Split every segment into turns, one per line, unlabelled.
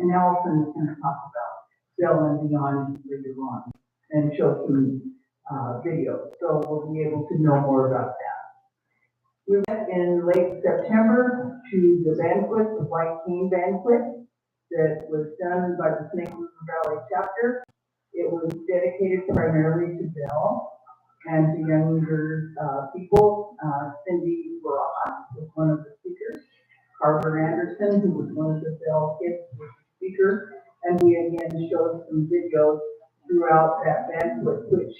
and Allison is going to talk about Bell and Beyond later on and show some videos, so we'll be able to know more about that. We went in late September to the banquet, the White Cane banquet, that was done by the Snake River Valley chapter. It was dedicated primarily to Bell and to younger people. Cindy Barajas was one of the speakers. Carver Anderson, who was one of the Bell kids, was the speaker. And we again showed some videos throughout that banquet, which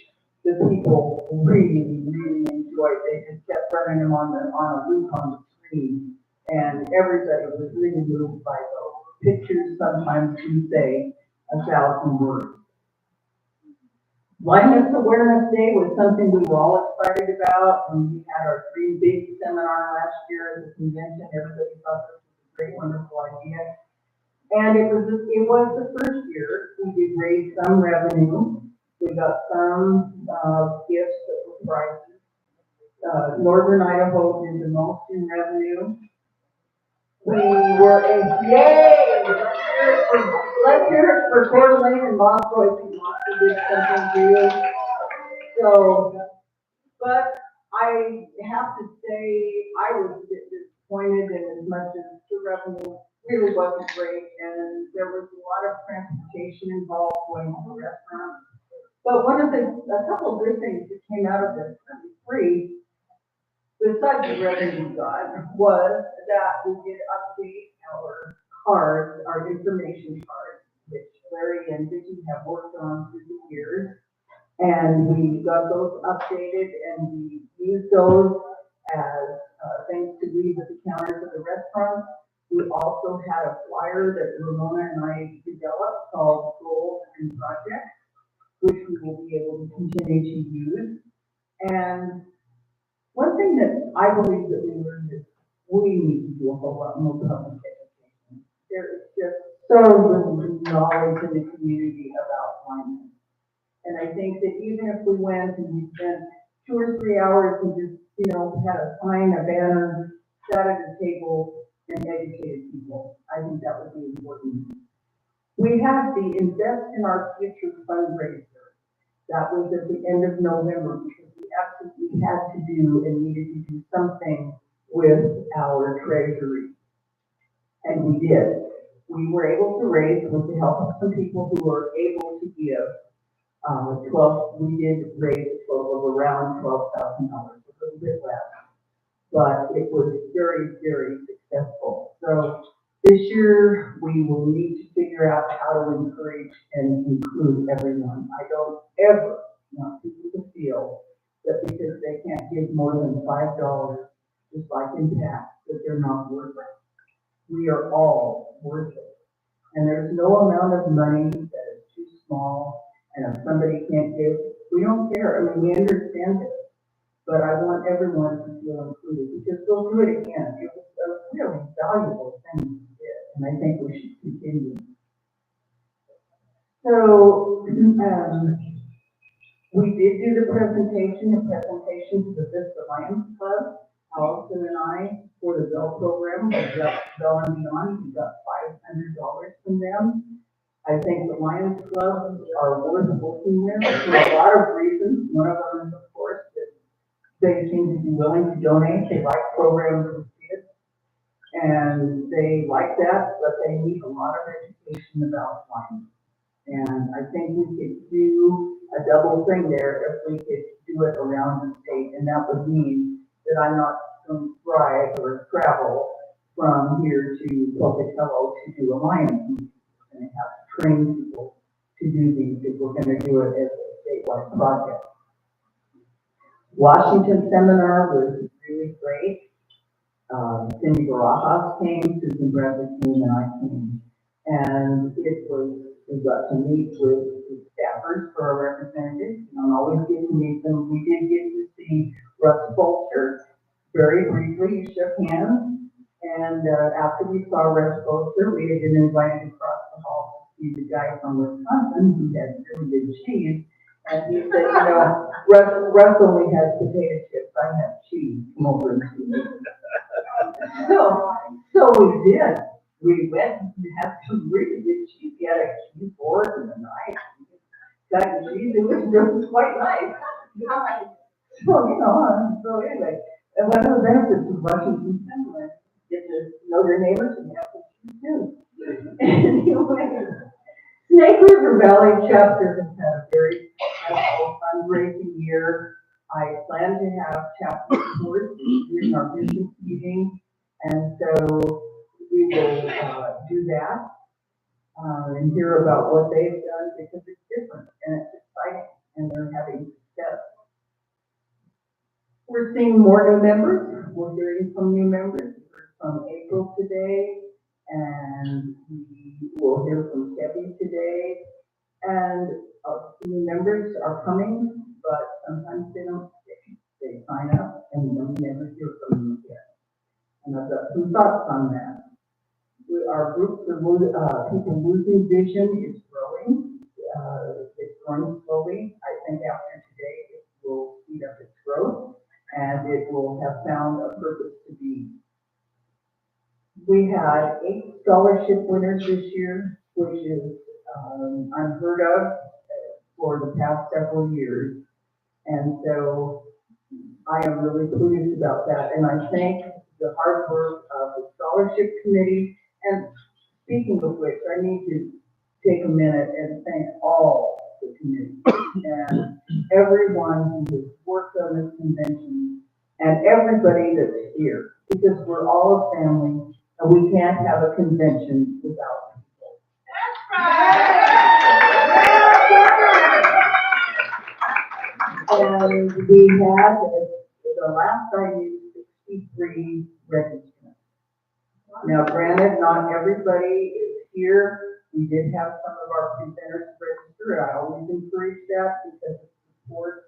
the people really, really enjoyed. They just kept running them on a loop on the screen. And everybody was really moved by those. Pictures sometimes do say 1,000 words. Blindness Awareness Day was something we were all excited about, and we had our 3 big seminar last year at the convention. Everybody thought this was a great, wonderful idea. And it was the first year we did raise some revenue. We got some gifts that were prizes. Northern Idaho did the most in revenue. We were yay! Let's hear it for Coeur d'Alene and Moscow if you want to do something for you. So, but I have to say, I was a bit disappointed in as much as the revenue really wasn't great, and there was a lot of transportation involved going to the restaurant. But a couple of good things that came out of this, free, besides the revenue we got, was that we did update our cards, our information cards, which Larry and Vicki have worked on through the years. And we got those updated, and we used those as things to leave at the counters of the restaurants. We also had a flyer that Ramona and I developed called Goals and Projects, which we will be able to continue to use. And one thing that I believe that we learned is we need to do a whole lot more public education. There is just so little knowledge in the community about blindness. And I think that even if we went and we spent 2 or 3 hours and just, had a sign, a banner, sat at a table and educated people, I think that would be important. We had the Invest in Our Future fundraiser. That was at the end of November because we absolutely had to do and needed to do something with our treasury. And we did. We were able to raise, with the help of some people who were able to give, we did raise a total of around $12,000, a little bit less. But it was very, very successful. So this year, we will need to figure out how to encourage and include everyone. I don't ever want people to feel that because they can't give more than $5, just like in tax, that they're not worth it. We are all worth it. And there's no amount of money that is too small, and if somebody can't give, we don't care. I mean, we understand it. But I want everyone to feel included, because we'll do it again. It was a really valuable thing we did, and I think we should continue. So, we did do the presentation to the Vista Lions Club. Allison and I, for the Bell program, we got Bell and Beyond. We got $500 from them. I think the Lions Club are worth working with for a lot of reasons. One of them is, of course, that they seem to be willing to donate. They like programs with kids, and they like that, but they need a lot of education about blindness. And I think we could do a double thing there if we could do it around the state, and that would mean that I'm not going to drive or travel from here to Pocatello to do a Lions meeting. We're going to have to train people to do these if we're going to do it as a statewide project. Washington seminar was really great. Cindy Barajas came, Susan Bradley came, and I came. And we got to meet with the staffers for our representatives. You don't always get to meet them. We did get to see Russ Bolster very briefly. He shook hands. And after we saw Russ Bolster, we had been invited across the hall to see the guy from Wisconsin who had really good cheese. And he said, Russ only has potato chips. I have cheese. Come over and see me. So we did. we went and had some really good cheese. We had a cheese board and a knife. Got the cheese. It was quite nice. So, so anyway, and one of the benefits of Russians and Finland, get to know their neighbors and have some cheese too. Anyway, Snake River Valley chapter has had a very successful fundraising year. I plan to have chapter reports during our business meeting, and so we will do that and hear about what they've done because it's different and it's exciting and they're having success. We're seeing more new members. We're hearing from new members. We heard from April today, and we will hear from Debbie today. And new members are coming, but sometimes they don't stay. They sign up and then we never hear from them again. And I've got some thoughts on that. Our group for people losing vision is growing. It's growing slowly. I think after today it will speed up its growth and it will have found a purpose to be. We had 8 scholarship winners this year, which is unheard of for the past several years. And so I am really pleased about that. And I thank the hard work of the scholarship committee. And speaking of which, I need to take a minute and thank all the committees and everyone who has worked on this convention and everybody that's here, because we're all a family and we can't have a convention without people. And we had, the last I knew, 63 registrants. Now, granted, not everybody is here. We did have some of our presenters register. I always encourage that because it supports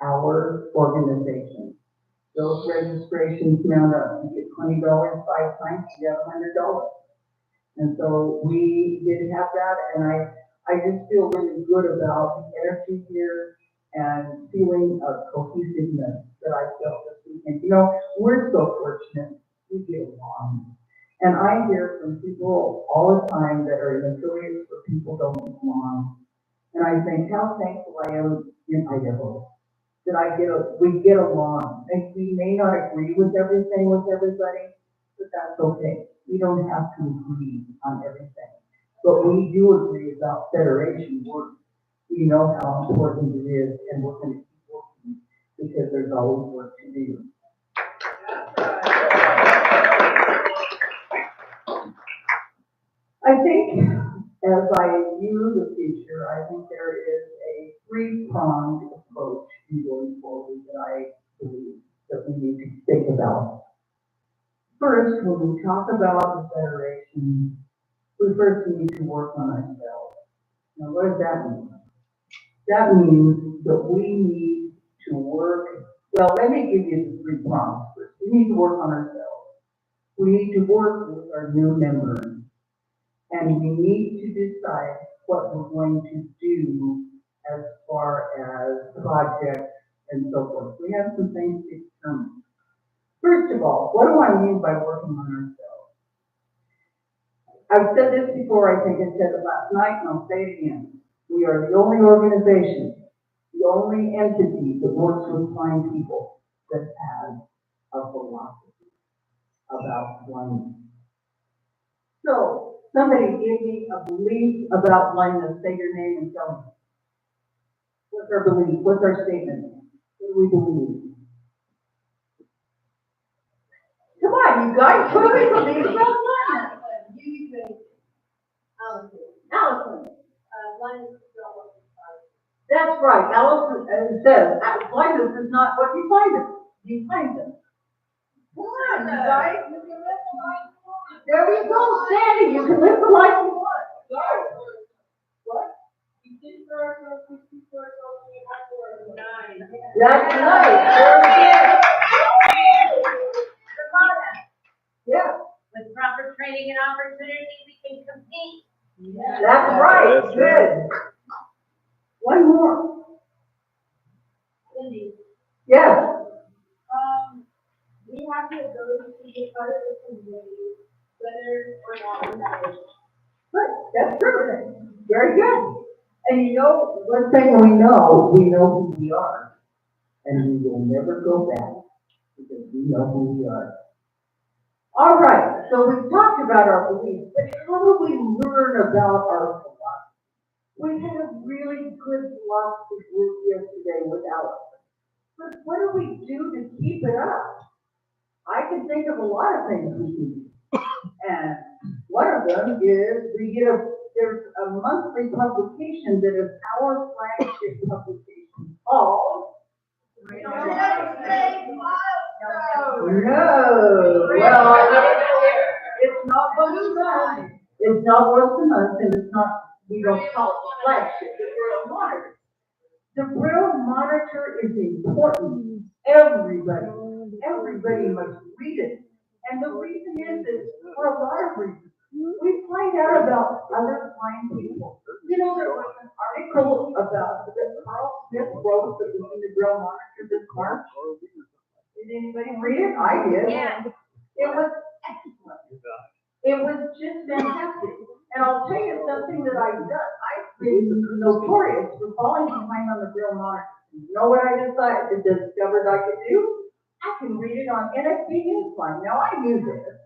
our organization. Those registrations mount up. You get $20 5 times, you have $100. And so we did have that, and I just feel really good about the energy here and feeling a cohesiveness that I felt this weekend. We're so fortunate. We get along. And I hear from people all the time that are in affiliates where people don't get along. And I think how thankful I am in Idaho that we get along. And we may not agree with everything with everybody, but that's okay. We don't have to agree on everything. But we do agree about federation work. We know how important it is, and we're going to keep working because there's always work to do. I think as I view the future, I think there is a 3-pronged approach in going forward that I believe that we need to think about. First, when we talk about the Federation, we first need to work on ourselves. Now, what does that mean? That means that we need to work, well, let me give you the 3 prongs first. We need to work on ourselves. We need to work with our new members. And we need to decide what we're going to do as far as projects and so forth. We have some things to determine. First of all, what do I mean by working on ourselves? I've said this before, I think I said it last night, and I'll say it again. We are the only organization, the only entity that works with blind people that has a philosophy about blindness. So, somebody give me a belief about blindness. Say your name and tell me. What's our belief? What's our statement? What do we believe? Come on, you guys. What do we believe about blindness? Allison. That's right. Allison says blindness is not what defines us. Come on, you guys. There you go, Sandy. You can live the life you want. What? That's right. Yeah.
With proper training and opportunity, we can compete.
Yeah. That's right. That's good. Right. One more.
Cindy.
Yes.
We have the ability to be part of the community, whether or not
everything. Very good. And you know, one thing we know who we are. And we will never go back because we know who we are. All right, so we've talked about our beliefs, but how do we learn about our philosophy? We had a really good philosophy group yesterday with Alex. But what do we do to keep it up? I can think of a lot of things we can do. And one of them is there's a monthly publication that is our flagship publication called No, well, it's not once a month. It's not once a month, and it's not, we don't call it the flagship, the Braille Monitor. The Braille Monitor is important. Everybody must read it. And the reason is for a lot of reasons. We find out about other blind people. You know, there was an article about that Carl Smith wrote that was in the Braille Monitor this March. Did anybody read it? I did.
Yeah.
It was excellent. It was just fantastic. And I'll tell you something that I've done. I've been notorious for falling behind on the Braille Monitor. You know what I discovered I could do? I can read it on NFB Newsline. Now I knew this,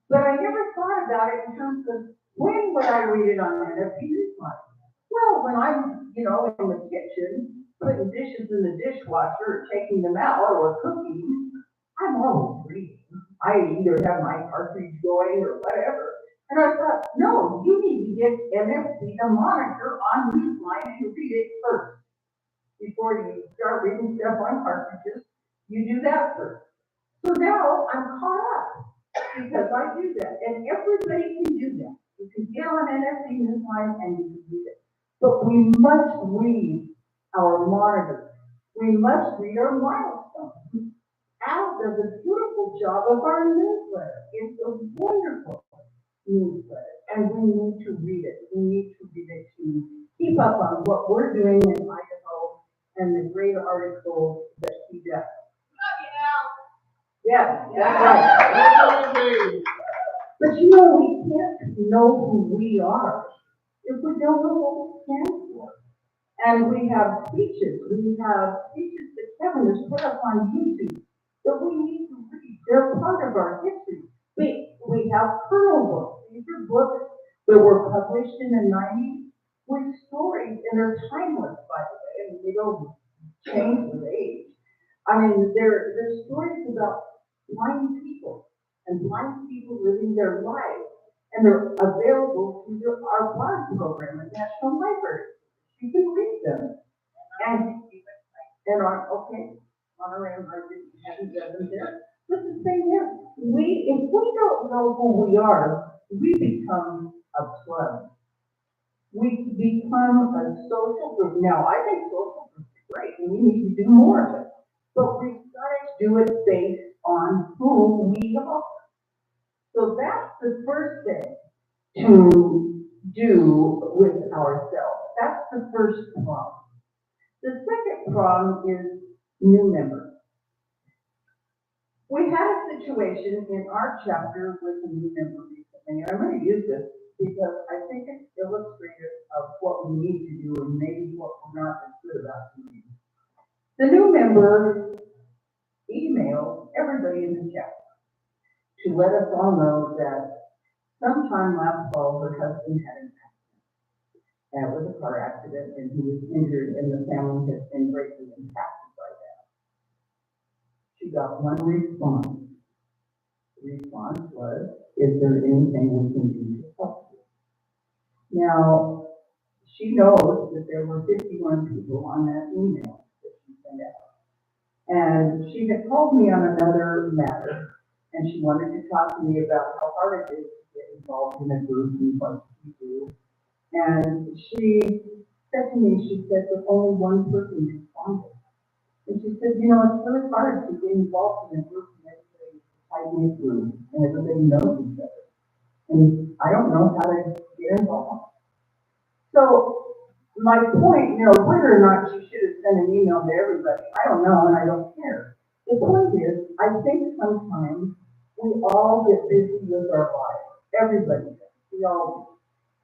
but I never thought about it in terms of when would I read it on NFB Newsline? Well, when I'm, in the kitchen, putting dishes in the dishwasher, or taking them out, or cooking, I'm always reading. I either have my cartridge going or whatever. And I thought, no, you need to get NFB, the monitor, on Newsline and read it first. Before you start reading stuff on cartridges, you do that first. So now I'm caught up because I do that. And everybody can do that. You can get on NFB Newsline and you can do it. But we must read our monitors. We must read our milestones. Al does a beautiful job of our newsletter. It's a wonderful newsletter, and we need to read it. We need to read it to keep up on what we're doing in Idaho and the great articles that he does. Yes, that's right. But we can't know who we are if we don't know what we stand for. And we have speeches. That Kevin has put up on YouTube that we need to read. They're part of our history. We have kernel books. These are books that were published in the 90s with stories, and they're timeless, by the way. I mean, they don't change with age. I mean, they're stories about blind people and blind people living their lives. And they're available through our blog program at National Library. You can read them. And on our hadn't done them there. But the thing is, if we don't know who we are, we become a club. We become a social group. Now, I think social groups are great, and we need to do more of it. But we've got to do it based on who we are. So that's the first thing to do with ourselves. That's the first problem. The second problem is new members. We had a situation in our chapter with a new member recently, and I'm going to use this because I think it's illustrative of what we need to do and maybe what we're not as good about doing. The new member emailed everybody in the chapter to let us all know that sometime last fall her husband had an accident. That was a car accident, and he was injured, and the family has been greatly impacted by that. She got one response. The response was, is there anything we can do to help you? Now, she knows that there were 51 people on that email that she sent out. And she had called me on another matter, and she wanted to talk to me about how hard it is to get involved in a group and what we do. And she said to me, that only one person responded. And she said, it's really hard to get involved in a group and everybody's tight-knit group and everybody knows each other. And I don't know how to get involved. So my point, whether or not she should have sent an email to everybody, I don't know, and I don't care. The point is, I think sometimes we all get busy with our lives. Everybody does. We all do.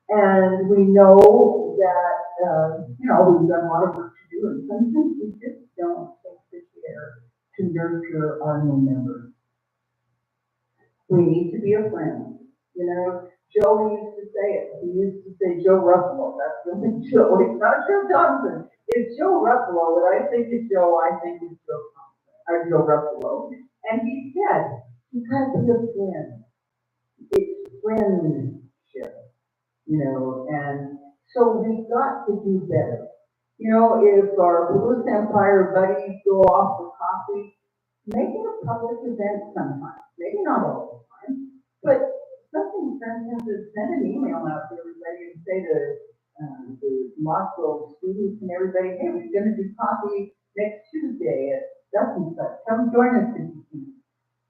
And we know that, you know, we've got a lot of work to do, and sometimes we just don't take the care to nurture our new members. We need to be a friend. You know, Joe used to say it. He used to say Joe Ruffalo. That's the only Joe. It's not Joe Johnson. It's Joe Ruffalo. When I think of Joe, I think of Joe Thompson, or Joe Ruffalo. And he said, you gotta be a friend. It's friendship, you know, and so we've got to do better. You know, if our Bruce Empire buddies go off for coffee, make it a public event sometime. Maybe not all the time, but something friends have to send an email out to everybody and say to the Moscow students and everybody, hey, we're going to do coffee next Tuesday at such and such. Come join us if you can.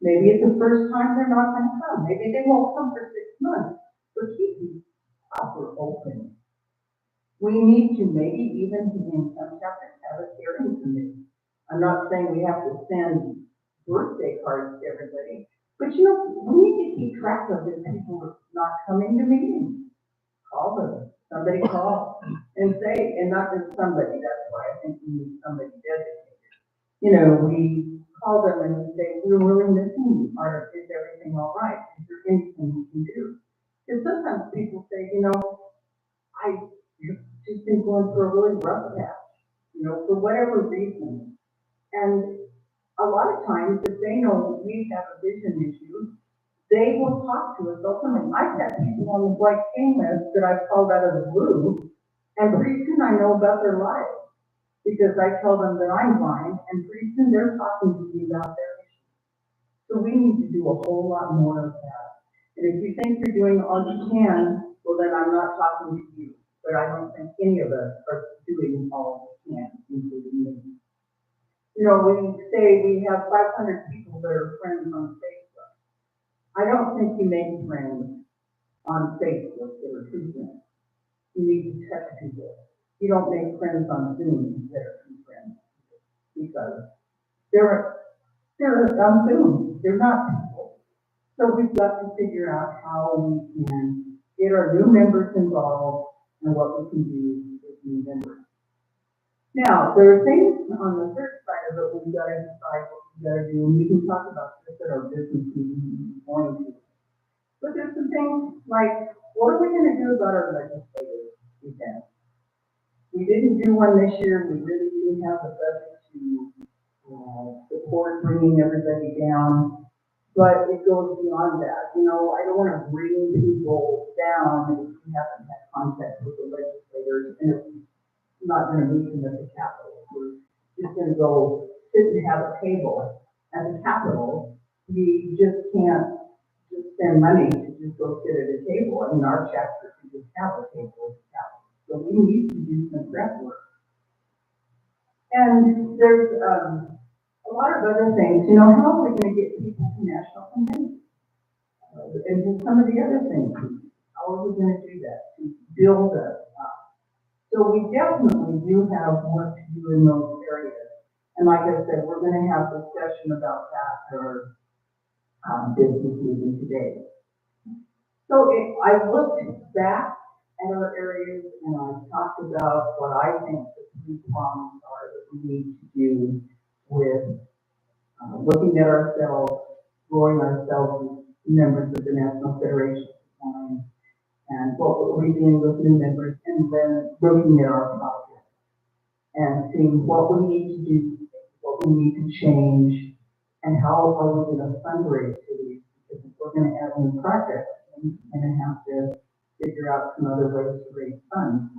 Maybe it's the first time they're not going to come. Maybe they won't come for 6 months. But keep the offer open. We need to maybe even in some chapters have a hearing committee. I'm not saying we have to send birthday cards to everybody, but you know, we need to keep track of if people are not coming to meetings. Call them. Somebody call and say, and not just somebody. That's why I think we need somebody designated. You know, we call them and say, we're really missing you. Is everything all right? Is there anything we can do? Because sometimes people say, you know, I've just been going through a really rough patch, you know, for whatever reason. And a lot of times, if they know we have a vision issue, they will talk to us openly. I've had people on the Black King list that I've called out of the blue, and pretty soon I know about their lives because I tell them that I'm blind, and pretty soon they're talking to me about their issues. So we need to do a whole lot more of that. And if you think you're doing all you can, well then I'm not talking to you. But I don't think any of us are doing all we can, including me. You know, we say we have 500 people that are friends on Facebook. I don't think you make friends on Facebook that are true friends. You need to touch people. You don't make friends on Zoom that are true friends because they're on Zoom. They're not people. So we've got to figure out how we can get our new members involved and what we can do with new members. Now, there are things on the third side of it we've got to decide what we've got to do, and we can talk about this at our business meeting morning. But there's some things like, what are we going to do about our legislative events? We didn't do one this year. We really didn't have the budget to support bringing everybody down. But it goes beyond that. You know, I don't want to bring people down if we haven't had contact with the legislators, and it's not going to meet them at the Capitol. We're just going to go sit and have a table at the Capitol. We just can't just spend money to just go sit at a table. I mean, our chapter can just have a table at the Capitol. So we need to do some prep work. And there's a lot of other things. You know, how are we going to get people to national conventions? And do some of the other things. How are we going to do that to build us up? So we definitely do have work to do in those areas. And like I said, we're going to have discussion about that at our business meeting today. So I looked back at our areas and I talked about what I think the three prongs are that we need to do with looking at ourselves, growing ourselves as members of the National Federation of Design, and what we're doing with new members, and then looking at our projects and seeing what we need to do, what we need to change, and how are we going to fundraise for these. Because if we're going to add new projects, we're going to have to figure out some other ways to raise funds.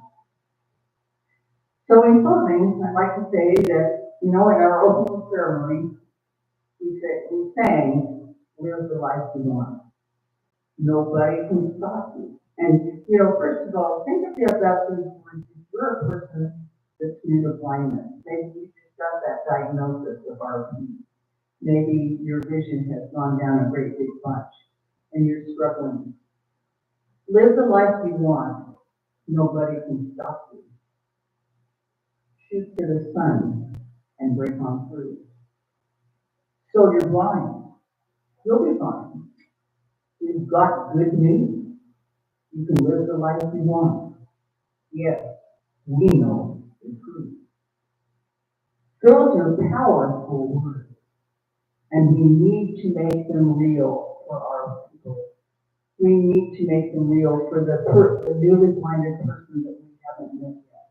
So in closing, I'd like to say that, you know, in our opening ceremony, we sang, live the life you want. Nobody can stop you. And, you know, first of all, think about these words. You're a person that's due to blindness. Maybe you just got that diagnosis of RP. Maybe your vision has gone down a great big bunch and you're struggling. Live the life you want. Nobody can stop you. Shoot to the sun and break on through. So you're blind. You'll be fine. You've got good news. You can live the life you want. Yes, we know the truth. Girls are powerful words, and we need to make them real for our people. We need to make them real for the newly blinded person that we haven't met yet.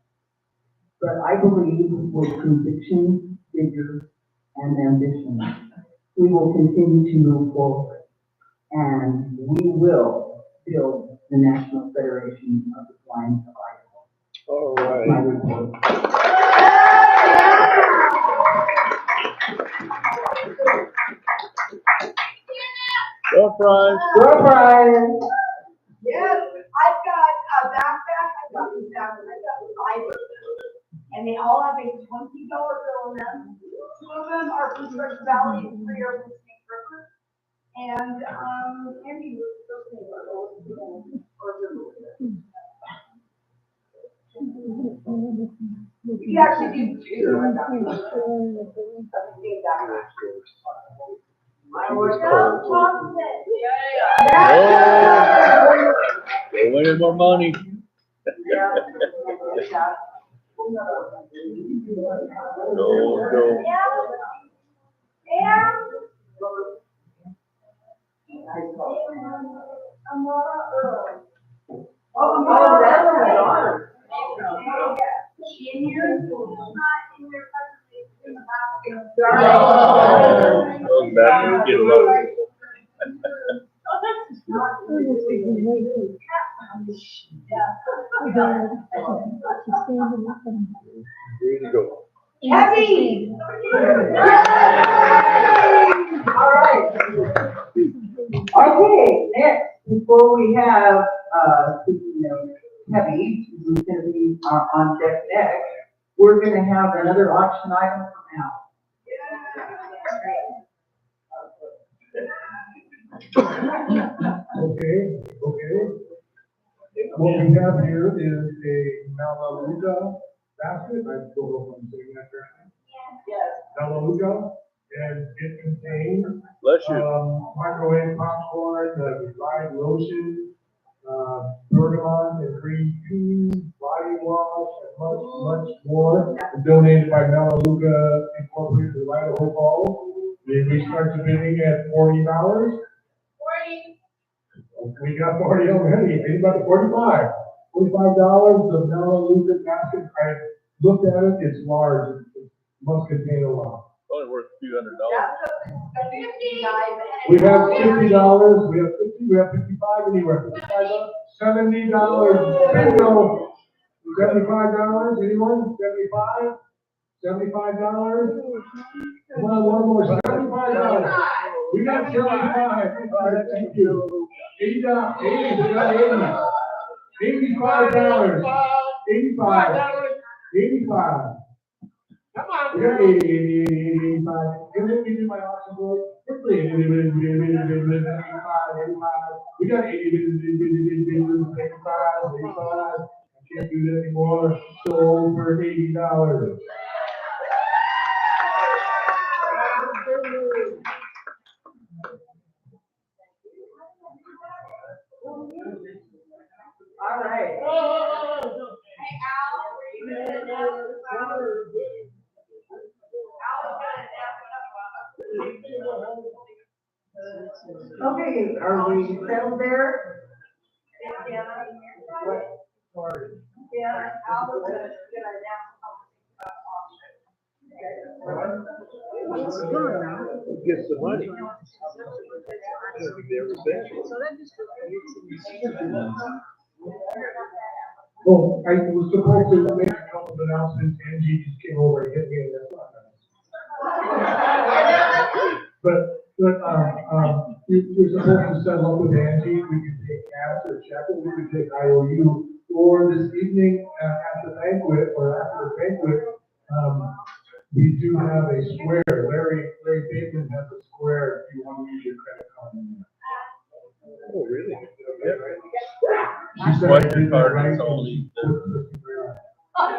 But I believe with conviction, vigor, and ambition, we will continue to move forward, and we will build the National Federation of the Blind of Idaho.
All right.
My report.
Go Fries.
Go, Brian.
Yes, I've got a backpack, I've got these backpacks, I've got five, and they all have a $20 bill in them. Two of them are from Church Valley, and three are from Snake River. And, Andy was supposed to you actually do two.
I was cold.
Yeah.
They're winning more money. Go.
Oh, that's ours.
She in here? Not in your
Goes back to get low. Here you go.
Heavy!
All right. Okay, next, before we have, heavy, who's gonna be on deck next, we're gonna have another auction item from Al.
Okay. What we have here is a Malaluga basket. I don't know if I'm saying that correctly.
Yes.
Malaluga, and it contains
Bless you.
microwave popcorn, dried lotion, bergamot and green tea, body wash, and much more. Donated by Malaluga Incorporated to Idaho Falls. We start the bidding at $40. We got 40 already. Anybody, 45? $45, the Melaleuca basket. I looked at it, it's large. It must contain a lot.
Only worth a few $100.
We have $50, we have 50, we have 55, anywhere. $55, $70. Bingo. $75, anyone? 75? $75? Come on, one more, $75. We got 75. All right, thank you. $80, we got 80. $85. 85. 85. Come on. We got 80, 85. Give me my auction board. Quickly. 85. We got 80, 85. I can't do that anymore. Sold for $80.
All right.
Hey, Al, were you gonna announce
Okay, are we settled there?
Yeah, Al was gonna announce
Get some money.
Oh, I was supposed to make a couple of announcements, Angie just came over and hit me in the front. But you're supposed to settle up with Angie, we can take cash or check, or we can take IOU, or this evening, at the banquet, or after the banquet, we do have a square, Larry Bateman has a square, if you want to use your credit card in there.
Oh, really?
She said I did that right, and she put
All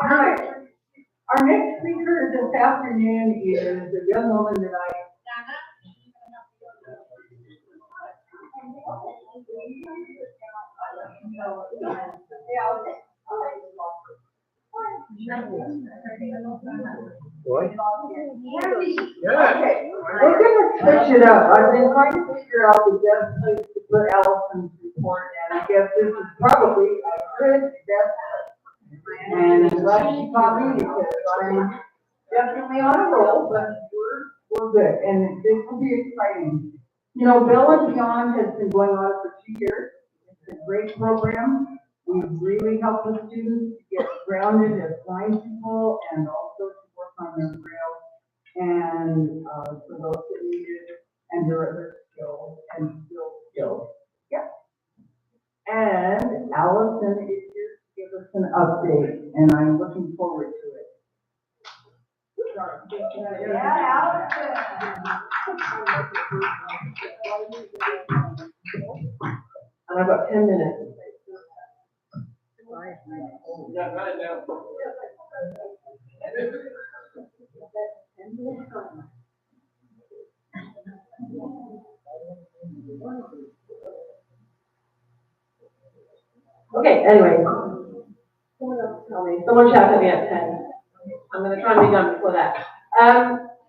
right. Our next speaker this afternoon is a young woman that
No, yeah, okay. All right.
What?
Yeah.
Okay, we're gonna switch it up. I've been trying to figure out the best place to put Allison's report, and I guess this is probably a good best place. And I'm glad she caught me because I'm definitely on a roll, but we're good, and this will be exciting. You know, Bell and Beyond has been going on for 2 years. It's a great program. We've really helped the students to get grounded as blind people and also to work on their braille and, for those that need it, and their other skills and skills. Yep. And Allison is here to give us an update, and I'm looking forward to it.
Yeah,
And I've got 10 minutes.
Okay, anyway. Someone else tell me. Someone shout at me at 10. I'm gonna try and be done before that.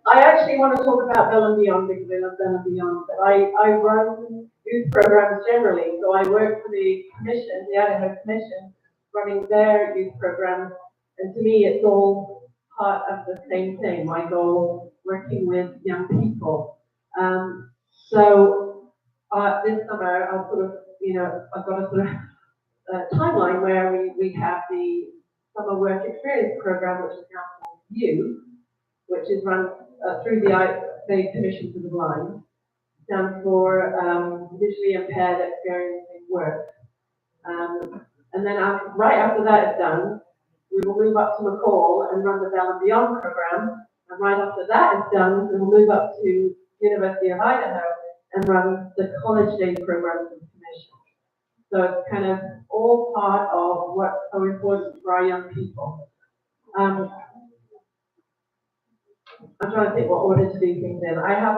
I actually want to talk about Bell and Beyond because I love Bell and Beyond, but I run youth programs generally, so I work for the commission, the Idaho Commission, running their youth programs, and to me, it's all part of the same thing, my goal, working with young people. This summer, I'll sort of, I've got a sort of timeline where we have the summer work experience program, which is now called U, which is run through the Commission for the Blind, stands for Visually Impaired Experiencing Work. And then right after that is done, we will move up to McCall and run the Bell and Beyond program. And right after that is done, we will move up to University of Idaho and run the College Day program for the Commission. So it's kind of all part of what's so important for our young people. I'm trying to think what order to do things in. I have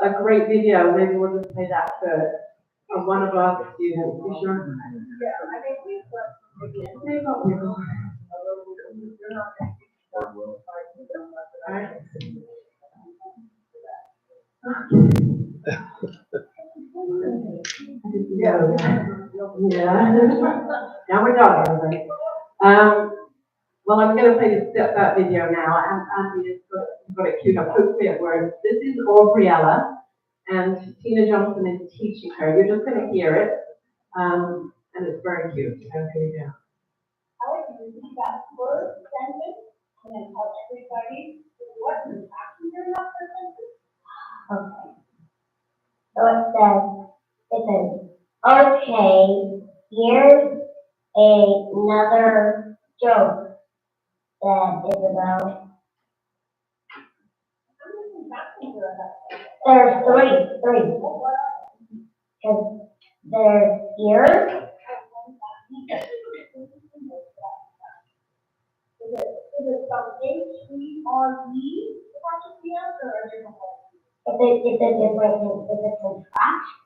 a great video, maybe we'll just play that first, of one of our students. You sure?
yeah, I think we've got.
Alright. Yeah. Now we're done, everybody. Well, I'm going to play that video now, and Andy has got it queued up. Hopefully it works. This is Aubriella, and Tina Johnson is teaching her. You're just going to hear it, and it's very cute. So here we go.
I like to repeat that first sentence and then tell everybody what is happening in that first sentence.
Okay. So it says, okay, here's another joke that is about, there's three. Because there's ears,
Is it some H-E-R-E apostrophe S or a different one?
it's a different, it's a contraction.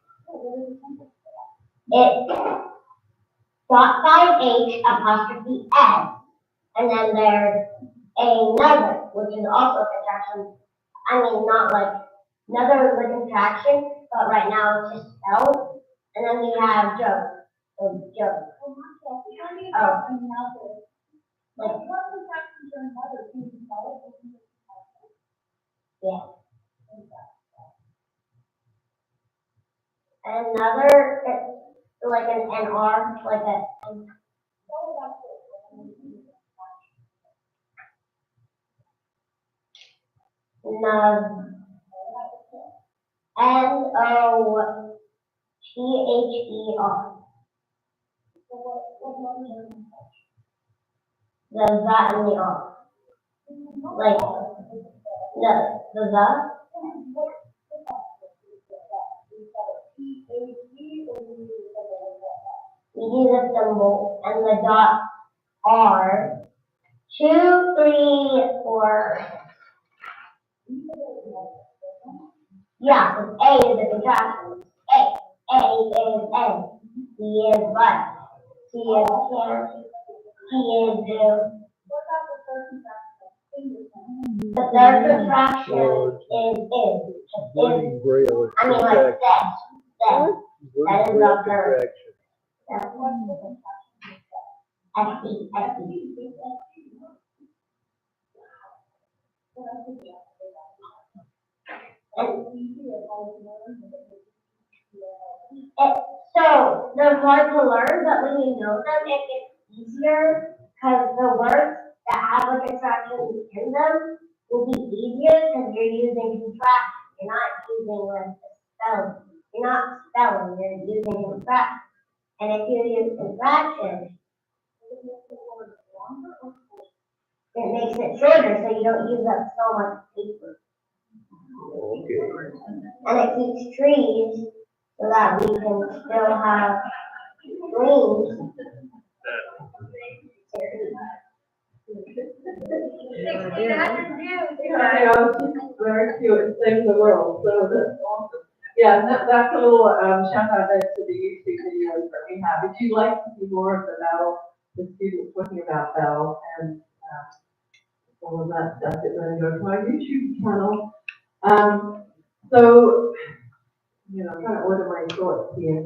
It's .5H apostrophe S, and then there's another, which is also a contraction. I mean, not like, another is a contraction, but right now it's just spelled. And then we have joke, so joke. Oh. Like, yeah. Another, it's like an NR, like a, no, NOTHER. The that and the R. Like, the. We use a symbol and the dot R. 2, 3, 4. Yeah, because A is a contraction. A is N. B is but. he is can, he is but their contraction is,
Learning braille is
I mean like
contraction.
that
Learning
is
braille
not her.
contraction.
That's what the contraction is. SB. So they're hard to learn, but when you know them, it gets easier because the words that have like contractions in them will be easier because you're using contractions. You're not using like spelling. You're not spelling. You're using contractions. And if you use contractions, it makes it shorter, so you don't use up so much paper.
Okay.
And it keeps trees so that we can still have leaves.
Yeah, she's very cute and saves the world, so that's awesome. Yeah, and that's a little, shout out there to the YouTube videos that we have. If you'd like to see more of the Bell, the students talking about Bell and, all of that stuff, then go to our YouTube channel. So, I'm trying to order my thoughts here.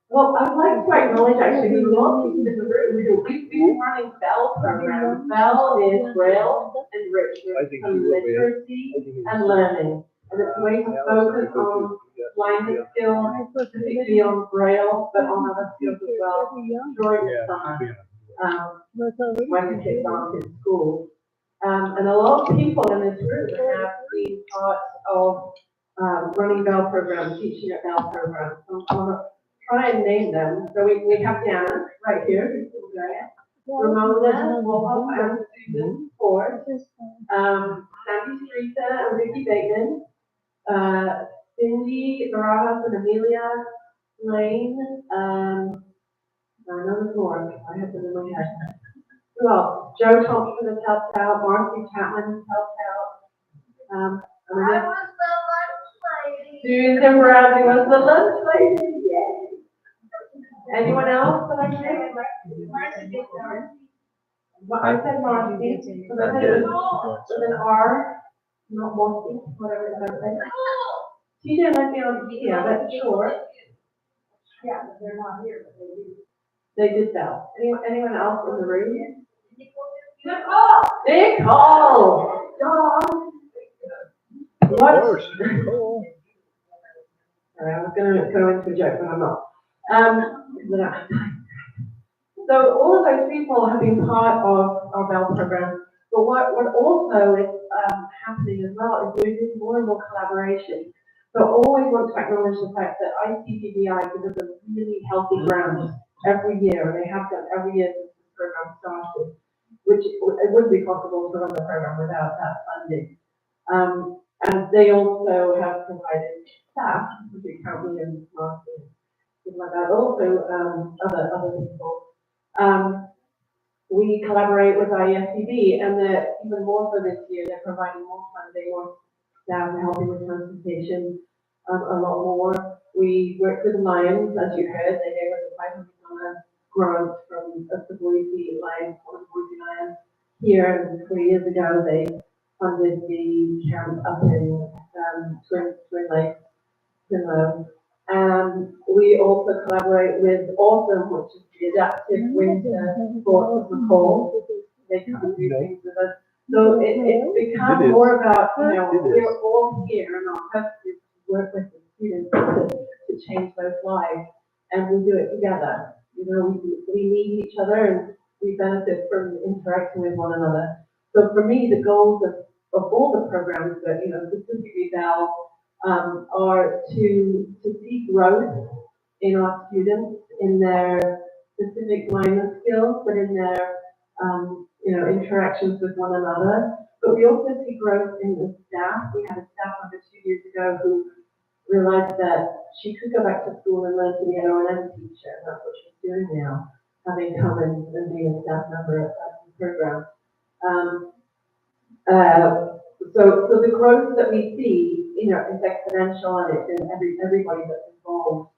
Well, I'd like to acknowledge actually there's a lot of people in the room who we've been running Bell programs. Bell is Braille
I
enrichment
think
and
you will be.
literacy
I think
and learning. And it's a way to focus on blindness skills, specifically on Braille, but on other skills as well during the summer. When kids aren't in school. And a lot of people in this group have been part of running Bell programs, teaching at Bell programs. So I'm going to try and name them. So we have Diana right here, Ramona, Wolf, and Susan Ford, Sandy Teresa and Vicky Bateman, Cindy Barajas and Amelia Lane, I know there's more, I have them in my head. Well, Joe Thompson has helped out, Marcy Chapman has helped out.
I was the lunch lady.
Susan Bradley was the lunch lady, yay. Anyone else that I can name? Well, I said Marcy, so that's it with an R, not Marcy, whatever it is I said. TJ might be on video, that's short. Yeah, but they're not here, but they do. They did that. Anyone else in the room? Nicole! Nicole! Dawn! What?
Of course. Oh.
Sorry, I was gonna go into a joke, but I'm not. So all of those people have been part of our Bell program, but what also is happening as well is we're doing more and more collaboration. So I always want to acknowledge the fact that ICPBI gives us a really healthy grant every year, and they have done every year since this program started, which it wouldn't be possible to run the program without that funding. And they also have provided staff, which can't be in marketing, things like that, also other people. We collaborate with IFCB, and even more so this year, they're providing more funding, more staff helping with transportation, a lot more. We work with the Lions, as you heard, they gave us a $500 grant from the Boise Lions, one of the Boise Lions here, and 3 years ago they funded the camp up in Twin Lakes, Pinlow. We also collaborate with Awesome, which is the adaptive winter sports of McCall. They come and do things with us. So it's become more about, we're all here and our purpose is to work with the students to change those lives, and we do it together. We need each other and we benefit from interacting with one another. So for me, the goals of all the programs, but specifically Bell, are to see growth in our students, in their specific minor skills, but in their interactions with one another. But we also see growth in the staff. We had a staff member 2 years ago who realized that she could go back to school and learn to be an O&M teacher, and that's what she's doing now, having come and being a staff member at the program. So the growth that we see, is exponential, and it's in everybody that's involved.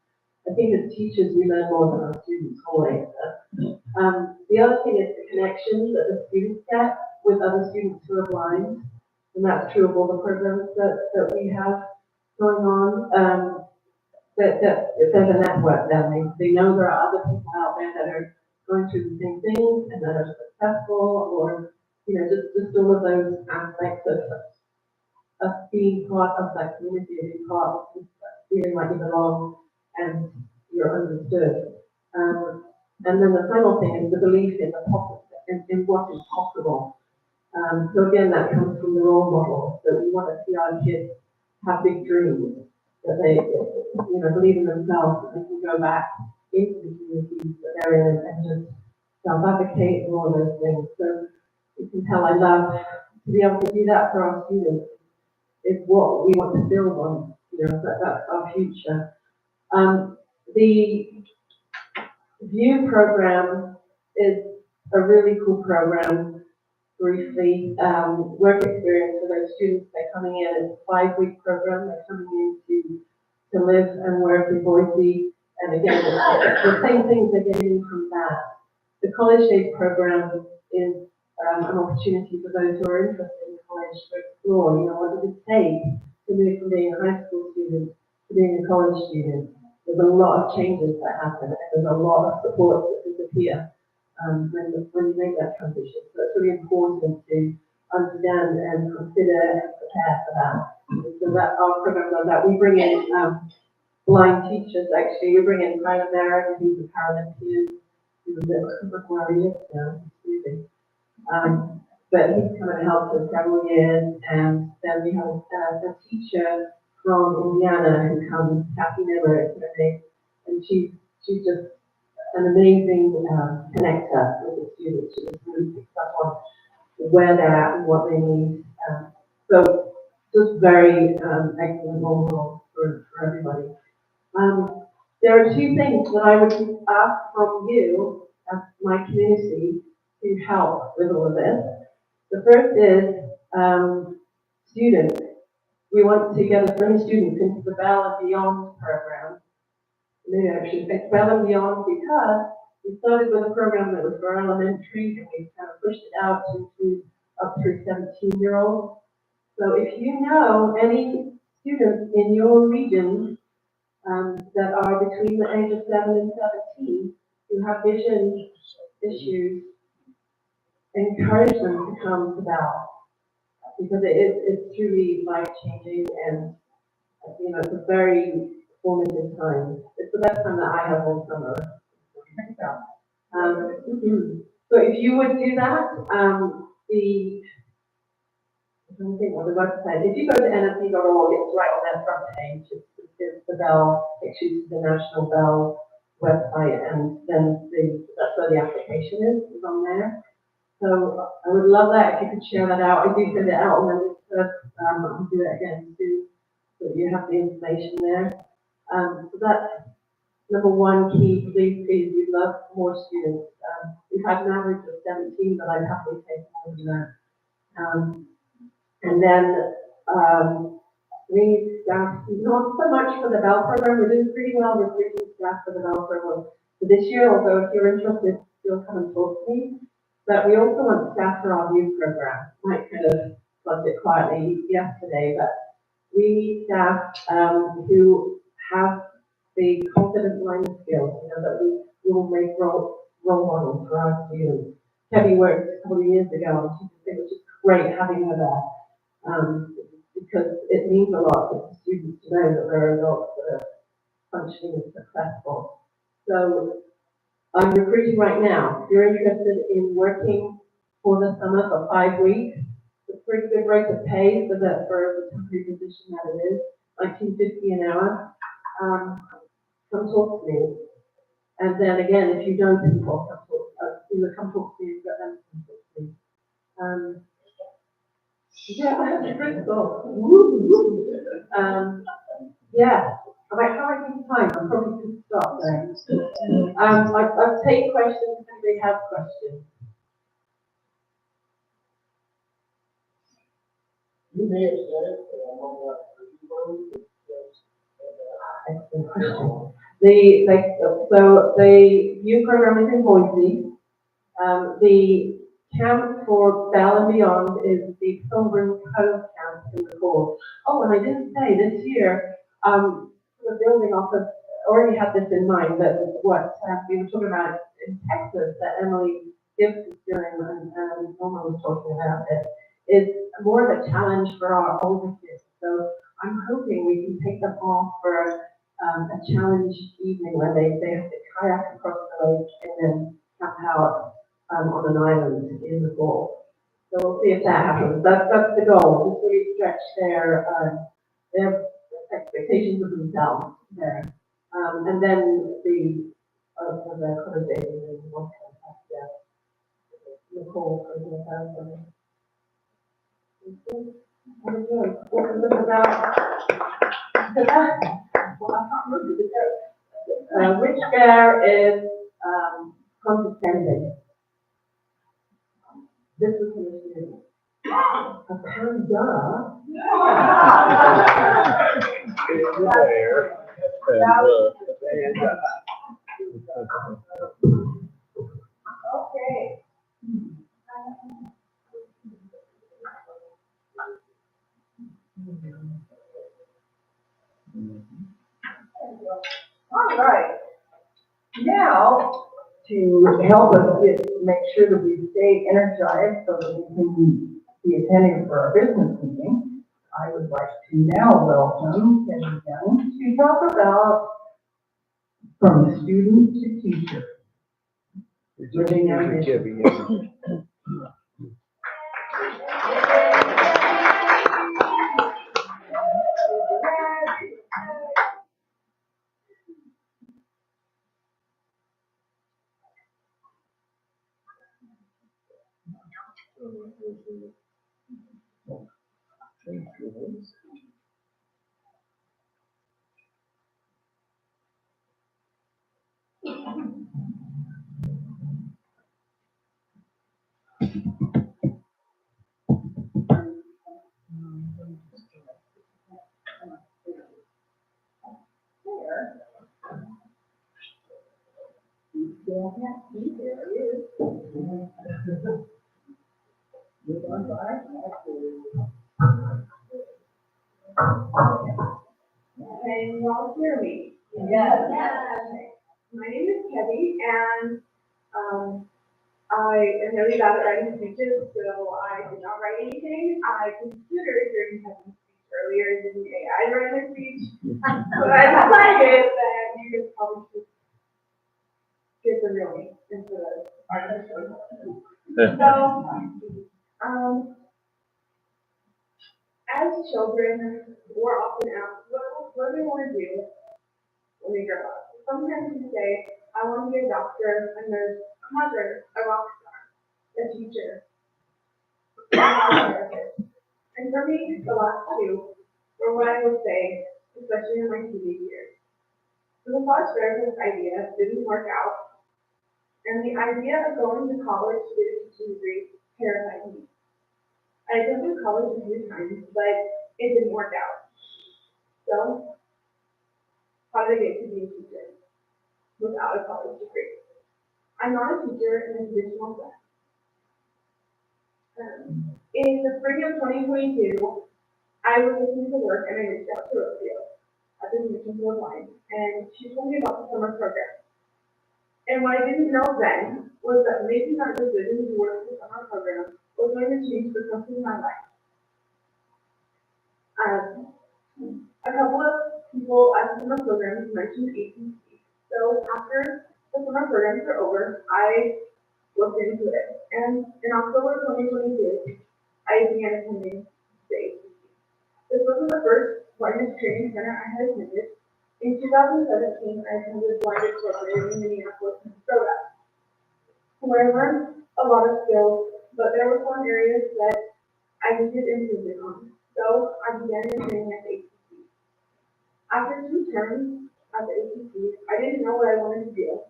I think as teachers, we learn more than our students populate us. The other thing is the connections that the students get with other students who are blind, and that's true of all the programs that we have going on. That if there's a network, then they know there are other people out there that are going through the same things and that are successful, or just all of those aspects of being part of that community, being part of feeling like you belong and you're understood. And then the final thing is the belief in in what is possible. So again, that comes from the role model, that we want to see our kids have big dreams, that they, believe in themselves, that they can go back into the communities that they're in and just self-advocate and all those things. So you can tell I love to be able to do that for our students. Is what we want to build on, that's our future. The VIEW program is a really cool program. Briefly, work experience for those students. They're coming in. It's a 5-week program. They're coming in to live and work in Boise. And again, the same things they're getting from that. The college day program is an opportunity for those who are interested in college to explore. What does it take to move from being a high school student to being a college student? There's a lot of changes that happen, and there's a lot of support that disappear. When you make that transition. So it's really important to understand and consider and prepare for that. So that our program does that. We bring in blind teachers, actually. We bring in Tyler Merrick, who's a Paralympian, who's where he lives now, he's moving. But he's come and helped us several years, and then we have a teacher from Indiana who comes, Kathy Miller, is her name, and she's just an amazing connector with the students. She just really picks up on where they're at and what they need. So just very excellent role for everybody. There are 2 things that I would ask from you as my community to help with all of this. The first is students. We want to get as many students into the Bell and Beyond program. Maybe I should say Bell and Beyond, because we started with a program that was for elementary, and we kind of pushed it out to include up through 17-year-olds. So if you know any students in your region that are between the age of 7 and 17 who have vision issues, encourage them to come to Bell, because it's truly life-changing, and it's a very formative time. It's the best time that I have all summer. So if you would do that, I don't think on the website, if you go to nfb.org, it's right on their front page. It's the Bell, it shoots the National Bell website, and then that's where the application is on there. So I would love that if you could share that out. I do send it out, and then I'll do it again too, so you have the information there. So that's number 1 key, please. We'd love more students. We've had an average of 17, but I'd happily take more than that. And then we need staff, not so much for the Bell program. We're doing pretty well recruiting staff for the Bell program for this year, although if you're interested, still come and talk to me. But we also want staff for our VIEW program. Mike kind of plugged it quietly yesterday, but we need staff who have the confident learning skills, that we will make role models for our students. Kevin worked a couple of years ago, and it was just great having her there, because it means a lot for the students to know that there are adults that are functioning and successful. So I'm recruiting right now. If you're interested in working for the summer for 5 weeks, it's a pretty good rate of pay for the temporary position that it is, $19.50 an hour. Come talk to me. And then again, if you know people, come talk to me, get them to come talk to me. Yeah, I have a great thought. Yeah. How am I taking time? I'm probably going to stop there. I'll take questions if anybody has questions.
You may have said it, but I'm not.
Excellent question. So the youth program is in Boise. The camp for Bell and Beyond is the Silver Cove camp in the fall. Oh, and I didn't say this year, we're building off of, already had this in mind, that what we were talking about in Texas that Emily Gibbs is doing and Norma was talking about it, is more of a challenge for our older kids. So I'm hoping we can take them off for a challenge evening where they have to kayak across the lake and then camp out on an island in the fall. So we'll see if that happens. That's the goal, to really stretch their expectations of themselves there. And then the accommodating and what Nicole for the family. What was it about? Well, I can't remember the joke. Which bear is condescending? This is an issue. A panda.
It's there.
Okay.
All right. Now, to help us make sure that we stay energized so that we can be attending for our business meeting, I would like to now welcome Kenny Young to talk about from student to teacher. Living our mission.
Can you all hear me?
Yes.
Okay. My name is Kelly, and I am really bad at writing speeches, so I did not write anything. I considered during Kevin's speech earlier using AI to write my speech, but I decided that you could probably just get the real me into the artificial. So, as children, we're often asked, what do we want to do when we grow up? Sometimes we say, I want to be a doctor, a nurse, a mother, a rock star, a teacher, a therapist. And for me, the last two were what I would say, especially in my teenage years. The massage therapist idea didn't work out, and the idea of going to college to get a teaching degree terrified me. I attended college a few times, but it didn't work out. So, how did I get to be a teacher without a college degree? I'm not a teacher in a traditional sense. In the spring of 2022, I was looking for work and I reached out to Rocio at the Mission Field Line, and she told me about the summer program. And what I didn't know then was that making that decision to work the summer program was going to change the rest of my life. A couple of people at the summer programs mentioned APC. So after the summer programs are over, I looked into it. And in October 2022, I began attending the APC. This wasn't the first blindness training center I had attended. In 2017, I attended Blind Incorporated in Minneapolis, Minnesota, where I learned a lot of skills, but there were some areas that I needed improvement on. So I began training at the APC. After 2 terms at the APC, I didn't know what I wanted to do.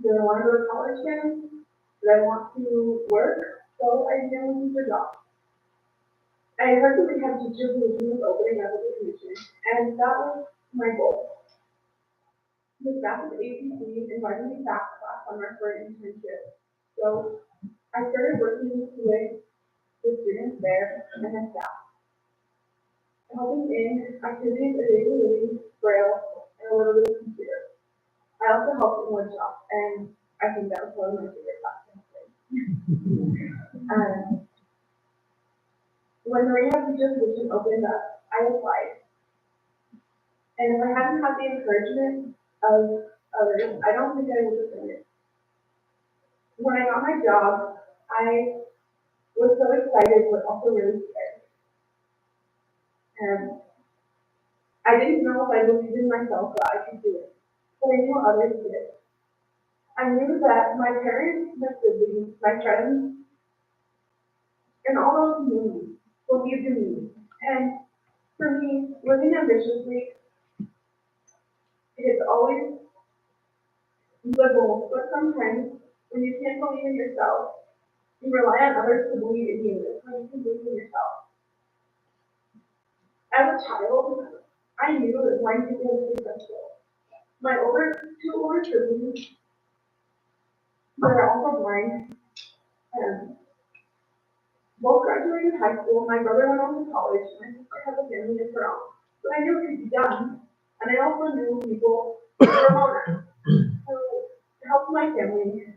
Did I want to go to college again? Did I want to work? So I began looking for jobs. I heard that we had teacher positions opening up at the commission, and that was my goal.
the staff of APC invited me back to class summer for an internship. So I started working with the students there and the staff, helping in activities of daily living, braille, and a little bit of computer. I also helped in woodshop, and I think that was one of my favorite classes. When the rehab teacher position opened up, I applied. And if I hadn't had the encouragement of others, I don't think I would have done it. When I got my job, I was so excited, but also really scared. And I didn't know if I believed in myself that I could do it, but I knew others did. I knew that my parents, my siblings, my friends, and all those who knew me believed in me. And for me, living ambitiously is always the goal, but sometimes when you can't believe in yourself, you rely on others to believe in you, so you can believe in yourself. As a child, I knew that blind people were successful. My two older siblings were also blind, and both graduated high school. My brother went on to college, and my sister has a family of her own. But I knew it could be done, and I also knew people who were mothers who helped my family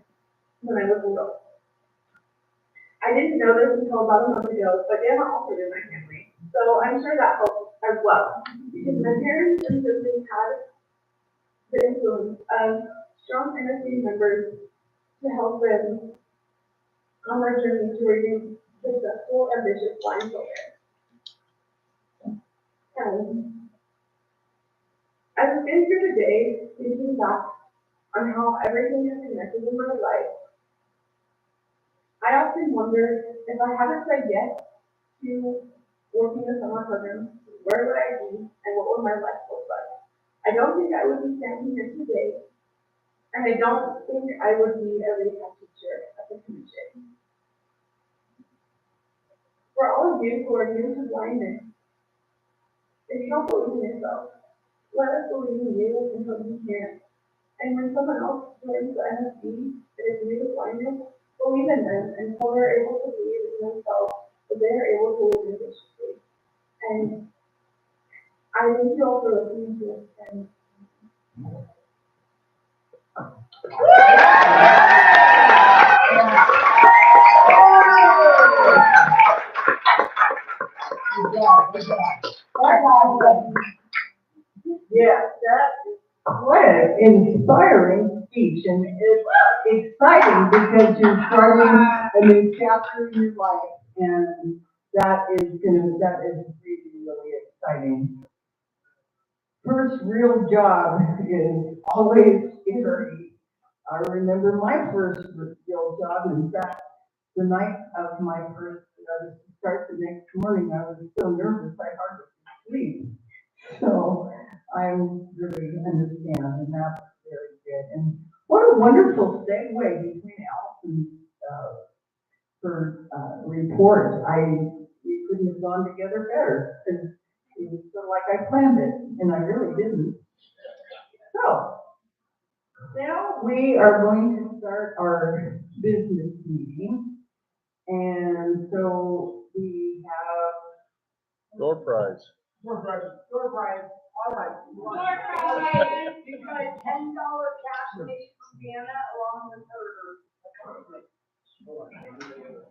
when I was little. I didn't know this until about a month ago, but they are also in my family. So I'm sure that helped as well. Because my parents and siblings had the influence of strong NFB members to help them on their journey to raising successful, ambitious blind children. As I stand here today, thinking back on how everything has connected in my life, I often wonder if I hadn't said yes to working the summer program, where would I be and what would my life look like? I don't think I would be standing here today, and I don't think I would be a rehab teacher at the commission. For all of you who are new to blindness, if you don't believe in yourself, let us believe in you until you can. And when someone else joins the NFB that is new to blindness, believe in them until they're able to believe in themselves, that they are able to live ambitiously. And I thank you all for listening to us. And
Yeah, what an inspiring speech, and it's exciting because you're starting a new chapter in your life, and that is really, really exciting. First real job is always scary. I remember my first real job, in fact, the night of my first start the next morning, I was so nervous I hardly could sleep. So I'm really understand, and that's very good. And what a wonderful segue between Allison's report. We couldn't have gone together better, because it was sort of like I planned it, and I really didn't. So now we are going to start our business meeting, and so we have
Door prize.
Door prize. All right.
You got a $10 cash donation from Vienna along with her.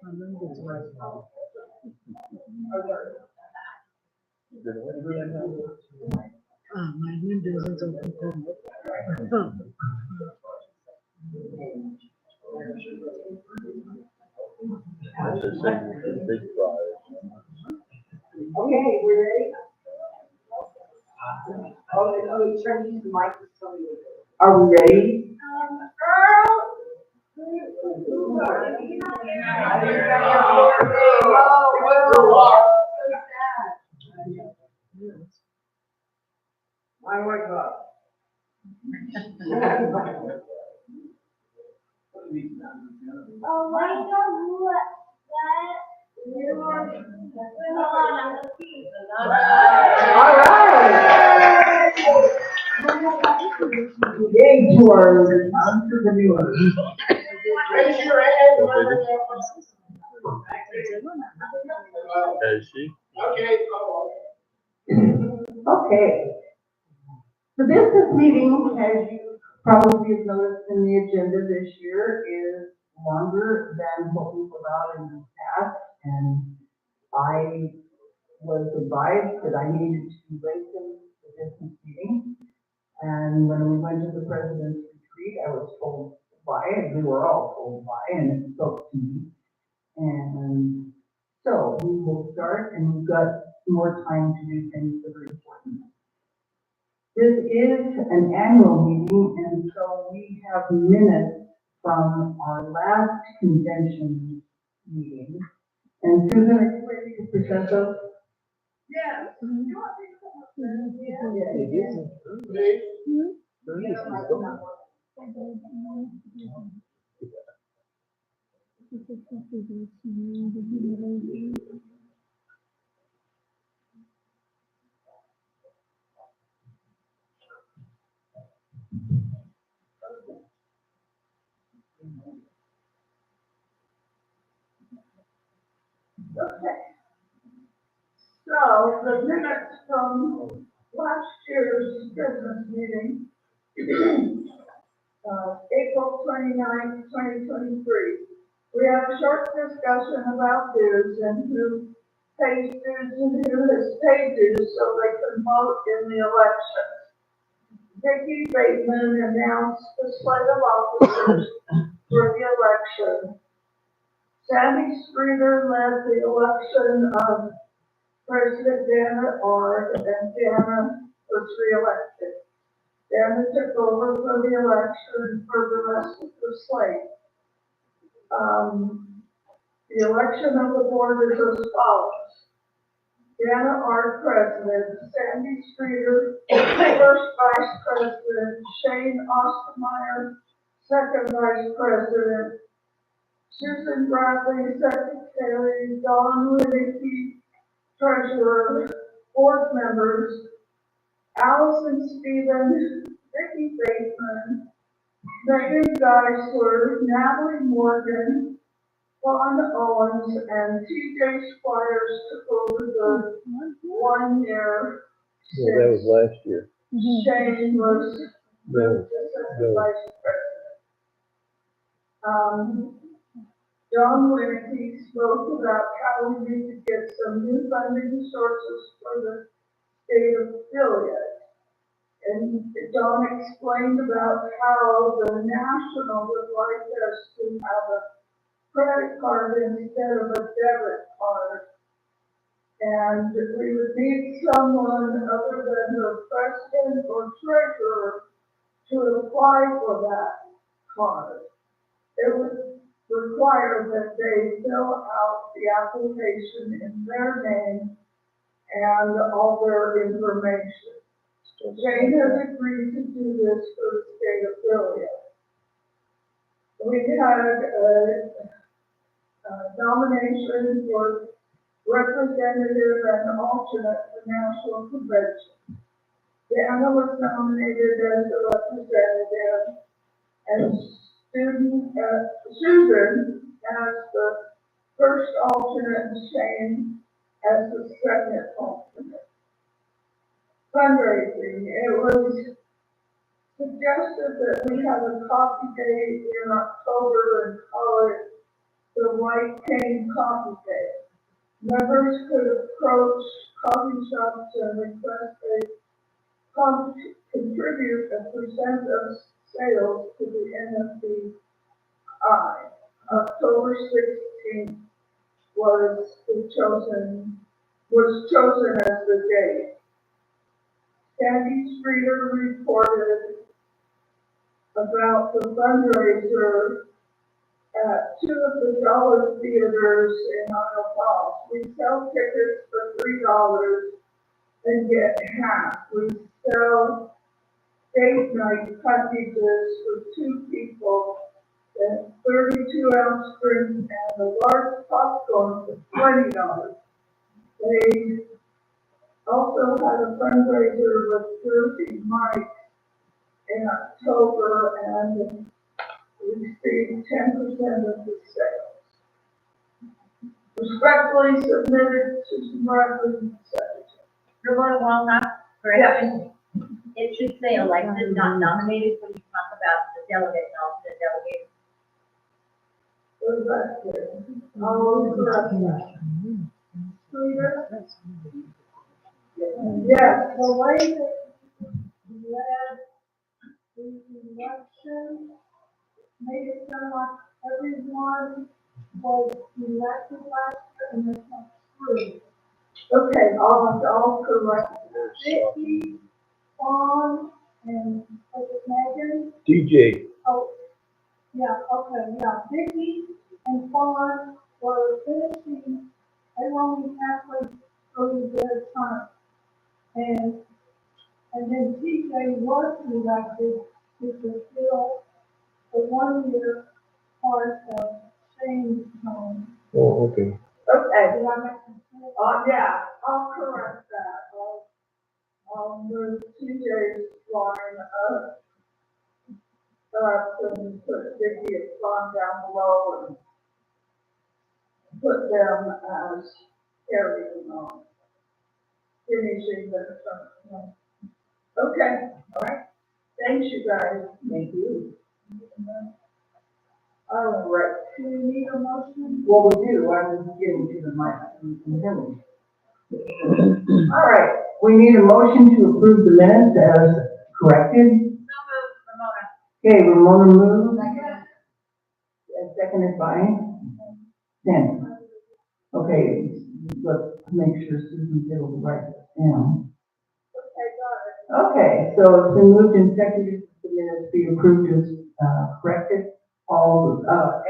My window isn't open.
That's the same as the big prize.
Okay, we're ready?
Oh, trying to use the mic to tell me.
Are we ready?
I like that.
Oh, I know what that.
All right. Yay to our entrepreneurs. Raise your hand.
Has she?
Okay. The business meeting, as you probably have noticed in the agenda this year, is longer than what we've allowed in the past. And I was advised that I needed to lengthen the business meeting. And when we went to the president's retreat, I was told why, and we were all told why, and it spoke to me. And so we will start, and we've got more time to do things that are important. This is an annual meeting, and so we have minutes from our last convention meeting. And Susan, are you ready to present those?
Yes. You want to say something? Okay. So the minutes from last year's business meeting, April 29th, 2023. We had a short discussion about dues and who pays dues and who has paid dues so they can vote in the election. Vicki Bateman announced the slate of officers for the election. Sandy Streeter led the election of President Dana Ard, and Dana was reelected. Dana took over for the election for the rest of the slate. The election of the board is as follows. Dana Ard, President, Sandy Streeter, first Vice President, Shane Ostermeyer, second Vice President, Susan Bradley, Secretary, Don Liddicky, Treasurer, board members, Allison Stevens, Vicki Bateman, Megan Geisler, Natalie Morgan, Vaughn Owens, and T.J. Squires took over the 1 year.
Yeah, that was last year.
Shane was
No,
the
no.
Vice President. John Winnicky spoke about how we need to get some new funding sources for the state affiliate. And John explained about how the national would like us to have a credit card instead of a debit card. And we would need someone other than the president or treasurer to apply for that card. It would require that they fill out the application in their name and all their information. Jane has agreed to do this for the state affiliate. We had a nomination for representative and alternate for national convention. Anna was nominated as a representative, and Susan as the first alternate, and Shane as the second alternate. Fundraising, it was suggested that we have a coffee day in October and call it the White Cane Coffee Day. Members could approach coffee shops and request they contribute a percent of sales to the NFB. October 16th was chosen as the date. Sandy Streeter reported about the fundraiser at two of the dollar theaters in Idaho Falls. We sell tickets for $3 and get half. We sell date night packages for 2 people, and 32-ounce drinks and a large popcorn for $20. They also had a fundraiser with Jersey Mike
in October and received 10% of the sales. Respectfully submitted to Susan Secretary.
You're going to want that correction. It should say elected, not nominated, when you talk about the delegate and alternate delegate.
Was that clear? I'll correct that. Clear? Yes, the way that we had the election made it sound like everyone was elected last year, and that's not true. Okay, I'll correct that. Vicky, Fawn, and was it Megan?
DJ.
Oh, yeah, okay, yeah, Vicky and Fawn were finishing, they were only halfway through their term. And then TJ was elected, which was still a 1 year part of Shane's term.
Oh, okay.
Okay. Did I make sense? Yeah, I'll correct that. I'll move TJ's line up and put Vicky and Fawn down below and put them as carrying on, finishing their term. Okay, all right. Thanks, you guys.
Thank you.
All right, do we need a motion?
Well, we do, I was getting to the mic. All right, we need a motion to approve the minutes as corrected.
So moved, Ramona.
Okay, Ramona moves. And seconded by Sandy. Okay, let's make sure Susan did write this down.
Okay, got it.
Okay, so it's been moved and seconded, the minutes be approved as corrected.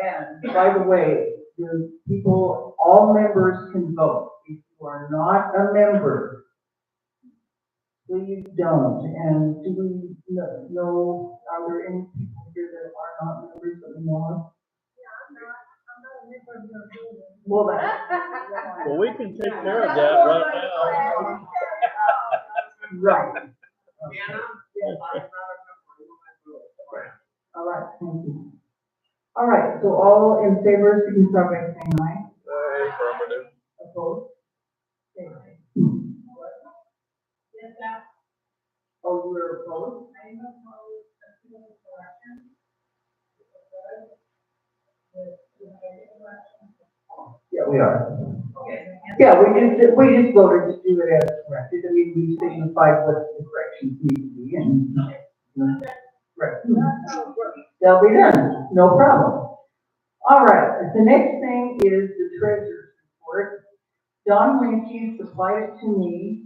And by the way, the people, all members can vote. If you are not a member, please don't. And do we know, are there any people here that are not members that we know of?
I'm not a member of your building.
Well, that's.
Well, we can take care of that right now.
Right. All right, thank you. All right, so all in favor, signify by saying aye.
Affirmative.
Opposed? Say aye.
Yes, that.
Oh, you were opposed?
I am opposed to the election.
Yeah, we are.
Okay.
Yeah, we just voted to do it as corrected. I mean, we signified what the corrections need to be and. Right.
That's how it works.
They'll be done, no problem. All right, the next thing is the treasurer's report. Don Winky supplied it to me.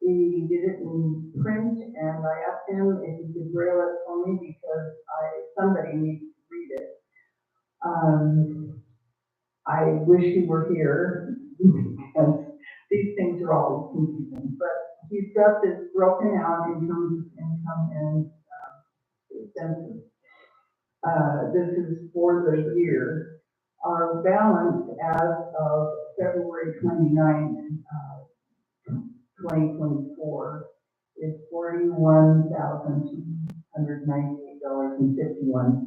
He did it in print, and I asked him if he could braille it for me because somebody needs to read it. I wish he were here because these things are always confusing, but he's got this broken out in terms of income and expenses. This is for the year. Our balance as of February 29th, 2024 is $41,298.51.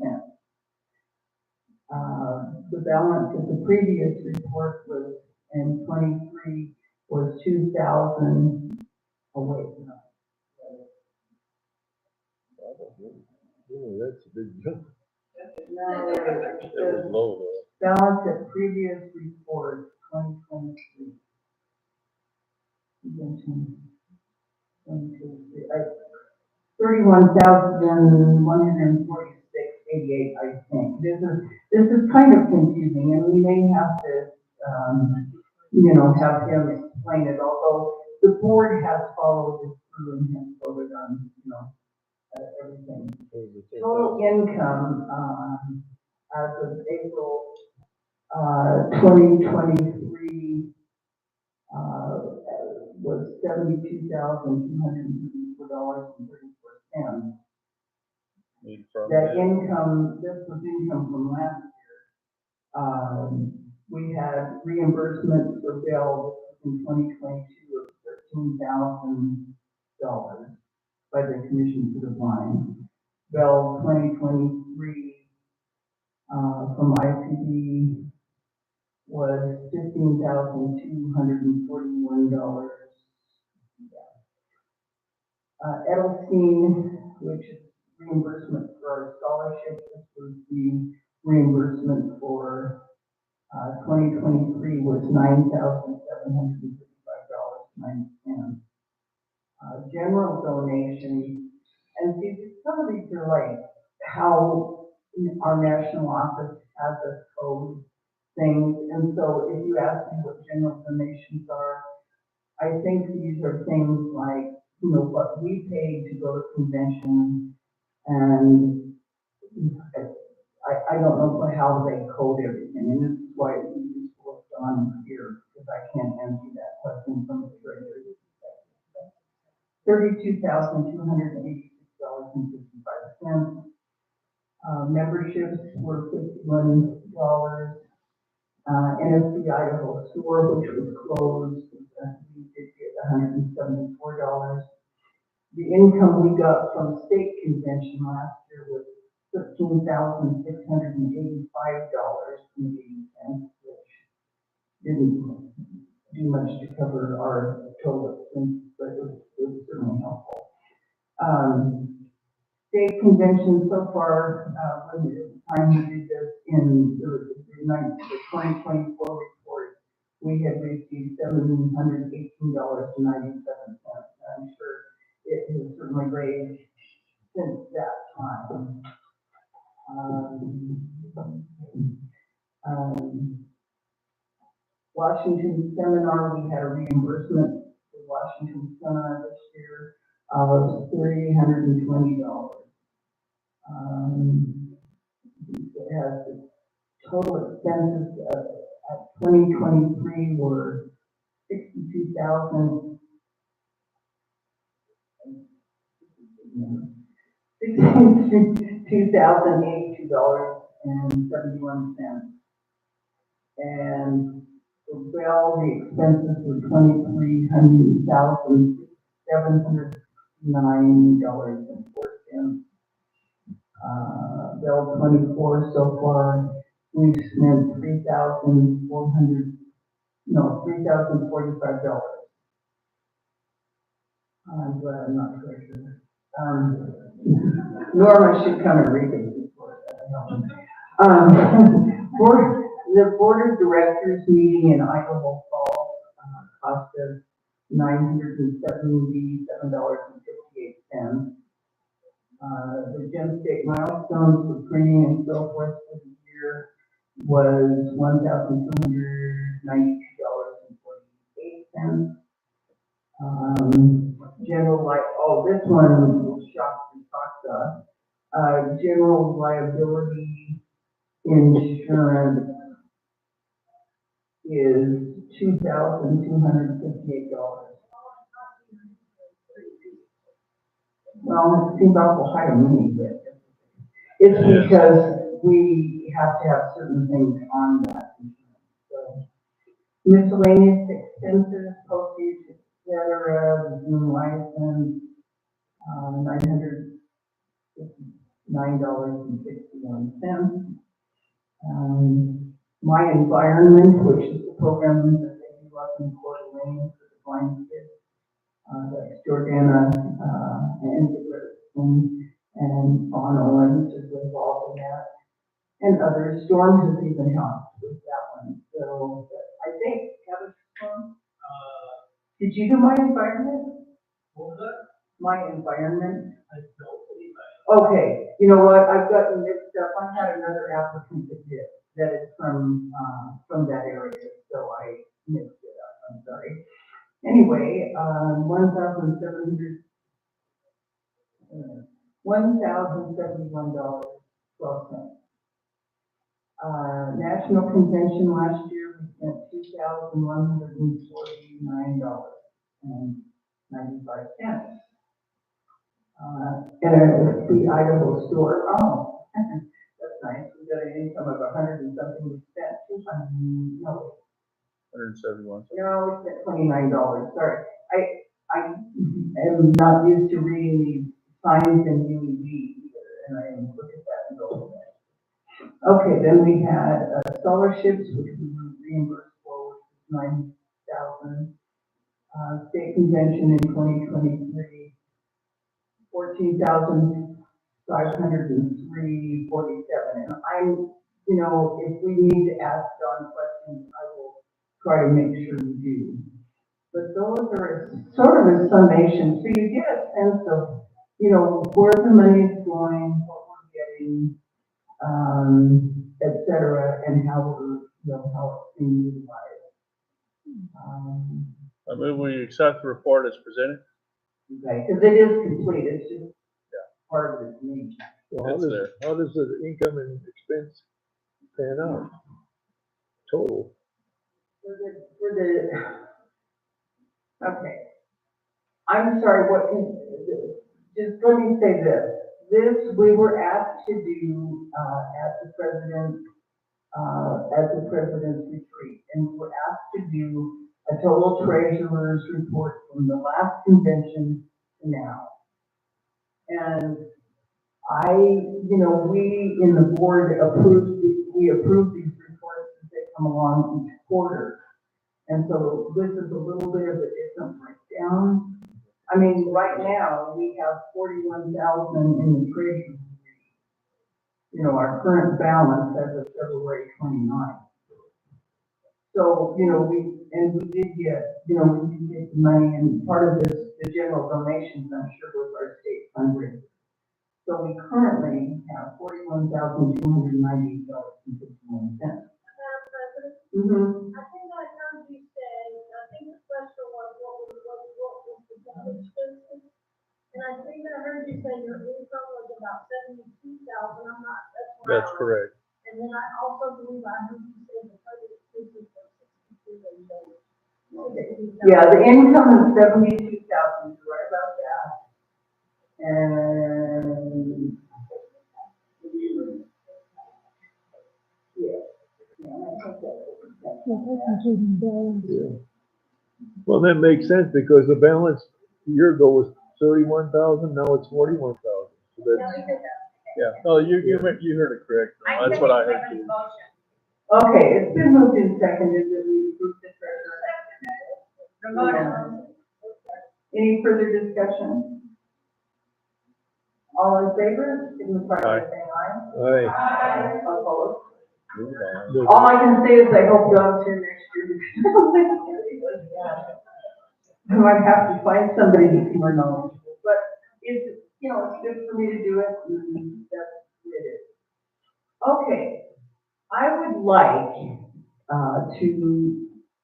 The balance of the previous report was, in 23, was 2,000,
Oh, that's a big jump.
No,
It was low though.
balance of previous report, 2023. 31,146.88, I think. This is kind of confusing, and we may have to, have him explain it, although the board has followed this through and has voted on, everything. Total income, as of April, 2023, was $72,234.34. That income, this was income from last year. We had reimbursements for bills in 2022 of $13,000. by the Commission for the Blind. Bell 2023, from ICD was $15,241. Edelstein, which is reimbursement for our scholarship, this was the reimbursement for 2023 was $9,755.90. General donation, and see, some of these are like how our national office has us code things, and so if you ask me what general donations are, I think these are things like, you know, what we pay to go to convention, and I don't know how they code everything, and this is why it's useful on here, because I can't answer that question from the treasury. $32,286.55. Memberships were $51. NFB Idaho store, which was closed, we did get $174. The income we got from state convention last year was $13,685.80, which didn't do much to cover our total expenses, but it was certainly helpful. State convention so far, when the time we did this in the 2024 report, we had received $718.97. I'm sure it has certainly raised since that time. Washington seminar, we had a reimbursement for Washington seminar this year of $320. It has the total expenses at 2023 were $62,082.71. And for Bell, the expenses were $23,769.04. Bell 24 so far, we've spent $3,045. I'm glad I'm not treasurer. Norma should come and read this report. The Board of Directors meeting in Idaho Falls cost us $977.58. The Gem State milestones for printing and so forth for the year was $1,292.48. General this one shocked and talked general liability insurance is $2,258. Well, it seems awful high to me, but it's because we have to have certain things on that insurance. So, miscellaneous expenses, postage, etc., Zoom license, $959.61. My Environment, which is the program that they do up in Coeur d'Alene for the blind kids. That's Jordana and Fawn Owens is involved in that. And others. Storm has even helped with that one. So I think, Storm, did you do My Environment? What was that? My Environment. I don't believe that. Okay, you know what? I've gotten mixed up. I had another applicant that did. That is from that area, so I mixed it up. I'm sorry. Anyway, $1,071.12. National convention last year we spent $2,149.95. NFB Idaho store. Oh, that's nice. We got an income of 100 and something. We spent 200. No.
171.
No, we spent $29. Sorry, I I am not used to reading these signs in UEB either, and I look at that and go, okay, then we had scholarships, which we were reimbursed for, which was 9,000. State convention in 2023, 14,503.47. And I'm, you know, if we need to ask John questions, I will try to make sure we do. But those are sort of a summation, so you get a sense of, you know, where the money is going, what we're getting, et cetera, and how we're, you know, how it's being utilized.
I move we accept the report as presented.
Okay, because it is complete, it's just part of it to me.
Well,
It's there.
how does the income and expense pan out? Total.
Okay. I'm sorry, just let me say this. This, we were asked to do, at the president's retreat, and we were asked to do a total treasurer's report from the last convention to now. And you know, we in the board approve these reports as they come along each quarter. And so this is a little bit of a different breakdown. I mean, right now, we have 41,000 in the treasury. You know, our current balance as of February 29th. So, you know, we did get the money, and part of this, the general donations, I'm sure, was our state fundraiser. So we currently have $41,290.51. Mm-hmm.
I think I heard you say, I think the question was, what was the job expenses? And I think I heard you say your income was about 72,000, I'm not, that's what I
That's
heard.
correct.
And then I also believe I heard you say the budget expenses were 62,000.
Yeah, the income is 72,000, you're right about that. And
Yeah. Well, that makes sense because the balance a year ago was 31,000, now it's 41,000. So that's,
Yeah, no, you heard it correct. No, that's what I heard too.
okay, it's been moved and seconded that we approve the treasurer. Any further discussion? All in favor, signify by saying aye.
aye.
Opposed?
Move on.
All I can say is I hope Doug's here next year. I might have to find somebody who's more knowledgeable, but it's, you know, it's good for me to do it, and that's what it is. Okay, I would like, to,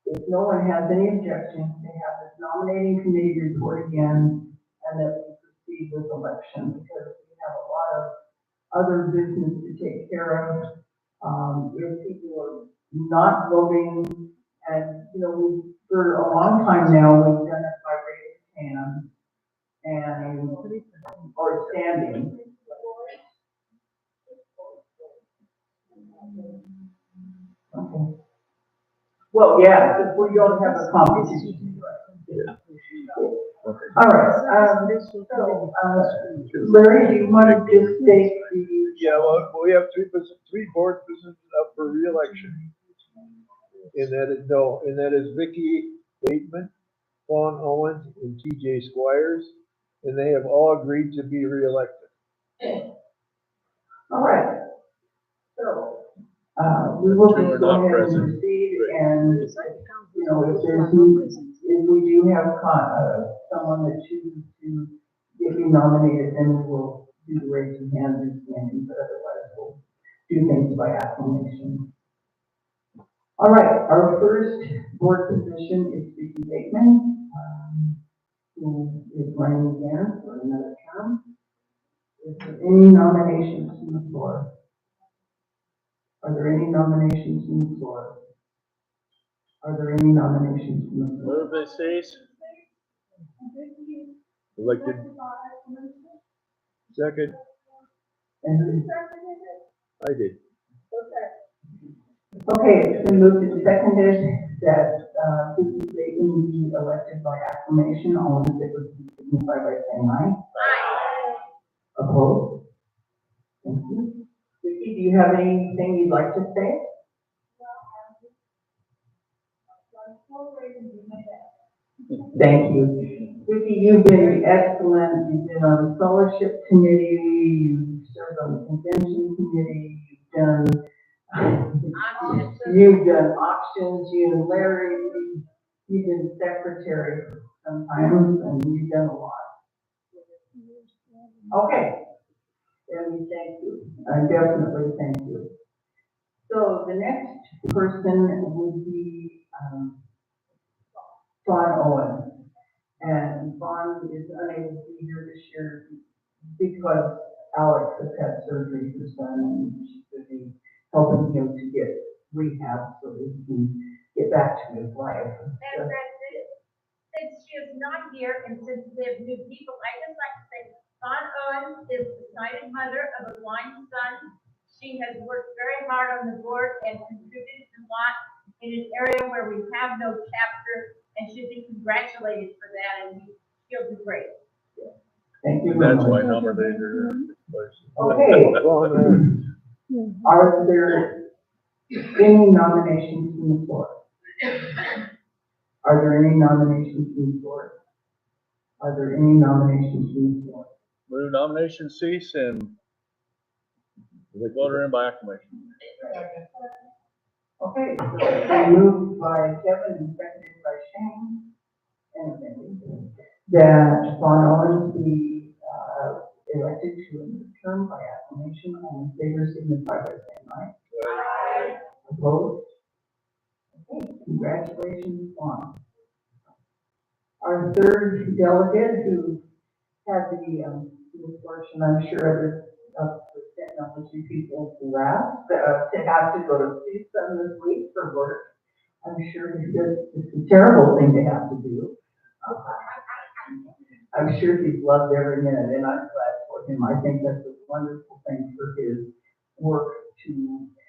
if no one has any objections, to have this nominating committee report again, and that we proceed with election, because we have a lot of other business to take care of. If people are not voting, and, you know, for a long time now, we've done it by raising hands and, or standing. Okay. Well, yeah, if we don't have a competition. All right, Larry, do you want to just state the?
Yeah, well, we have three board positions up for reelection. And that is Vicky Bateman, Fawn Owens, and TJ Squires, and they have all agreed to be reelected.
All right. So, we will
Two are
just go
not
ahead and
present.
proceed, and, you know, if we do have, someone that chooses to get me nominated, then we will do the raising hands and standing, but otherwise we'll do things by acclamation. All right, our first board position is Vicky Bateman, who is running again for another term. Is there any nominations from the floor? Are there any nominations from the floor? Are there any nominations from the floor?
Move this cease.
Elected. Second,
And,
I did.
okay, it's been moved and seconded that, Vicky Bateman can be elected by acclamation, all in favor, please signify by saying aye. Opposed? Thank you. Vicki, do you have anything you'd like to say? Thank you. Vicki, you've been excellent. You've been on the scholarship committee, you've served on the convention committee, you've done auctions, you and Larry, you've been secretary sometimes, and you've done a lot. Okay. Debbie, thank you. I definitely thank you. So the next person would be, Vaughn Owen. And Vaughn is unable to be here this year because Alex has had surgery for his son, and she's going to be helping him to get rehab so that he can get back to his life.
And Francis, since she is not here and since we have new people, I just like to say, Dawn Owen is the sighted mother of a blind son. She has worked very hard on the board and contributed a lot in an area where we have no chapter, and should be congratulated for that, and she'll do great.
Thank you.
That's why I nominated her.
Okay. Are there any nominations from the floor? Are there any nominations from the floor? Are there any nominations from the floor?
Move nomination cease and vote her in by acclamation.
Okay, so moved by Kevin and seconded by Shane. And that Vaughn Owens be elected to a term by acclamation. All in favor, signify by saying aye. Aye. Opposed? Okay, congratulations, Vaughn. Our third delegate who had the misfortune, I'm sure, of the technology people left, to have to go to Tucson this week for work. I'm sure it's a terrible thing to have to do. I'm sure he's loved every minute, and I'm glad for him. I think that's a wonderful thing for his work to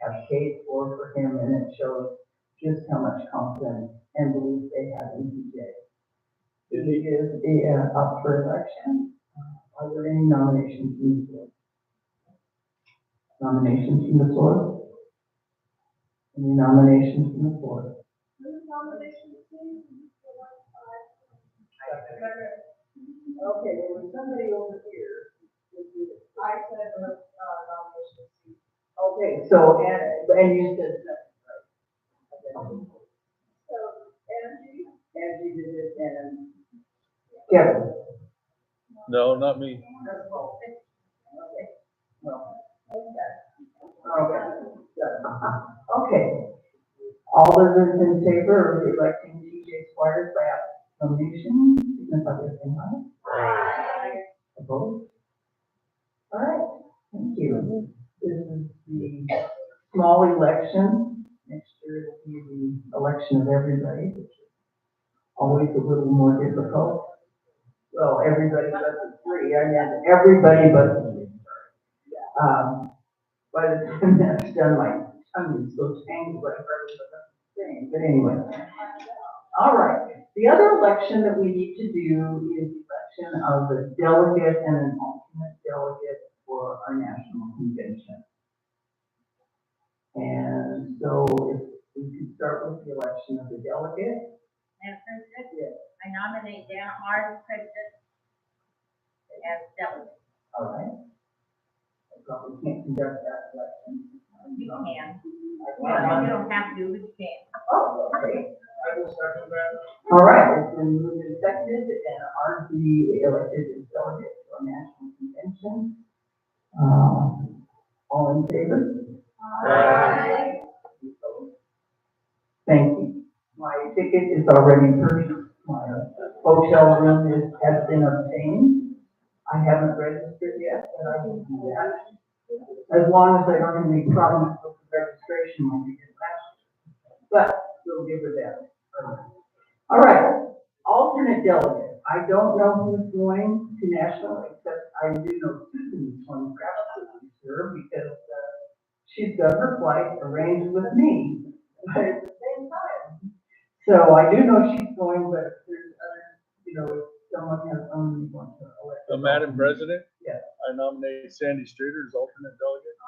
have paid for him, and it shows just how much confidence and belief they have in TJ. He is up for election. Are there any nominations from the floor? Nominations from the floor? Any nominations from the floor? Okay, there was somebody over here. I said nomination. Okay, so, and you said that, right? So, Angie did it, and Kevin.
No, not me.
Okay. No. Okay. All those in favor of electing TJ Squires by acclamation, signify by saying aye. Opposed? All right, thank you. This is the small election. Next year it'll be the election of everybody, which is always a little more difficult. Well, everybody but the three. I mean, everybody but the three. By the time that's done, my tongue is so tangled, I probably forgot the thing. But anyway. All right. The other election that we need to do is the election of the delegate and an alternate delegate for our national convention. And so if we could start with the election of the delegate.
Madam President?
Yes.
I nominate Dan Hart as president as delegate.
All right. I probably can't conduct that election.
You can. You don't have to, but you can.
Oh, okay. I will start with that. All right, it's been moved and seconded, and Art be elected as delegate to our national convention. All in favor? Aye. Thank you. My ticket is already purchased. My hotel room has been obtained. I haven't registered yet, but I will do that. As long as I don't have any problems with the registration when we get last year. But we'll give her that. All right, alternate delegate. I don't know who's going to national, except I do know Susan is going to absolutely sure because she's got her flight arranged with me, but at the same time. So I do know she's going, but if there's other, you know, if someone has someone you want to elect.
So, Madam President,
Yes.
I nominate Sandy Streeter as alternate delegate.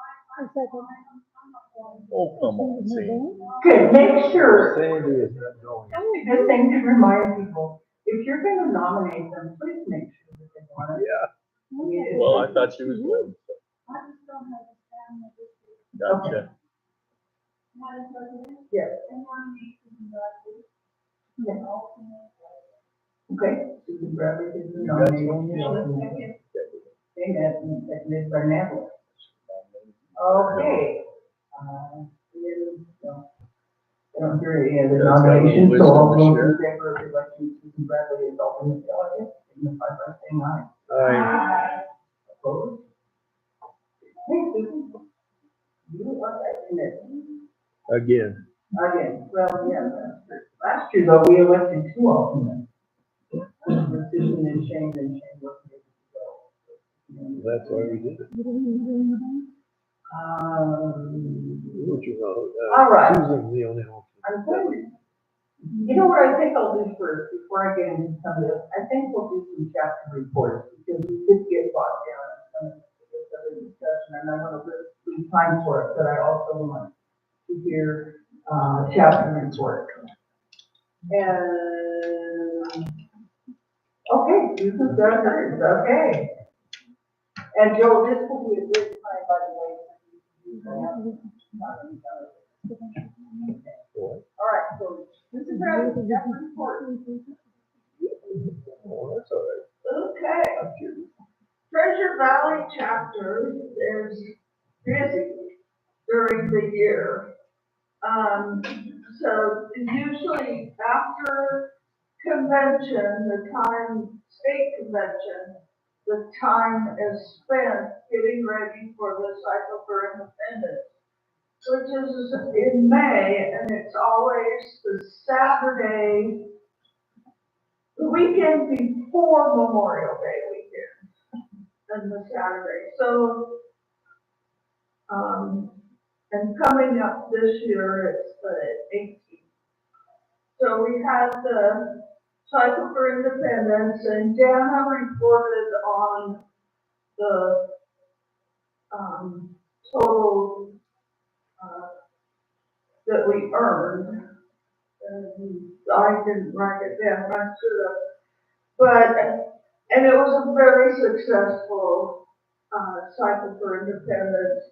Oh, come on, Sandy.
Okay, make sure,
Sandy is not going.
a good thing to remind people, if you're gonna nominate them, please make sure that they want it.
Yeah.
I mean, it's-
Well, I thought she was going.
I just don't have a family with you.
Gotcha.
Madam President,
Yes,
I nominate Susan Bradley.
Yes.
as alternate.
okay, Susan Bradley is the
You got
nominee.
one?
Second.
Okay, that's seconded by Natalie. Okay. I don't hear any other
That's got a little
nominations, so
wisdom
all
to
those
share.
in favor of electing Susan Bradley as alternate delegate, signify by saying aye.
Aye.
Opposed? Hey, Susan. You are elected.
Again.
Again, well, yeah, that's true. Last year though, we elected two alternates. Susan and Shane wasn't able to go.
That's why we did it. What you know,
All right.
Susan's the only one.
I'm going to, you know what I think I'll do first, before I get into some of this, I think we'll do some chapter reports, because we did get bogged down in some of this other discussion, and I want to leave time for it, but I also want to hear, chapter report. And, okay, Susan's done hers, okay. And Joe, this will be a good time, by the way. All right, so this is Bradley, chapter report.
Oh, that's all right.
Okay. Treasure Valley chapter is busy during the year. So usually after convention, state convention, the time is spent getting ready for the Cycle for Independence, which is in May, and it's always the Saturday, the weekend before Memorial Day weekend, and the Saturday. So, and coming up this year, it's the 18th. So we had the Cycle for Independence, and Dana reported on the, total, that we earned. And I didn't write it down, I should have. But, and it was a very successful, Cycle for Independence.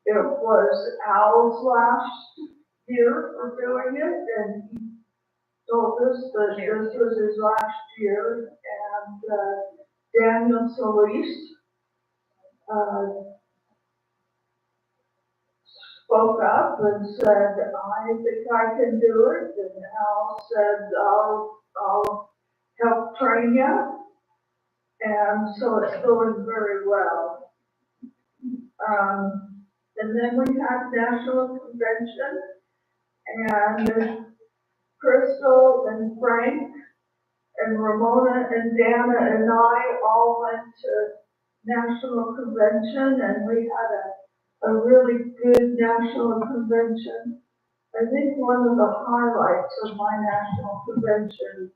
It was Al's last year for doing it, and he told us that this was his last year, and, Daniel Solis, spoke up and said, I think I can do it, and Al said, I'll help train you, and so it's going very well. And then we had National Convention, and Crystal and Frank and Ramona and Dana and I all went to National Convention, and we had a really good National Convention. I think one of the highlights of my National Convention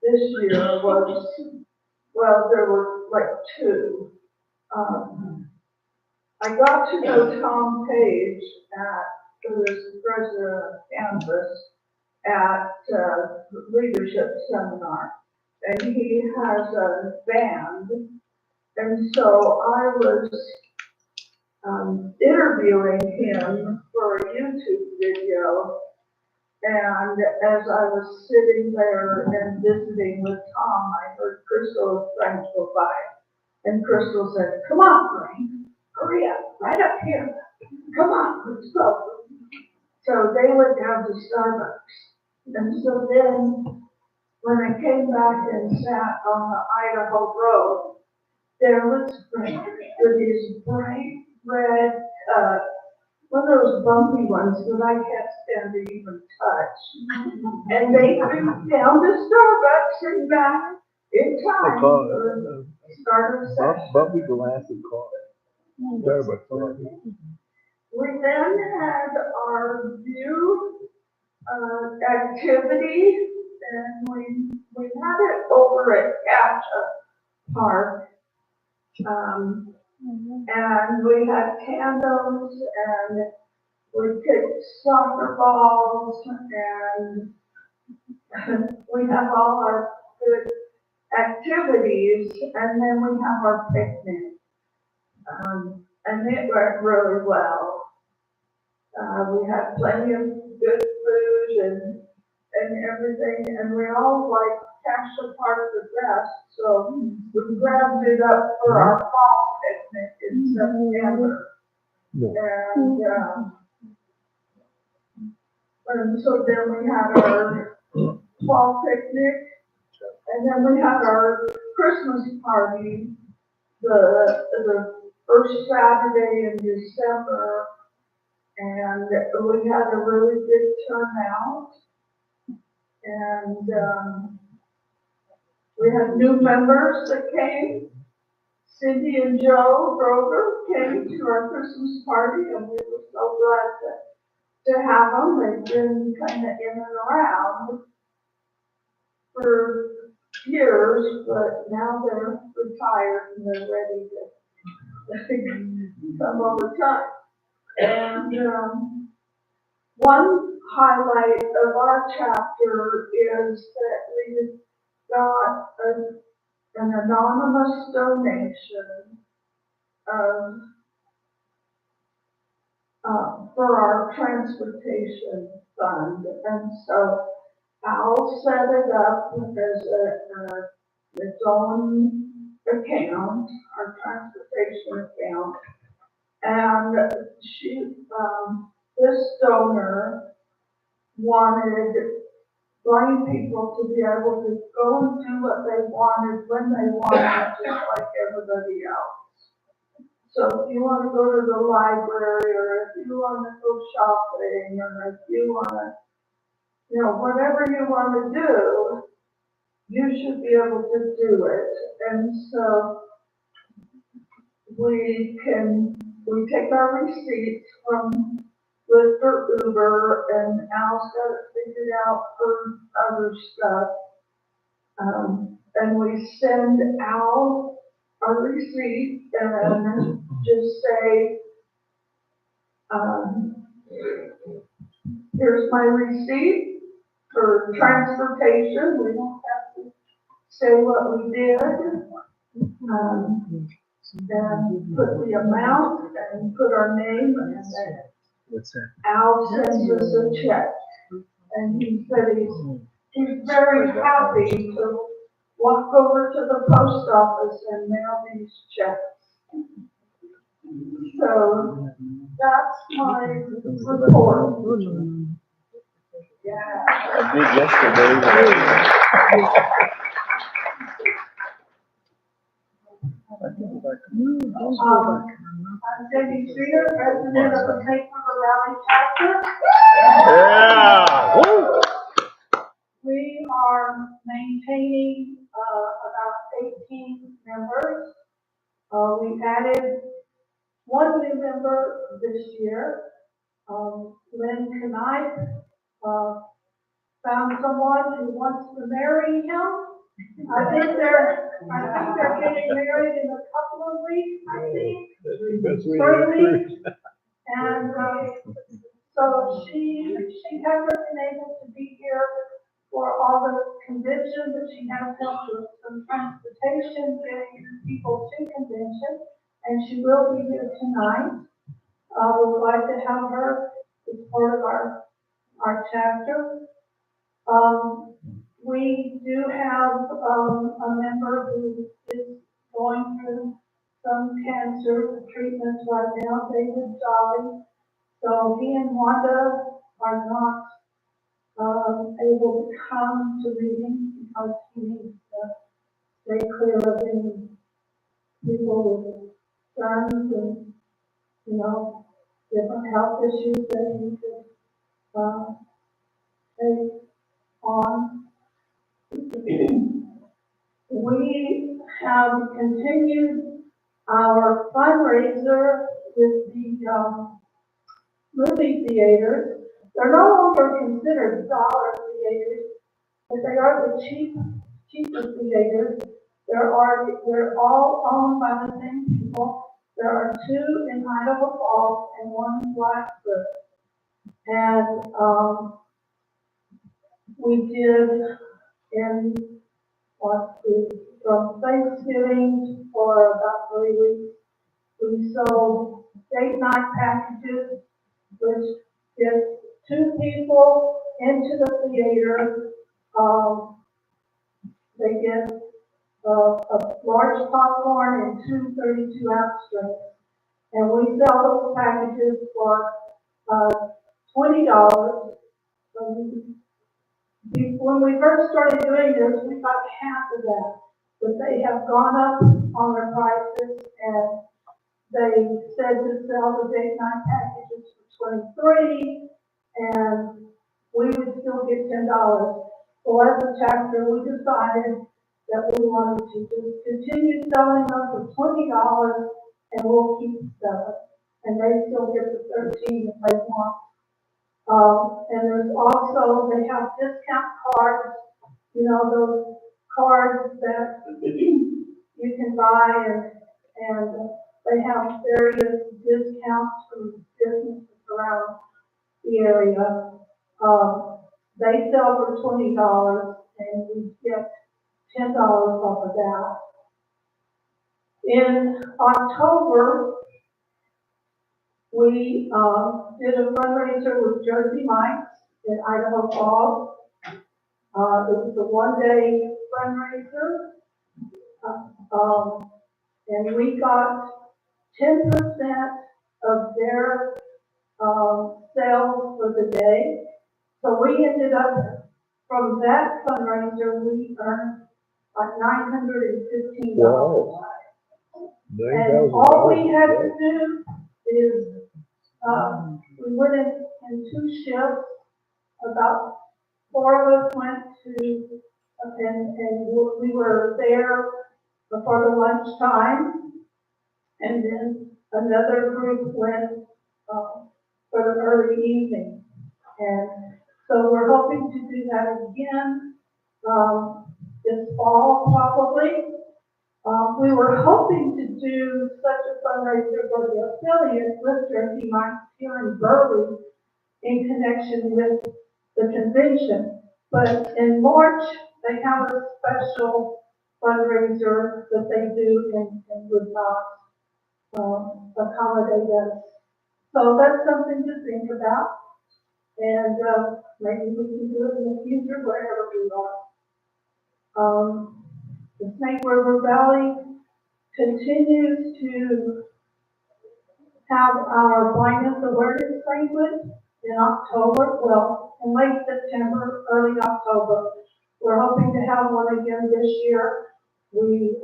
this year was, well, there were like two. I got to know Tom Page who was the president of Kansas, at leadership seminar, and he has a band, and so I was interviewing him for a YouTube video, and as I was sitting there and visiting with Tom, I heard Crystal and Frank go by, and Crystal said, "Come on, Frank, hurry up, right up here, come on, let's go." So they went down to Starbucks. And so then, when I came back and sat on the Idaho road, there was Frank with his bright red, one of those bumpy ones that I can't stand to even touch. And they went down to Starbucks and back in time for the start of the session.
Bumpy glass of coffee. Starbucks coffee.
We then had our view activity, and we had it over at Gacha Park. And we had candles and we picked soccer balls and we have all our good activities and then we have our picnic. And it went really well. We had plenty of good food and everything, and we all like Cassia Park the best, so we grabbed it up for our fall picnic in September. And so then we had our fall picnic, and then we had our Christmas party the first Saturday in December, and we had a really good turnout. And we had new members that came. Cindy and Joe Grover came to our Christmas party, and we were so glad to have them. They've been kind of in and around for years, but now they're retired and they're ready to come over time. And one highlight of our chapter is that we got an anonymous donation for our transportation fund. And so Al set it up as its own account, our transportation account. And this donor wanted blind people to be able to go and do what they wanted when they wanted, just like everybody else. So if you want to go to the library, or if you want to go shopping, or if you want to, whatever you want to do, you should be able to do it. And so we take our receipts from Lyft or Uber, and Al's got it figured out for other stuff. And we send Al our receipt and just say, here's my receipt for transportation. We don't have to say what we did. And put the amount and put our name, and then Al sends us a check. And he said he's very happy to walk over to the post office and mail these checks. So that's my report. Yeah.
I did yesterday.
I'm Debbie Streeter, president of the St. River Valley chapter.
Yeah! Woo!
We are maintaining about 18 members. We added one new member this year. Lynn Knight found someone who wants to marry him. I think they're getting married in a couple of weeks, I think.
That's way
3 weeks. And so she hasn't been able to be here for all the conventions, but she has helped with some transportation, getting people to convention, and she will be here tonight. We would like to have her as part of our chapter. We do have a member who is going through some cancer treatments right now, David Jolly. So he and Wanda are not able to come to readings because he needs to stay clear of any people with guns and, different health issues that he could take on. We have continued our fundraiser with the movie theaters. They're no longer considered dollar theaters, but they are the cheapest theaters. They're all owned by the same people. There are two in Idaho Falls and one in Blacksburg. And, we did in, from Thanksgiving for about 3 weeks, we sold date night packages, which gets two people into the theater. They get a large popcorn and two 32-ounce drinks. And we sell those packages for $20. When we first started doing this, we got half of that, but they have gone up on their prices, and they said to sell the date night packages for $23, and we would still get $10. So as a chapter, we decided that we wanted to just continue selling them for $20, and we'll keep selling, and they still get the 13 if they want. And there's also, they have discount cards, you know, those cards that you can buy, and they have various discounts from businesses around the area. They sell for $20, and we get $10 off of that. In October, we did a fundraiser with Jersey Mike's in Idaho Falls. It was a one-day fundraiser, and we got 10% of their sales for the day. So we ended up, from that fundraiser, we earned like $915.
Wow.
And all we had to do is, we went in two shifts. About 4 of us went to, and we were there before the lunchtime, and then another group went for the early evening. And so we're hoping to do that again this fall, probably. We were hoping to do such a fundraiser for the affiliate with Jersey Mike's here in Burley in connection with the convention. But in March, they have a special fundraiser that they do and would not accommodate us. So that's something to think about. And maybe we can do it in the future wherever we are. The Snake River Valley continues to have our blindness awareness banquet in October, well, in late September, early October. We're hoping to have one again this year. We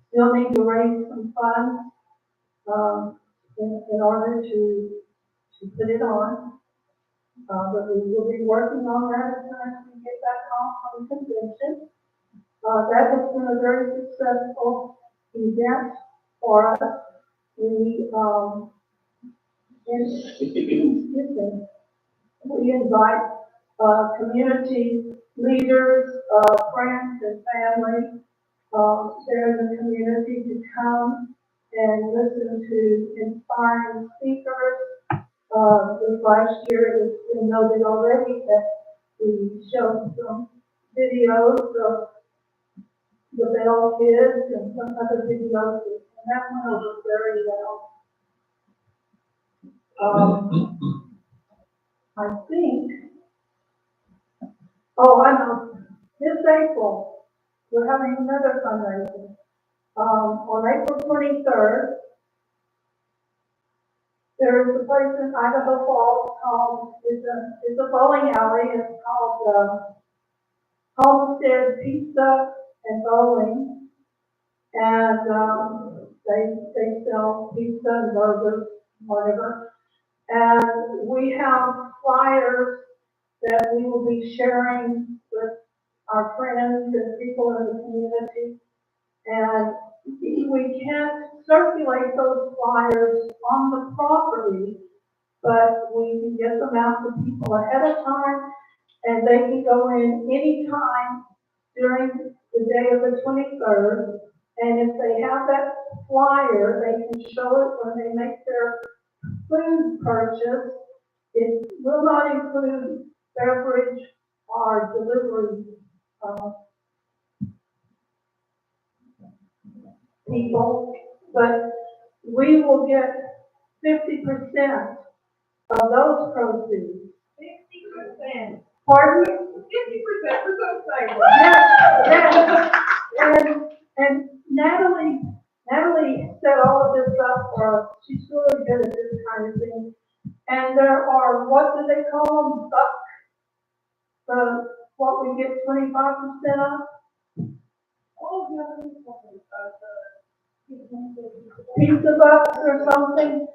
still need to raise some funds in order to put it on. But we will be working on that as soon as we get back home from the convention. That has been a very successful event for us. We invite community leaders, friends and family there in the community to come and listen to inspiring speakers. This last year, it's been noted already that we showed some videos of the Bell Kids and some other videos, and that went over very well. I think, I know, this April, we're having another fundraiser. On April 23rd, there is a place in Idaho Falls called, it's a bowling alley, it's called Homestead Pizza and Bowling, and they sell pizza and burgers, whatever. And we have flyers that we will be sharing with our friends and people in the community. And we can't circulate those flyers on the property, but we can get them out to people ahead of time.
And they can go in anytime during the day of the 23rd. And if they have that flyer, they can show it when they make their food purchase. It will not include beverage or delivery, people, but we will get 50% of those proceeds.
50%.
Pardon?
50%, we're so excited.
Yes, yes. And Natalie set all of this up for us. She's really good at this kind of thing. And there are, what do they call them? What we get 25% of?
Oh, yeah,
Pizza bucks or something.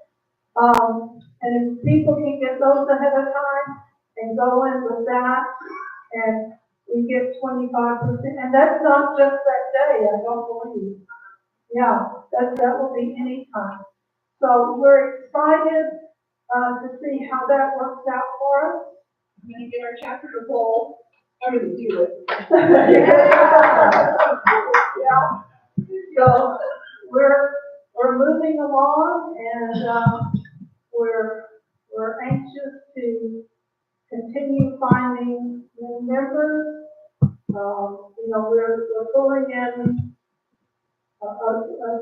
And if people can get those ahead of time and go in with that, and we get 25%, and that's not just that day, I don't believe. Yeah, that will be any time. So we're excited, to see how that works out for us.
I'm gonna get our chapter to roll. I'm gonna do it.
Yeah. So we're moving along, and we're anxious to continue finding new members. We're pulling in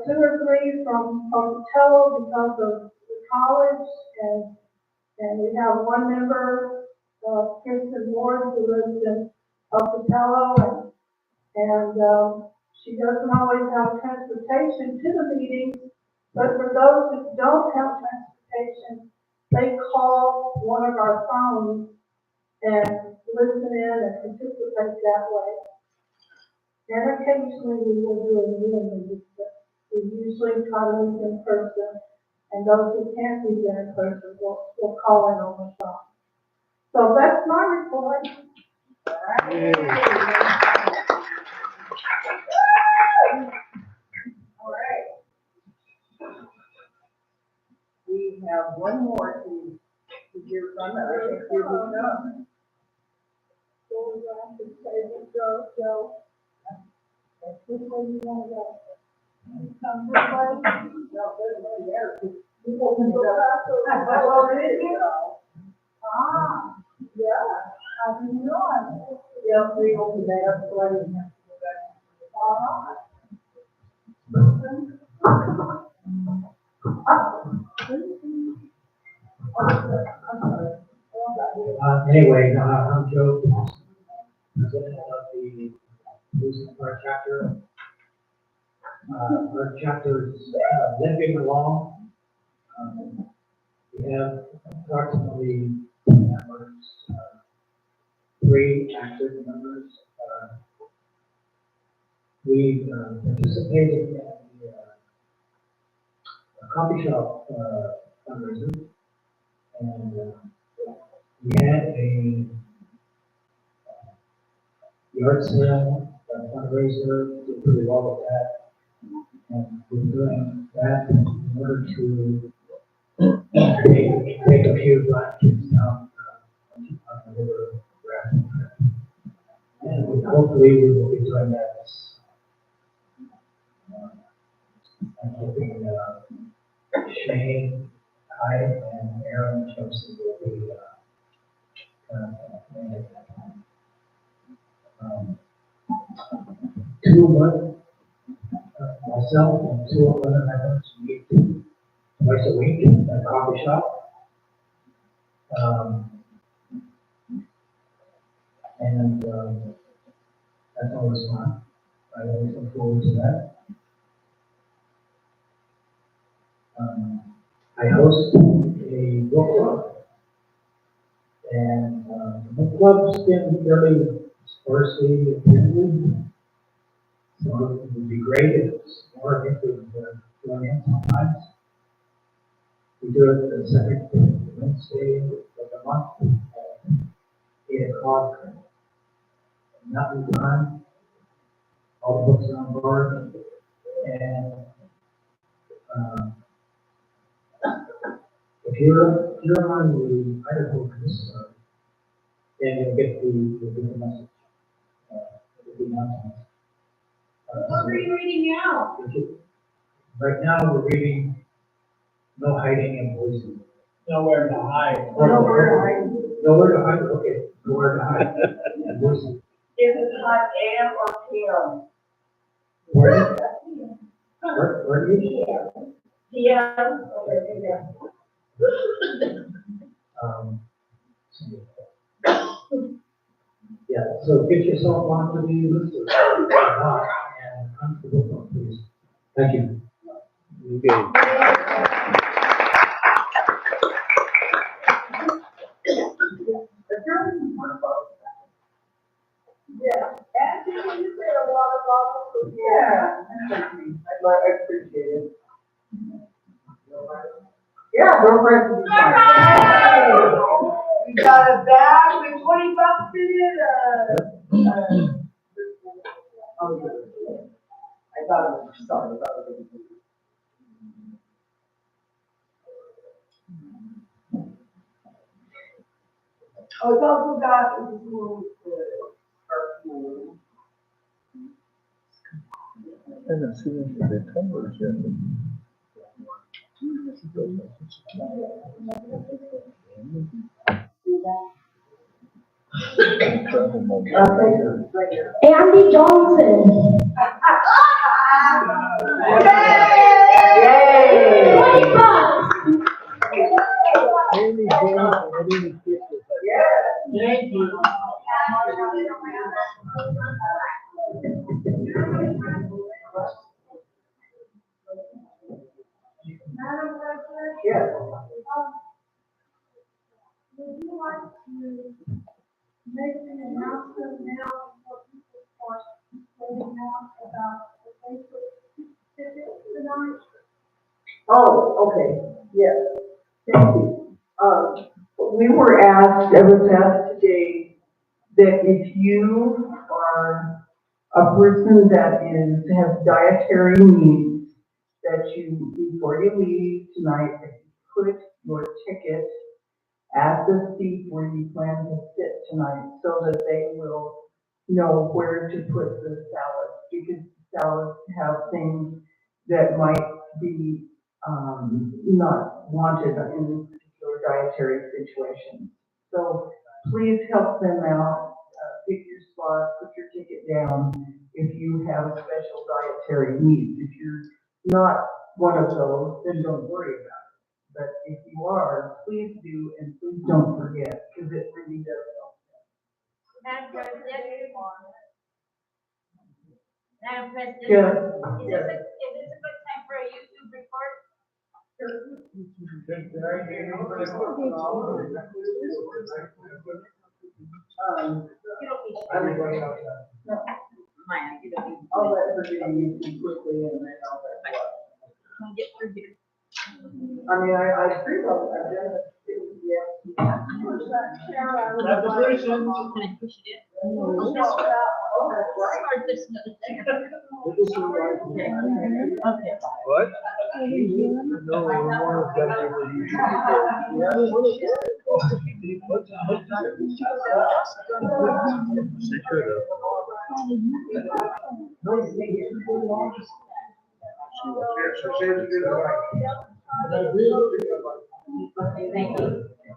two or three from Pocatello because of the college, and we have one member, Kristen Ward, who lives in Pocatello, and she doesn't always have transportation to the meetings, but for those who don't have transportation, they call one of our phones and listen in and participate that way. And occasionally we will do a meeting meeting, but we usually try to meet in person, and those who can't be there in person will call in on the phone. So that's my report.
All right. We have one more to hear from, and I think here we go.
Go. Which way you want to go?
Come this way? No, there's no there. You open it up.
Oh, it is?
Ah, yeah. I didn't know. Yeah, we opened that up, so I didn't have to go back. All right.
Anyway, I'm Joe, president of the Movement Park chapter. Our chapter is limping along. We have approximately members, 3 active members. We participated in a coffee shop fundraiser, and we had a yard sale fundraiser, did pretty well with that. And we're doing that in order to take a few black kids down on the river rafting trip. And hopefully we will be doing that this. I'm hoping Shane, Hyde, and Aaron Joseph will be playing at that time. Myself and 2 other members meet twice a week at a coffee shop. That's always fun. I always look forward to that. I host a book club, and the book club's been fairly sparsely attended. So it would be great if more of it would join in sometimes. We do it the second Wednesday of the month at 8 o'clock. Mountain time. All the books are on board. And if you're on the Idaho
and you'll get the message. The announcements.
What were you reading now?
Right now, we're reading No Hiding in Boise.
Nowhere to hide.
Nowhere to hide. Nowhere to hide, okay, nowhere to hide. In Boise.
Is it not AM or PM?
Where do you?
PM.
Yeah, so get yourself onto the list of and come to the book, please. Thank you.
Okay.
Yeah, and you said a lot of bubbles.
Yeah, I appreciate it. Yeah, no friends.
We got a bag with $20 in it,
Oh, yeah. I thought it was, sorry, I thought it was. Oh, it's also got a little, cartoon.
I haven't seen any of the tumblers yet.
Andy Johnson.
Yay!
20 bucks.
Andy Johnson, I didn't get this.
Thank you.
Madam President,
Yes.
would you like to make an announcement now for people for going out about the Facebook tickets tonight?
Oh, okay, yes, thank you. We were asked, I was asked today, that if you are a person that has dietary needs, that you, before you leave tonight, that you put your ticket at the seat where you plan to sit tonight, so that they will know where to put the salads, because salads have things that might be, not wanted in particular dietary situations. So please help them out, pick your spot, put your ticket down if you have special dietary needs. If you're not one of those, then don't worry about it. But if you are, please do, and please don't forget, because it really does help.
Madam President. Madam President.
Yes.
Is this a good time for a YouTube report? You don't need to.
I'm going out.
Mine, you don't need to.
I'll let her do YouTube quickly, and then I'll let what.
I'll get through here.
I mean, I agree with that, I've
Application.
Can I push it in? Start this another thing. Okay.
What? No, one of them was She could have.
Thank you.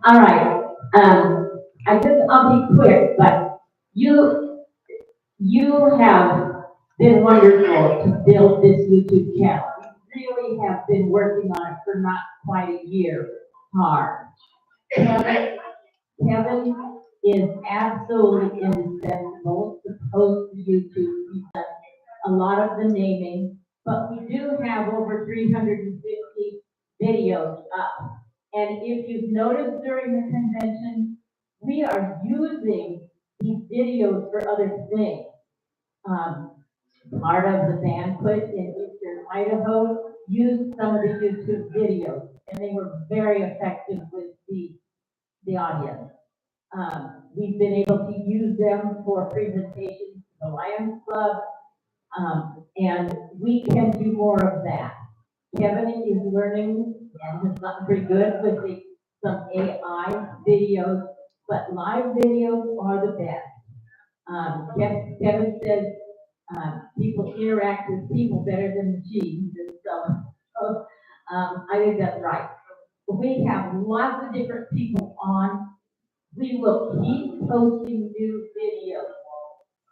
All right, I'll be quick, but you have been wonderful to build this YouTube channel. You really have been working on it for not quite a year, hard. Kevin is absolutely indispensable to post to YouTube. He's done a lot of the naming, but we do have over 350 videos up. And if you've noticed during the convention, we are using these videos for other things. Part of the banquet in Eastern Idaho used some of the YouTube videos, and they were very effective with the audience. We've been able to use them for presentations to the Lions Club, and we can do more of that. Kevin is learning and has gotten pretty good with some AI videos but live videos are the best. Kevin says, people interact with people better than machines, and so, I think that's right. We have lots of different people on. We will keep posting new videos.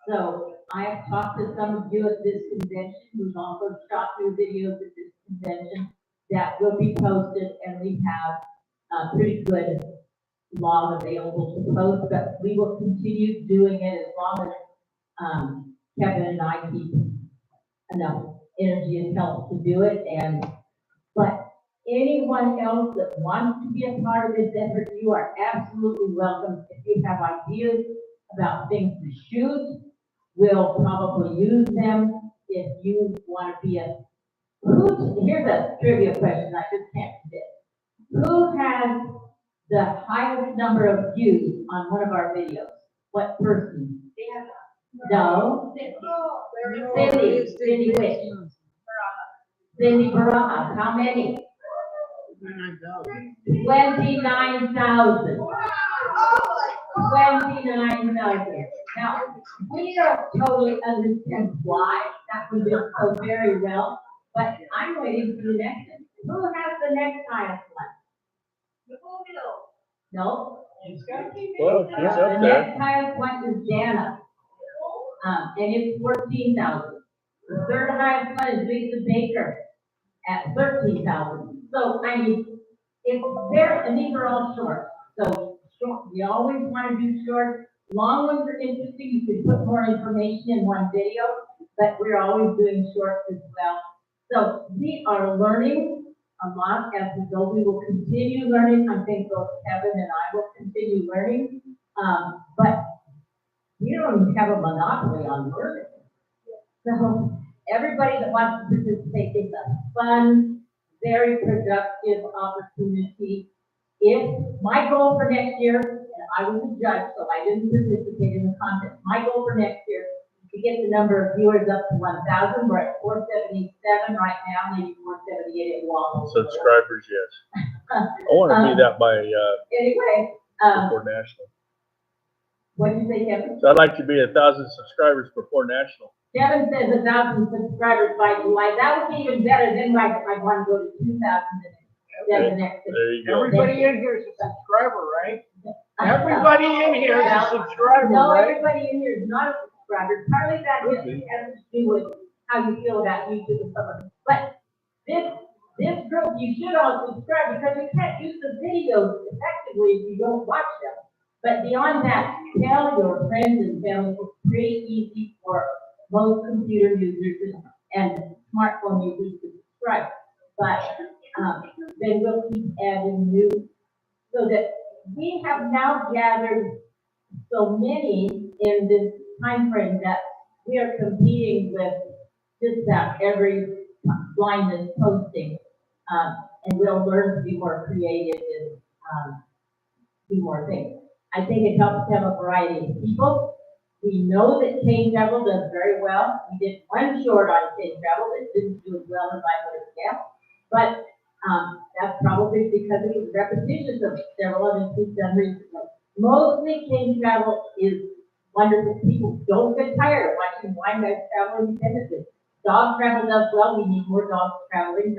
So I have talked to some of you at this convention, who've also shot new videos at this convention that will be posted, and we have a pretty good log available to post, but we will continue doing it as long as, Kevin and I keep enough energy and health to do it, but anyone else that wants to be a part of this effort, you are absolutely welcome. If you have ideas about things to shoot, we'll probably use them. If you want to be here's a trivia question I just can't forget. Who has the highest number of views on one of our videos? What person? No. Cindy which? Cindy Baraha. How many? 29,000. 29,000. Now, we don't totally understand why that would be so very well, but I'm waiting for the next one. Who has the next highest one? No?
Well, she's
The
up there.
next highest one is Dana. And it's 14,000. The third highest one is Lisa Baker at 13,000. So, I mean, it's very, and these are all short. So, short, we always want to do short. Long ones are interesting. You can put more information in one video, but we're always doing shorts as well. So, we are learning a lot as we go. We will continue learning. I think both Kevin and I will continue learning. But we don't even have a monopoly on learning. So, everybody that wants to participate, it's a fun, very productive opportunity. If my goal for next year, and I was a judge, so I didn't participate in the contest, my goal for next year is to get the number of viewers up to 1,000. We're at 477 right now, maybe 478 at Wall.
Subscribers, yes. I want to be that by,
Anyway,
before national.
what did you say, Kevin?
So I'd like to be 1,000 subscribers before national.
Kevin says 1,000 subscribers by July. That would be even better. Then I want to go to 2,000.
Okay, there you go.
Everybody in here is a subscriber, right? Everybody in here is a subscriber,
No,
right?
everybody in here is not a subscriber. Partly that has to do with how you feel about YouTube and stuff. But this group, you should all subscribe because you can't use the videos effectively if you don't watch them. But beyond that, tell your friends and family. It's pretty easy for most computer users and smartphone users to subscribe. But then we'll keep adding new, so that we have now gathered so many in this time frame that we are competing with just about every blindness posting. And we'll learn to be more creative and do more things. I think it helps to have a variety of people. We know that Cane Travel does very well. We did one short on Cane Travel that didn't do as well as I would have guessed. But that's probably because it was repetitious of several others we've done recently. Mostly Cane Travel is wonderful. People don't get tired of watching blind guys travel independently. Dog travel does well. We need more dogs traveling,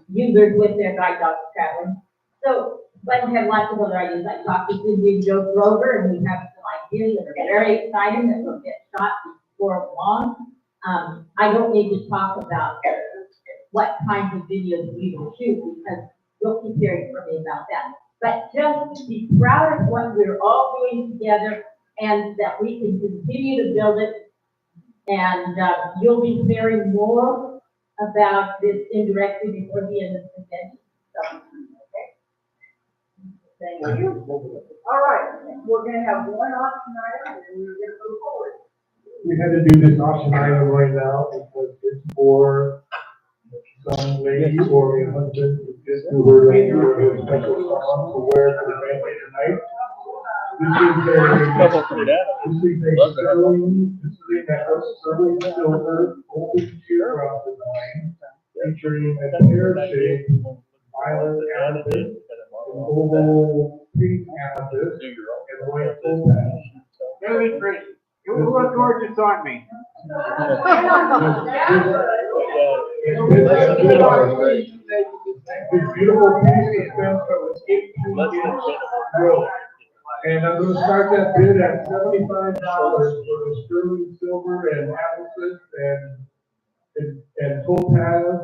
users with their guide dogs traveling. So, but we have lots of other ideas. I talked to Cindy and Joe Grover, and we have some ideas that are very exciting that will get shot before long. I don't need to talk about what kinds of videos we will shoot because you'll keep hearing from me about that. But just be proud of what we're all doing together and that we can continue to build it. And you'll be hearing more about this indirectly before the end of the convention. So, okay.
Thank you. All right, we're gonna have one auction item and we're gonna move forward.
We had to do this auction item right now because it's for some lady or a husband who just were ready for a special song to wear for the banquet tonight. This is a sterling, this is a necklace, sterling silver, golden teardrop design, featuring a pear-shaped violet amethyst, an oval pink amethyst and white topaz.
Very pretty. You look gorgeous on me.
This beautiful piece of fence that was 18 inches grow. And I'm gonna start that bid at $75 for the sterling silver and amethyst and topaz,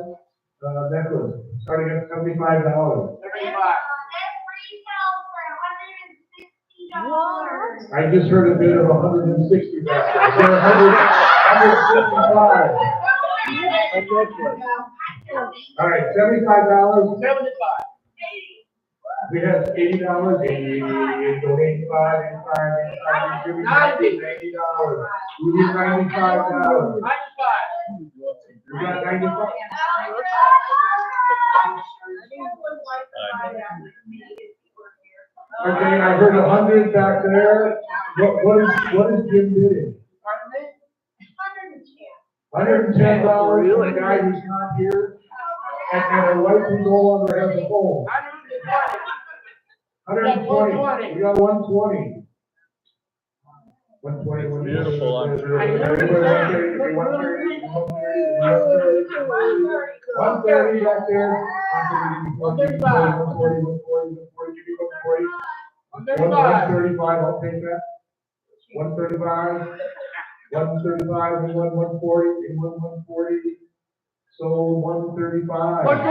necklace, starting at $75. I just heard a bid of $160. $155. All right, $75.
75.
We have $80, $85, $90. We need $95. We got 95. Okay, I heard 100 back there. What is Jim bidding? $110 for the guy who's not here, and a wife who no longer has a home. 120. We got 120. 120.
Beautiful.
130 back there. 135, I'll take that. 135. 135 and 140 and 140. So 135. 140.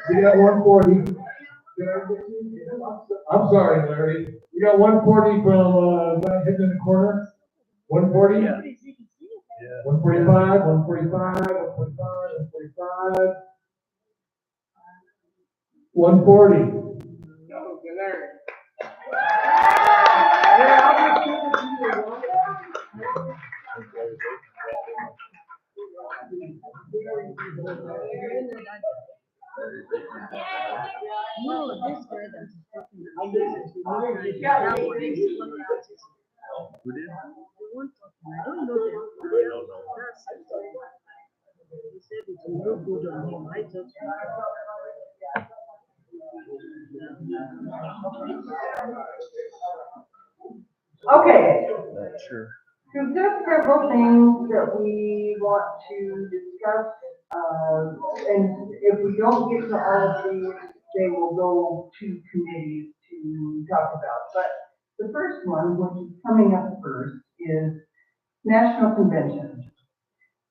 We got 140. I'm sorry, Larry. We got 140 from hitting in the corner. 140? Yeah. 145, 145, 145, 140. Okay, Larry.
No, this guy that's talking. I don't know them. He said it will look good on him. I thought.
Okay.
Sure.
So just several things that we want to discuss, and if we don't get to all of these, they will go to committees to talk about. But the first one, which is coming up first, is National Convention.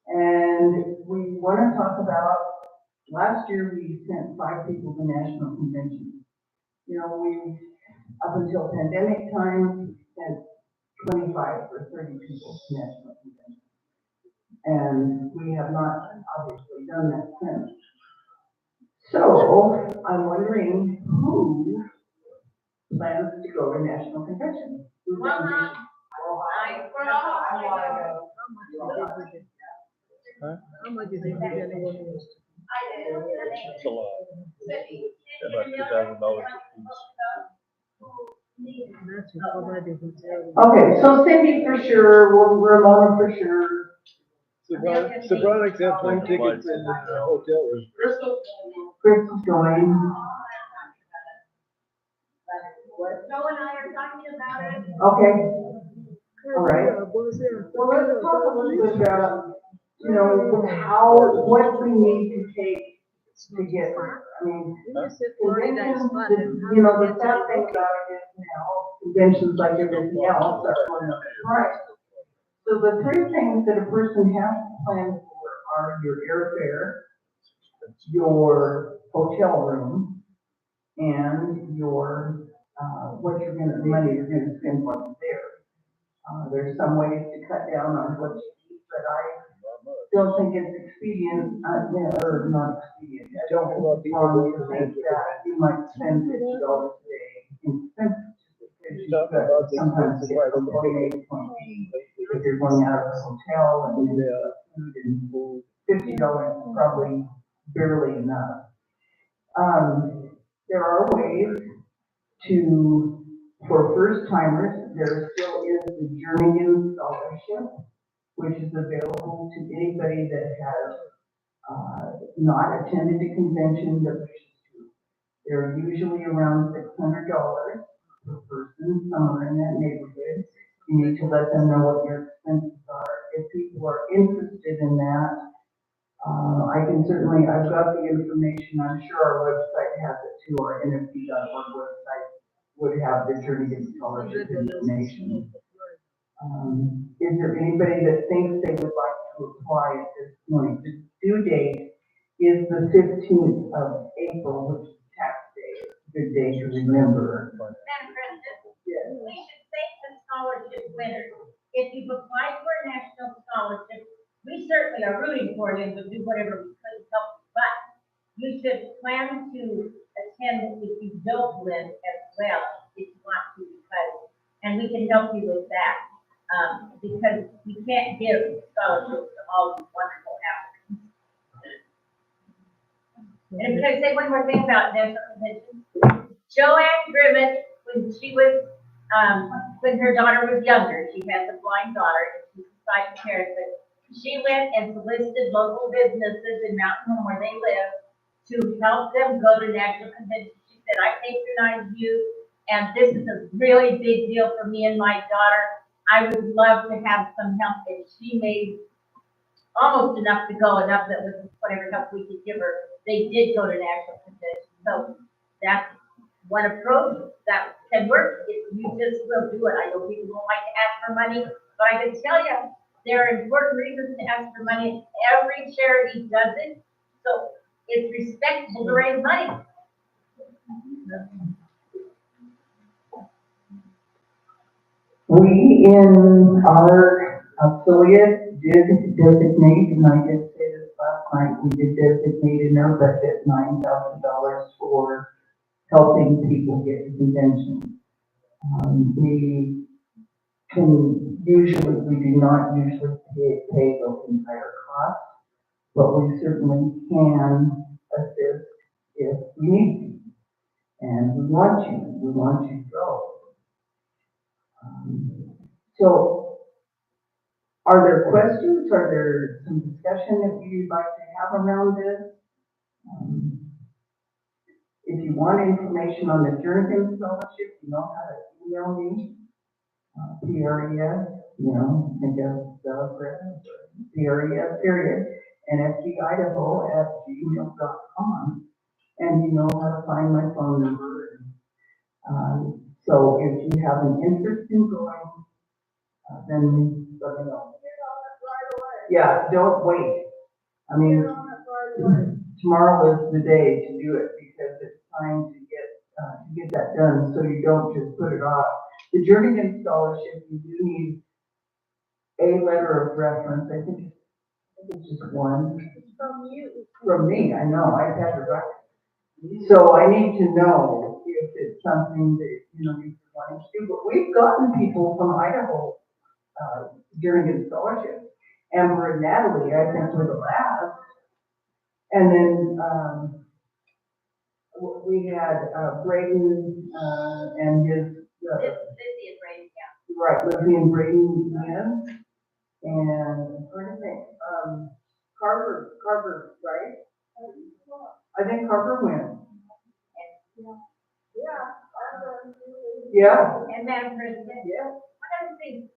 And we want to talk about, last year we sent 5 people to National Convention. You know, we, up until pandemic time, sent 25 or 30 people to National Convention. And we have not obviously done that since. So I'm wondering who plans to go to National Convention? Who's gonna be-
How much is it? Anyone wants to?
It's a lot. About $2,000 a piece.
That's to cover the hotel.
Okay, so Cindy for sure, Ramona for sure.
Sobronics have plane tickets in the hotel room.
Chris is going.
Joe and I are talking about it.
Okay. All right. Well, let's talk a little bit about, you know, what we need to take to get there. I mean, conventions, you know, the sad thing about it is now, conventions like everything else are going up in price. So the 3 things that a person has to plan for are your airfare, your hotel room, and your, money you're gonna spend while you're there. There's some ways to cut down on what you eat, but I don't think it's expedient, or not expedient. I don't think it's wrong to think that you might spend $50 a day in expenses. Because you could sometimes get from point A to point B, if you're going out of the hotel and food and $50 is probably barely enough. There are ways for first timers, there still is the Journeyman Scholarship, which is available to anybody that has not attended a convention that wishes to. They're usually around $600 per person, somewhere in that neighborhood. You need to let them know what your expenses are. If people are interested in that, I can certainly, I've got the information, I'm sure our website has it too, our NFB.org website would have the Journey to Scholarship information. Is there anybody that thinks they would like to apply at this point? The due date is the 15th of April, which is tax day. It's a good day to remember.
Madam President,
Yes.
we should thank the scholarship winners. If you've applied for a national scholarship, we certainly are rooting for you and would do whatever we could to help you, but you should plan to attend if you don't win as well, if you want to, because, and we can help you with that, because you can't give scholarships to all these wonderful applicants. And if I say one more thing about national convention, Joanne Grimmett, when she was, when her daughter was younger, she has a blind daughter, and she's a sight impaired, but she went and solicited local businesses in Mountain Home where they live to help them go to national convention. She said, I patronize you, and this is a really big deal for me and my daughter. I would love to have some help, and she made almost enough to go, enough that was whatever help we could give her. They did go to national convention, so that's one approach that can work if you just will do it. I know people don't like to ask for money, but I can tell you, there are important reasons to ask for money. Every charity does it, so it's respectable to raise money.
We in our affiliate did designate, and I did say this last night, we did designate in our budget $9,000 for helping people get to convention. We do not usually pay the entire cost, but we certainly can assist if we need to. And we want you to go. So, are there questions? Are there some discussion that you'd like to have around this? If you want information on the Jernigan Scholarship, you know how to email me. PRES, PRES, NFB Idaho @gmail.com. And you know how to find my phone number. So if you have an interest in going, then let me know. Yeah, don't wait. I mean, tomorrow is the day to do it because it's time to get that done, so you don't just put it off. The Jernigan Scholarship, you do need a letter of reference. I think it's just one.
From you.
From me, I know, I've had to write. So I need to know if it's something that, you're wanting to do. But we've gotten people from Idaho, Jernigan Scholarship. Amber and Natalie, I think, were the last. And then, we had, Braden, and his,
Lizzie is right, yeah.
right, Lizzie and Braden, again. And I'm trying to think, Carver, right? I think Carver wins. Yeah.
And Madam President,
Yeah.
one of the things,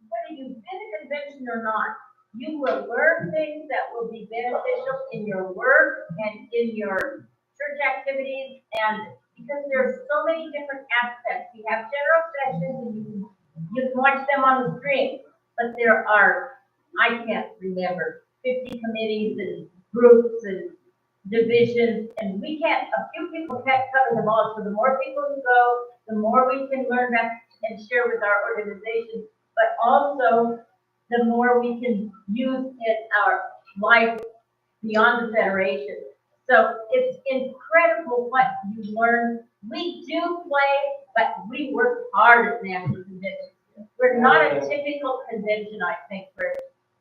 whether you've been to convention or not, you will learn things that will be beneficial in your work and in your church activities, and because there's so many different aspects. You have general sessions and you can watch them on the screen, but there are, I can't remember, 50 committees and groups and divisions, and a few people can't cover them all. So the more people who go, the more we can learn that and share with our organization, but also the more we can use in our life beyond the federation. So it's incredible what you learn. We do play, but we work hard at national convention. We're not a typical convention, I think, where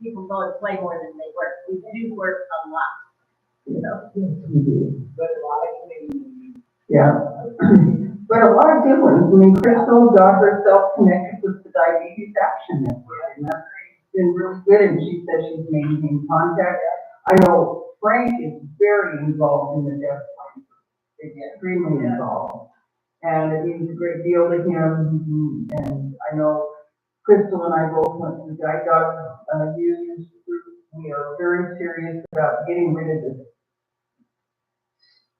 people go and play more than they work. We do work a lot. So.
Yeah. But a lot of good ones. I mean, Crystal got herself connected with the Diabetes Action Network, and that's been really good, and she said she's maintained contact. I know Frank is very involved in the deaf line. extremely involved. And it means a great deal to him, and I know Crystal and I both went to the guide dog, users group. We are very serious about getting rid of this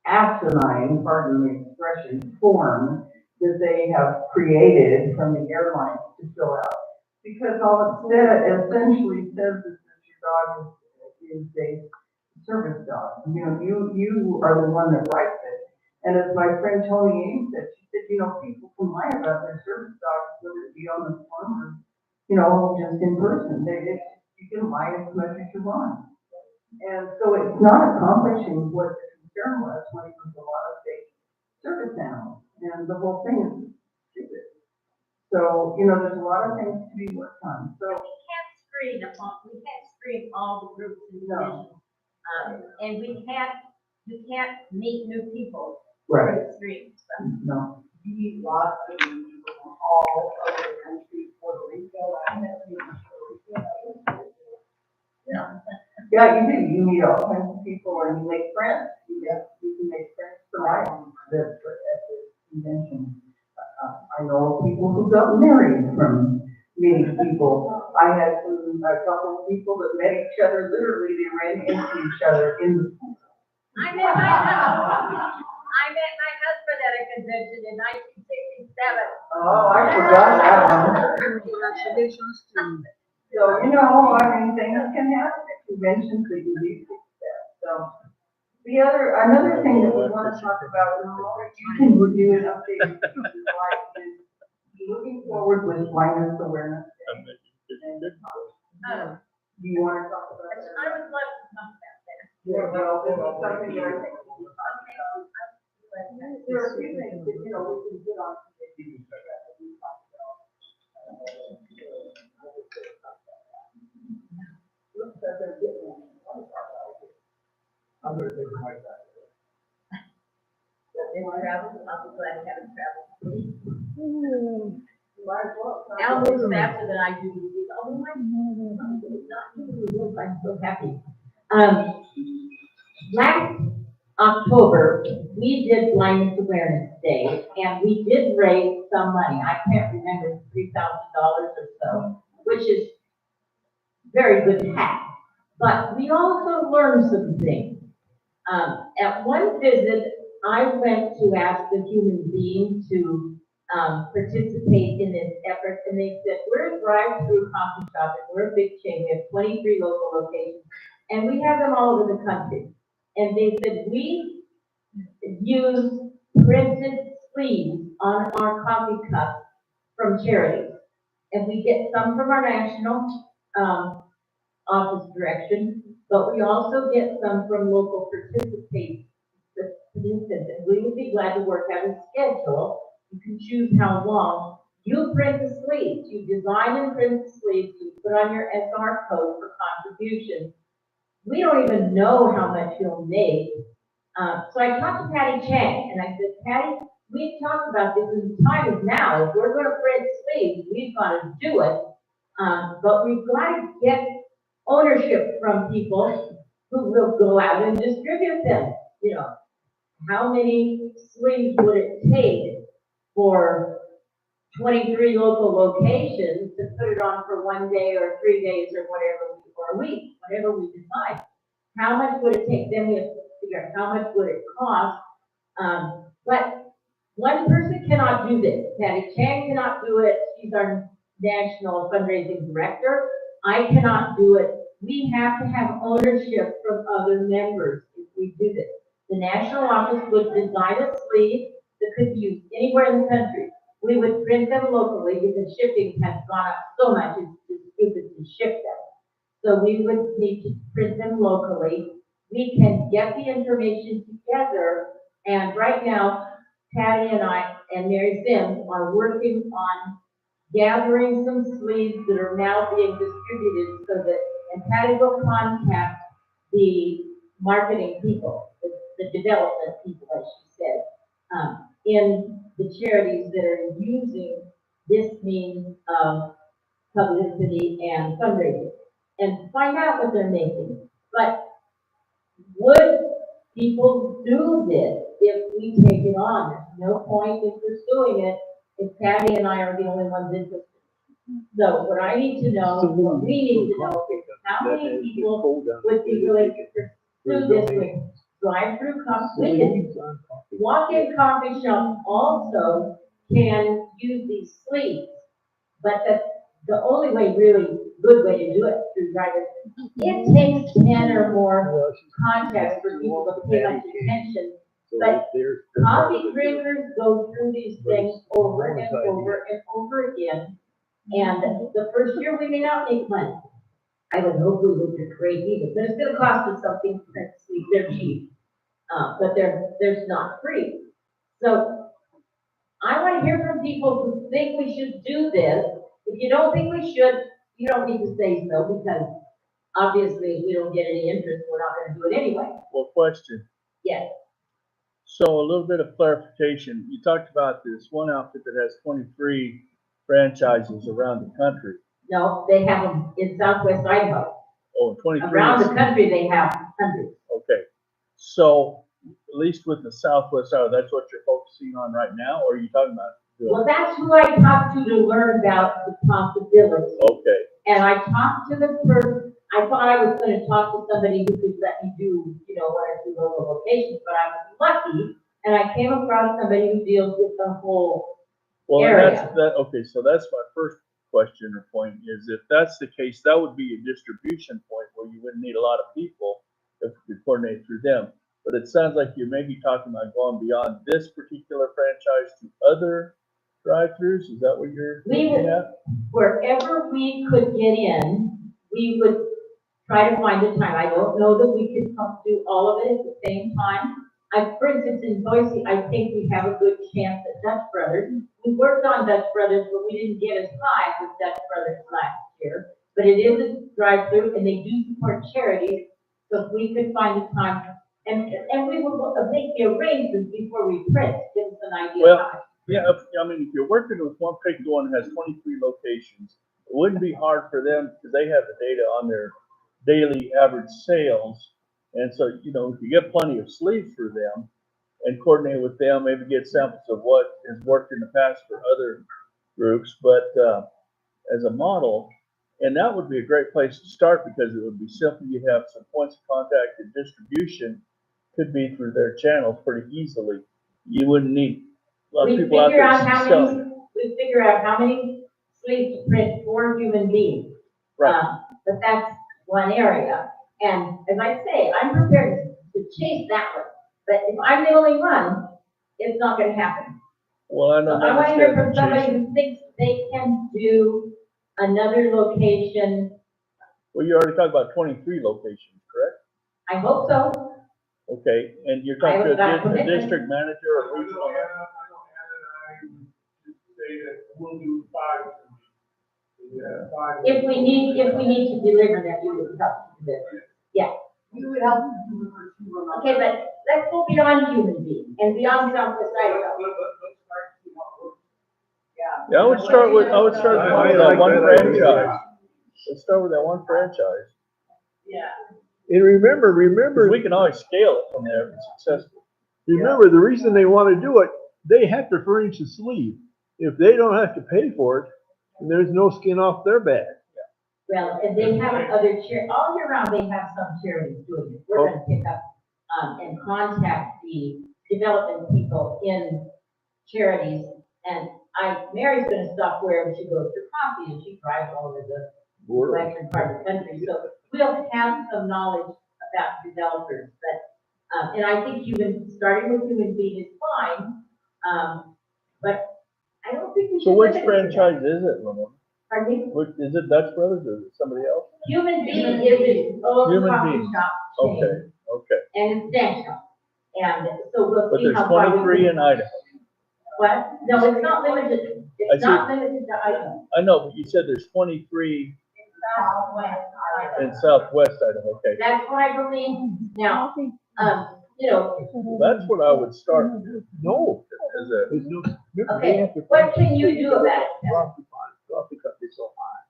asinine, pardon the expression, form that they have created from the airlines to fill out. Because all it essentially says is that your dog is a service dog. You know, you are the one that writes it. And as my friend Tony Ames said, she said, you know, people can lie about their service dogs, whether it be on the form or, you know, just in person. You can lie as much as you want. And so it's not accomplishing what the concern was when it was a lot of fake service animals. And the whole thing is stupid. So, you know, there's a lot of things to be worked on. So
We can't screen all the groups and divisions. And you can't meet new people.
Right.
through screens, so.
No.
You need lots of people from all over the country, Puerto Rico, I met people from Puerto Rico.
Yeah, you do. You meet all kinds of people and you make friends. You can make friends for life at the convention. I know of people who got married from meeting people. I had a couple of people that met each other, literally, they ran into each other in the school.
I met my husband at a convention in 1967.
Oh, I forgot that one.
Congratulations to you.
So, you know, I mean, things can happen at conventions that you least expect. So, another thing that we want to talk about, you can review and update your pieces like is looking forward with blindness awareness. Do you want to talk about that?
I would love to talk about that.
Yeah, well, this is something that I think we'll talk about. There are a few things that, you know, we can put on committee that we talk about. Looks like they're getting one.
I'm gonna take my time.
In travel, I'll be glad to have it travel.
Might as well.
Al moves faster than I do. He's, oh my, I'm so happy.
Last October, we did Blindness Awareness Day, and we did raise some money. I can't remember, $3,000 or so, which is very good to have. But we also learned some things. At one visit, I went to ask the human being to participate in this effort, and they said, we're a drive-through coffee shop, and we're a big chain. We have 23 local locations, and we have them all over the country. And they said, we use printed sleeves on our coffee cups from charities. And we get some from our national office direction, but we also get some from local participants. And we would be glad to work out a schedule. You can choose how long. You print the sleeves. You design and print the sleeves. You put on your SR code for contribution. We don't even know how much you'll make. So I talked to Patty Chang, and I said, Patty, we've talked about this, and the time is now. If we're going to print sleeves, we've got to do it. But we've got to get ownership from people who will go out and distribute them. You know, how many sleeves would it take for 23 local locations to put it on for 1 day or 3 days or whatever, or a week, whatever we decide? How much would it take? Then we have to figure out how much would it cost. But one person cannot do this. Patty Chang cannot do it. She's our national fundraising director. I cannot do it. We have to have ownership from other members if we do this. The national office would design a sleeve that could be used anywhere in the country. We would print them locally because shipping has gone up so much, it's stupid to ship them. So we would need to print them locally. We can get the information together, and right now, Patty and I and Mary Sims are working on gathering some sleeves that are now being distributed so that, and Patty will contact the marketing people, the development people, as she said, in the charities that are using this means of publicity and fundraising, and find out what they're making. But would people do this if we take it on. There's no point in pursuing it if Patty and I are the only ones interested. So what I need to know, what we need to know is how many people would be willing to pursue this with drive-through coffee. Walk-in coffee shops also can use these sleeves, but that's the only way, really good way to do it through drive-through. It takes 10 or more contacts for people to pay much attention. But coffee drinkers go through these things over and over and over again. And the first year we may not make money. I would hope we would just break even, but it's gonna cost us something, they're cheap. But they're not free. So I wanna hear from people who think we should do this. If you don't think we should, you don't need to say so, because obviously if we don't get any interest, we're not gonna do it anyway.
Well, question.
Yes.
So a little bit of clarification. You talked about this one outfit that has 23 franchises around the country.
No, they have them in Southwest Idaho.
Oh, 23.
Around the country, they have hundreds.
Okay. So at least with the Southwest Idaho, that's what you're focusing on right now, or are you talking about?
Well, that's who I talked to learn about the possibilities.
Okay.
And I talked to them first. I thought I was gonna talk to somebody who could let me do, one or two local locations, but I was lucky. And I came across somebody who deals with the whole
Well,
area.
okay, so that's my first question or point is if that's the case, that would be a distribution point where you wouldn't need a lot of people if you could coordinate through them. But it sounds like you may be talking about going beyond this particular franchise to other drive-throughs. Is that what you're looking at?
Wherever we could get in, we would try to find a time. I don't know that we could come do all of it at the same time. For instance, in Boise, I think we have a good chance at Dutch Brothers. We worked on Dutch Brothers, but we didn't get as high with Dutch Brothers last year. But it is a drive-through, and they do support charities. So if we could find a time, and we will make the arrangements before we print, give us an idea.
Well, yeah, if you're working with one particular one that has 23 locations, it wouldn't be hard for them because they have the data on their daily average sales. And so, if you get plenty of sleeves for them and coordinate with them, maybe get samples of what has worked in the past for other groups, but as a model, and that would be a great place to start because it would be simple. You have some points of contact and distribution could be through their channels pretty easily. You wouldn't need a lot of people out there selling.
We figure out how many sleeves to print for human beings.
Right.
But that's one area. And as I say, I'm prepared to chase that one. But if I'm the only one, it's not gonna happen.
Well, I know.
So I want to hear from somebody who thinks they can do another location.
Well, you already talked about 23 locations, correct?
I hope so.
Okay, and you're talking to a district manager or regional manager?
I would just say that we'll do 5.
If we need to deliver that, we would help to deliver. Yeah.
You would help to deliver to
Okay, but let's go beyond human beings and beyond Southwest Idaho.
Yeah, I would start with that one franchise. Let's start with that one franchise.
Yeah.
And remember,
We can always scale it from there if it's successful.
remember, the reason they want to do it, they have to furnish a sleeve. If they don't have to pay for it, then there's no skin off their back.
Well, and they have other all year round, they have some charities doing it. We're gonna pick up, and contact the development people in charities. And Mary's gonna stop wherever she goes for coffee, and she drives all over the western part of the country. So we'll have some knowledge about developers, but, and I think starting with human being is fine. But I don't think we should.
So which franchise is it, Ramon?
Pardon me?
Is it Dutch Brothers or is it somebody else?
Human being is its own
Human
coffee
being.
shop chain.
Okay.
And it's national. And so we'll
But
see
there's
how far we
23
can.
in Idaho.
What? No, it's not limited,
I
it's
see.
not limited to Idaho.
I know, but you said there's 23
Southwest Idaho.
in Southwest Idaho. Okay.
That's what I believe. Now,
That's what I would start.
No.
As a,
okay, what can you do about it?
Coffee company's so high.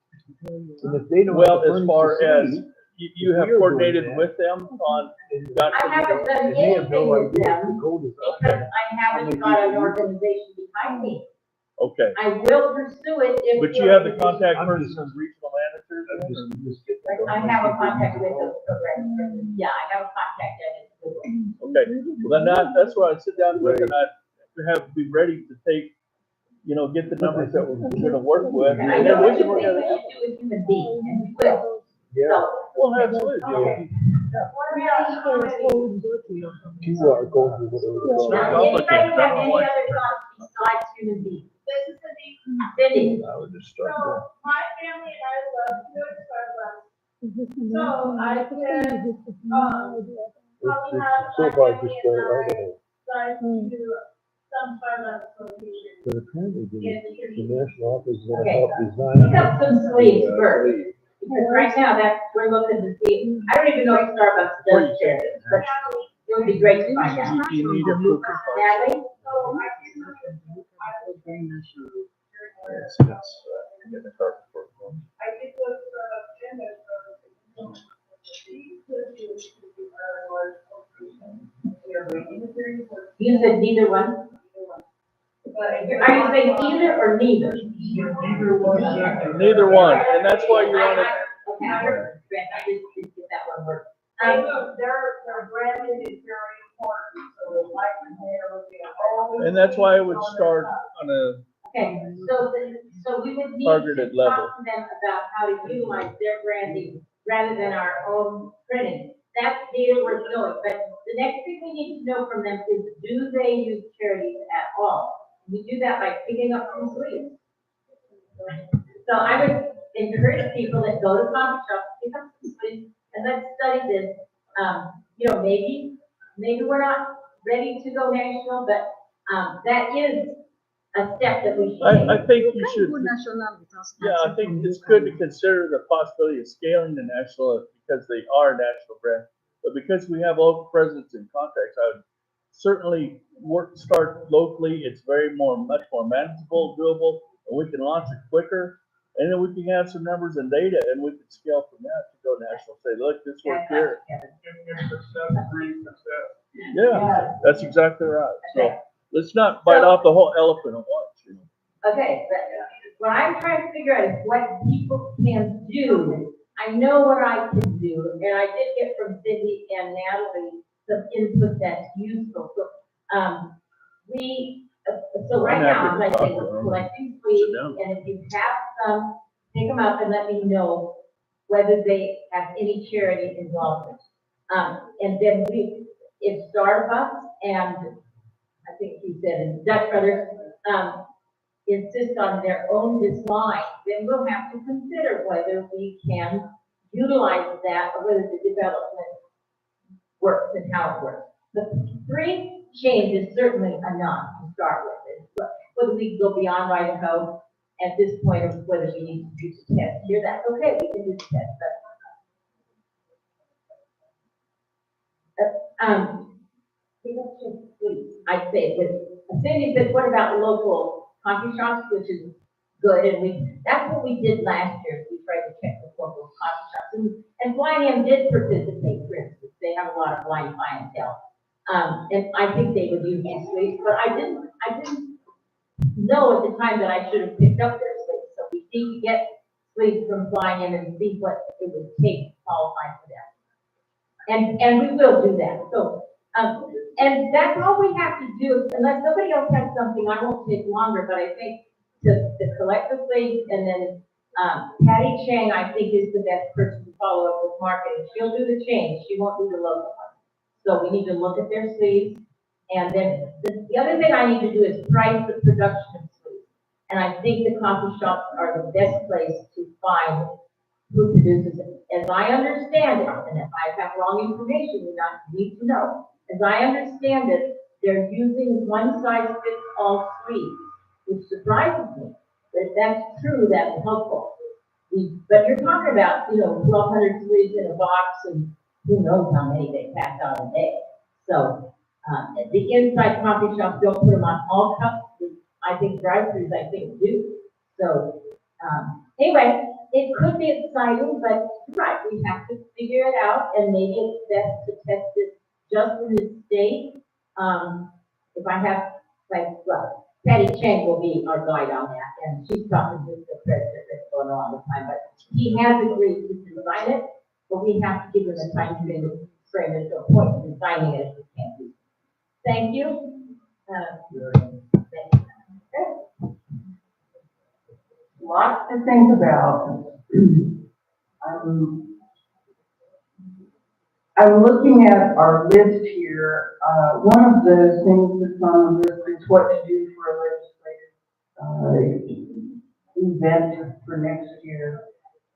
And if they don't
well,
have to
as far
furnish the
as
sleeve,
you have
We're doing
coordinated
that.
with them on,
I haven't done
And they have
anything
no
with
idea if
them
the code is up.
because I haven't got an organization behind me.
okay.
I will pursue it if.
But you have the
we're-
contact
I'm
person
just-
as regional manager?
I have a contact with the program. Yeah, I have a contact at it.
Okay, well then that's what I sit down with and I have, be ready to take, you know, get the numbers that we're gonna work with.
And I
And
know
then we
what you
can
think
work
we
out.
should do with human beings, and we will.
Yeah,
So,
Well, absolutely.
okay.
QR codes or whatever.
Now, anybody have any other thoughts besides human beings?
This is Cindy.
Cindy?
I would just
So,
start there.
my family and I love to go to Starbucks. So, I could, probably have
So
my
far,
family
just
and
start
I
Idaho.
decide to do some Starbucks location.
But apparently the
in Italy.
national office is gonna
Okay.
help design.
Pick up some sleeves
the,
first.
sleeve.
Because right now, we're looking to see, I don't even know if Starbucks does charities, but it would be great to find out.
You need a proof of funds.
Natalie?
So, I can, I was very much.
It's, get the card for it.
I did go to Starbucks and there's she could do we are waiting to hear
You said neither one?
but
Are you saying either or neither?
Neither one, and that's why you're on it.
Okay, I just didn't get that one word.
Their branding is very important, so the light and hair will be always.
And that's why I would start on a,
Okay, so we would need to
Targeted level.
talk to them about how to utilize their branding rather than our own printing. That's data worth knowing, but the next thing we need to know from them is, do they use charities at all? We do that by picking up some sleeves. So I would encourage people that go to coffee shops, pick up some sleeves, and let's study this. You know, maybe we're not ready to go national, but, that is a step that we should take.
I think you should, yeah, I think it's good to consider the possibility of scaling the national because they are a national brand. But because we have local presence and contacts, I would certainly start locally. It's much more manageable, doable, and we can launch it quicker. And then we can have some numbers and data and we can scale from that to go national. Say, look, this worked here. Yeah, that's exactly right. So let's not bite off the whole elephant at once, you know.
Okay, but what I'm trying to figure out is what people can do. I know what I can do, and I did get from Cindy and Natalie some input that's useful. So, so right now, as I say, we're collecting sleeves, and if you have some, pick them up and let me know whether they have any charity involvement. And then if Starbucks and I think you said Dutch Brothers, insist on their own design, then we'll have to consider whether we can utilize that or whether the development works and how it works. The 3 changes certainly enough to start with. But whether we go beyond Idaho at this point of whether we need to do the test here, that's okay, we can do the test, but I'd say, but Cindy said, what about local coffee shops, which is good, and that's what we did last year, we tried to check with local coffee shops, and Blind M did participate, for instance, they have a lot of blind clientele. And I think they would use these sleeves, but I didn't know at the time that I should have picked up their sleeves, so we need to get sleeves from Blind M and see what it would take to qualify for them. And we will do that, so, and that's all we have to do, unless somebody else has something, I won't take longer, but I think to collect the sleeves, and then, Patty Chang, I think, is the best person to follow up with marketing. She'll do the change, she won't do the local one. So we need to look at their sleeves, and then the other thing I need to do is price the production of sleeves. And I think the coffee shops are the best place to find who produces it. As I understand it, and if I have wrong information, you need to know. As I understand it, they're using one-size-fits-all sleeves, which surprises me. But if that's true, that's helpful. But you're talking about, 1,200 sleeves in a box, and who knows how many they pass out a day. So, the inside coffee shops don't put them on all cups. I think drive-throughs, do. So, Anyway, it could be exciting, but you're right, we have to figure it out, and maybe it's best to test it just in the state. If I have, like, well, Patty Chang will be our guide on that, and she's talking with the president that's going on all the time, but he has agreed to design it, but we have to give him a time frame, there's no point in designing it if we can't do it. Thank you. Thank you.
Lots to think about. I'm looking at our list here. One of the things that's on the list is what to do for a legislative event for next year.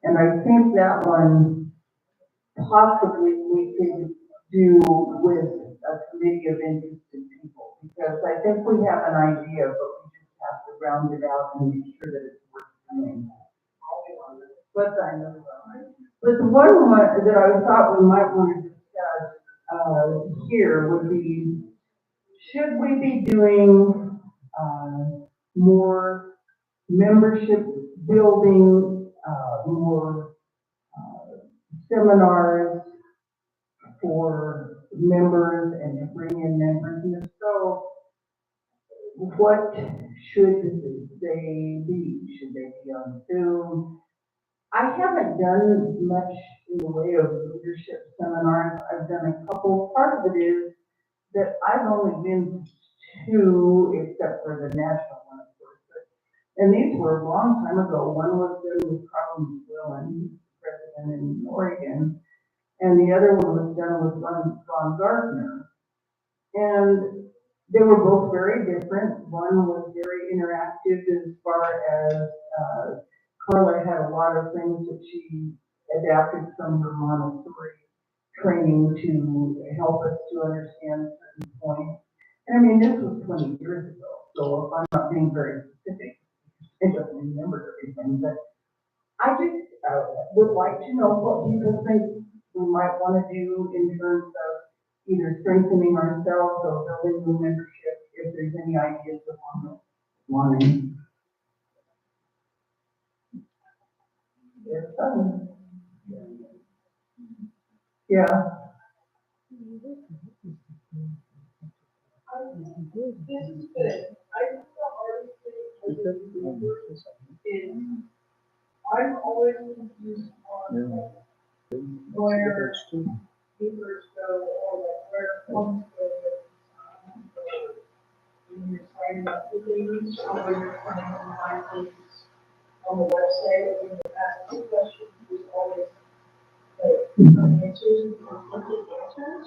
And I think that one possibly we could do with a committee of interested people, because I think we have an idea, but we just have to round it out and make sure that it's worth doing. But the one that I thought we might want to discuss here would be, should we be doing more membership building, more seminars for members and to bring in members? And if so, what should they be? Should they be on Zoom? I haven't done much in the way of leadership seminars. I've done a couple. Part of it is that I've only been to 2, except for the national one, of course. And these were a long time ago. One was done with Carl McWillan, president in Oregon, and the other one was done with Ron Gardner. And they were both very different. One was very interactive as far as Carla had a lot of things that she adapted from her Montessori training to help us to understand certain points. And I mean, this was 20 years ago, so if I'm not being very specific, I don't remember everything, but I just would like to know what people think we might want to do in terms of either strengthening ourselves or building new membership, if there's any ideas along those lines. Yeah.
This is good. I think the hardest thing is I'm always confused on where papers go or like where funds go. When you're signing up for things or when you're trying to find things on the website, when you ask the questions, there's always like answers and conflicting answers.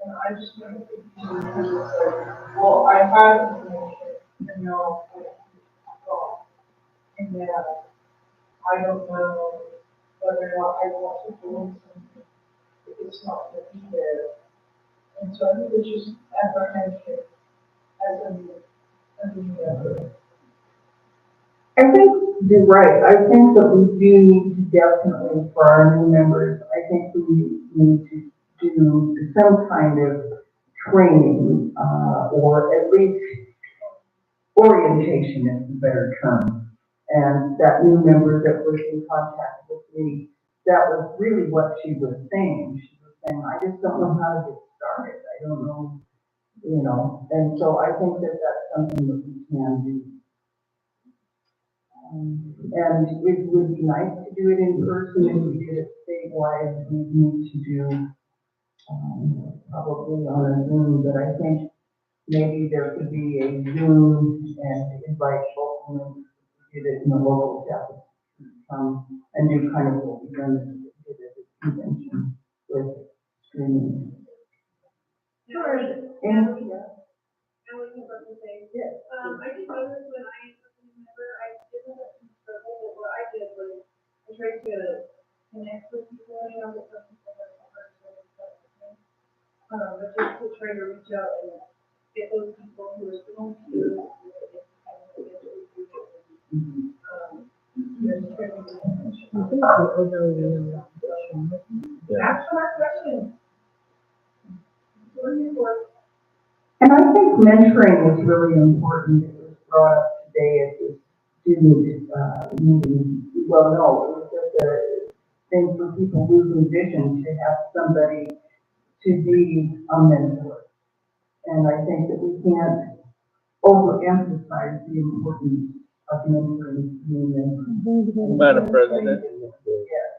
And I just never think because it's like, well, I have information and now it's gone. And then I don't know whether or not I want to do something if it's not going to be there. And so I think it's just apprehension as a new member.
I think you're right. I think that we do need to definitely, for our new members, I think we need to do some kind of training, or at least orientation is the better term. And that new member that was in contact with me, that was really what she was saying. She was saying, I just don't know how to get started. I don't know, you know, and so I think that that's something that we can do. And it would be nice to do it in person. If we did it statewide, we need to do probably on a Zoom, but I think maybe there could be a Zoom and invite local members to get it in the local chapel, and do kind of what we've done at the convention with streaming.
Sure. And I was about to say, I just noticed when I remember I didn't have some struggle, but what I did was I tried to connect with people, you know, with some people that are but just to try to reach out and get those people who are still here. Ask my question. What are you for?
And I think mentoring is really important. It was brought up today at this student, meeting. Well, no, it was just a thing for people losing vision to have somebody to be a mentor. And I think that we can't overemphasize the importance of mentoring, being mentored.
Madam President.
Yes.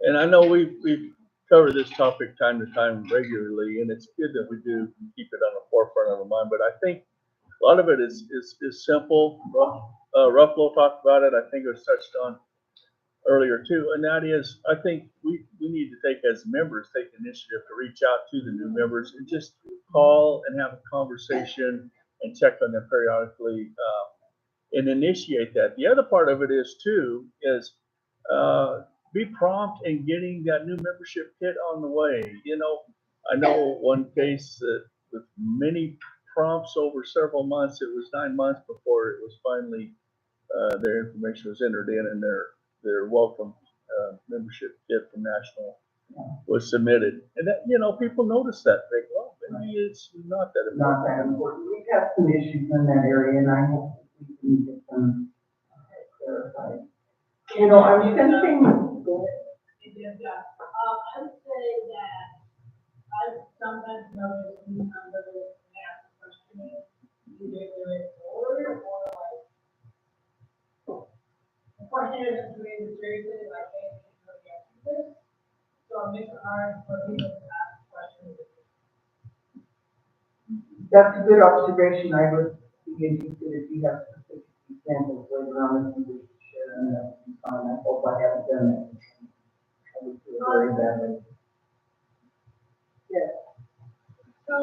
And I know we've covered this topic time to time regularly, and it's good that we do keep it on the forefront of our mind, but I think a lot of it is simple. Ruffalo talked about it, I think it was touched on earlier too, and that is, I think we need to take as members, take initiative to reach out to the new members and just call and have a conversation and check on them periodically, and initiate that. The other part of it is too, is, be prompt in getting that new membership kit on the way. You know, I know one case that with many prompts over several months, it was 9 months before it was finally, their information was entered in and their welcome, membership kit from National was submitted. And that, you know, people notice that, they go, well, maybe it's not that
Not that
important.
important. We've got some issues in that area, and I hope we can get them clarified. You know, I was sensing, go ahead.
I would say that I sometimes notice when somebody asks a question, either do it forward or like, the question is really seriously, like, hey, can you really answer this? So it makes it hard for people to ask questions.
That's a good observation. I would be interested if you have specific examples later on if you wish to share them. That would be fine. I hope I haven't done that. I would feel very badly. Yes.
So,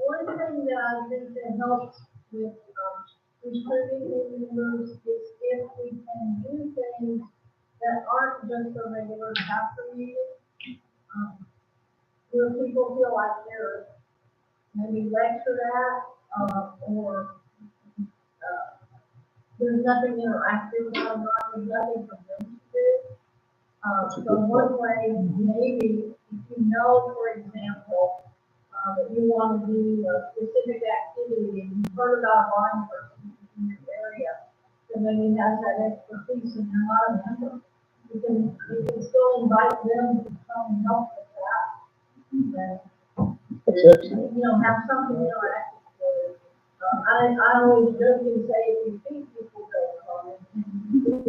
one thing that I think that helps with, recruiting new members is if we can do things that aren't just a regular chapter meeting, where people feel like they're maybe lectured at, or, there's nothing interactive going on, there's nothing for them to do. So one way, maybe, if you know, for example, that you want to do a specific activity and you've heard about a blind person in your area, and then he has that expertise and you're not a member, you can still invite them to come and help with that. And, you know, have something interactive for it. I always joke and say, if you think people don't come,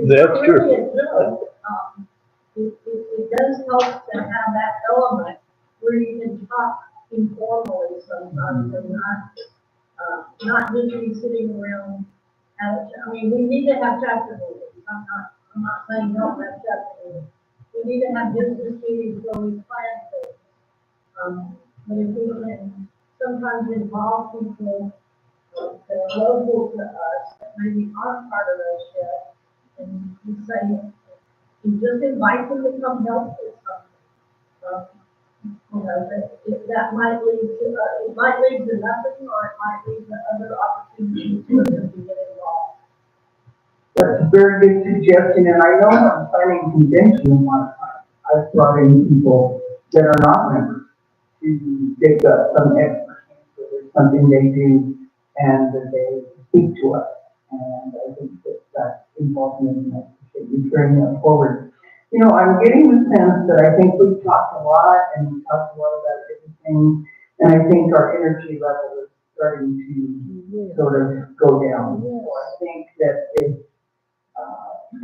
That's true.
really it does. It does help to have that element where you can talk informally sometimes and not just be sitting around. I mean, we need to have chapter meetings. I'm not saying don't have chapter meetings. We need to have business meetings where we plan things. But if we can sometimes involve people that are local to us, that maybe aren't part of us yet, and we say, you just invite them to come help with something. You know, that might lead to, it might lead to nothing, or it might lead to other opportunities for them to get involved.
That's a very good suggestion, and I know I'm planning convention one time. I've brought in people that are not members to take up some expertise, so there's something they do and that they speak to us. And I think that that's involvement, and I appreciate you bringing that forward. You know, I'm getting the sense that I think we've talked a lot and we've talked a lot about different things, and I think our energy level is starting to sort of go down. So I think that if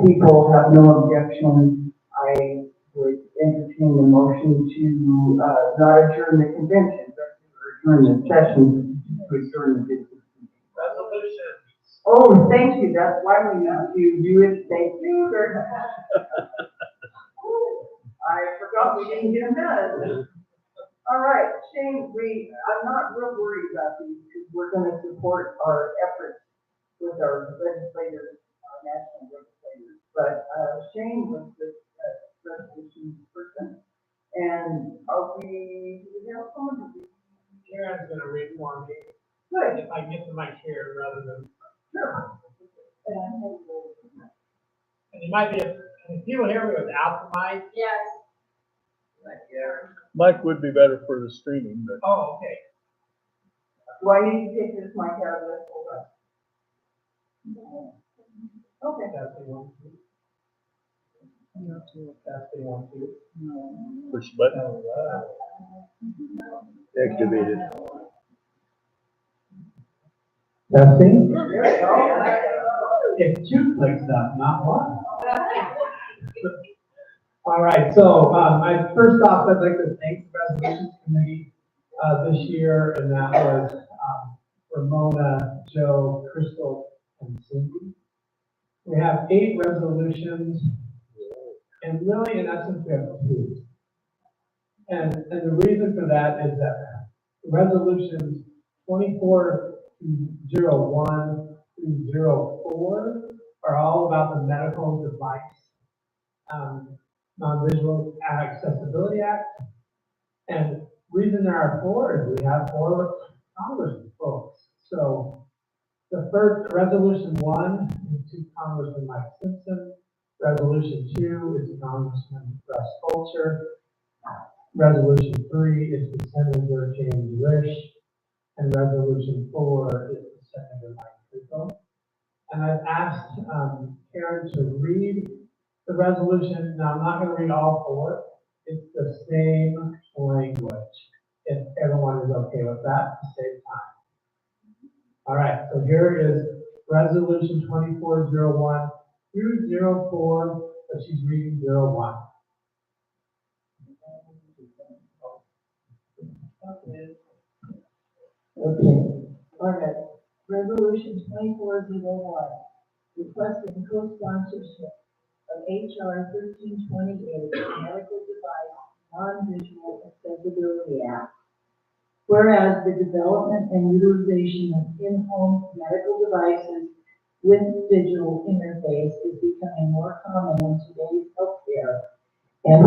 people have no objection, I would entertain the motion to not adjourn the convention, but to adjourn the session, to adjourn the business.
Resolution.
Oh, thank you. That's why we need to do it. Thank you very much. I forgot we didn't get them done. All right, Shane, I'm not real worried about these because we're going to support our efforts with our legislators, our national legislators. But Shane was the resolution person. And do we have someone?
Karen's gonna read for me.
Good.
If I get to my chair rather than.
Sure.
And you might be, can people hear me without the mic?
Yes.
Mike would be better for the streaming, but.
Oh, okay.
Do I need to take this mic out of this? Hold on.
Testing, 1, 2. Testing, 1, 2.
Push the button.
Activated.
Testing. It's 2 clicks up, not 1. All right, so, first off, I'd like to thank the Resolutions Committee, this year, and that was, Ramona, Joe, Crystal, and Cindy. We have 8 resolutions, and really, in essence, we have 2. And the reason for that is that resolutions 2401 through 04 are all about the medical device, non-visual accessibility act. And reason there are 4 is we have 4 Congress folks. So the first, resolution 1 is to Congressman Mike Simpson. Resolution 2 is to Congressman Russ Fulcher. Resolution 3 is to Senator James Risch. And resolution 4 is to Senator Mike Fico. And I've asked Karen to read the resolution. Now, I'm not going to read all 4. It's the same language. If everyone is okay with that, at the same time. All right, so here is resolution 2401 through 04, but she's reading 01.
Okay, all right. Resolution 2401, requesting co-sponsorship of HR 1328, Medical Device Non-Visual Accessibility Act. Whereas the development and utilization of in-home medical devices with digital interface is becoming more common in today's healthcare, and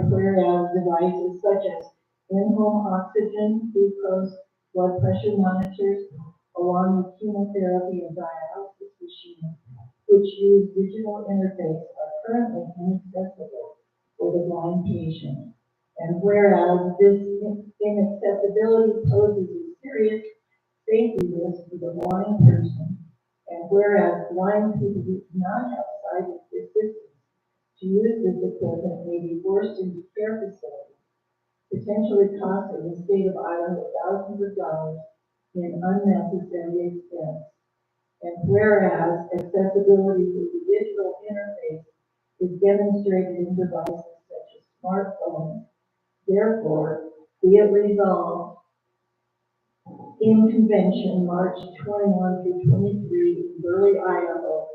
whereas devices such as in-home oxygen, glucose, blood pressure monitors, along with chemotherapy and dialysis machines, which use digital interface, are currently inaccessible for the blind patient. And whereas this inaccessibility poses a serious safety risk for the blind person, and whereas blind people who do not have sight assistance to use this equipment may be forced into care facilities, potentially costing the state of Idaho thousands of dollars in unnecessary expense. And whereas accessibility through the digital interface is demonstrated in devices such as smartphones, therefore, be it resolved in convention March 21 through 23 in Burley, Idaho,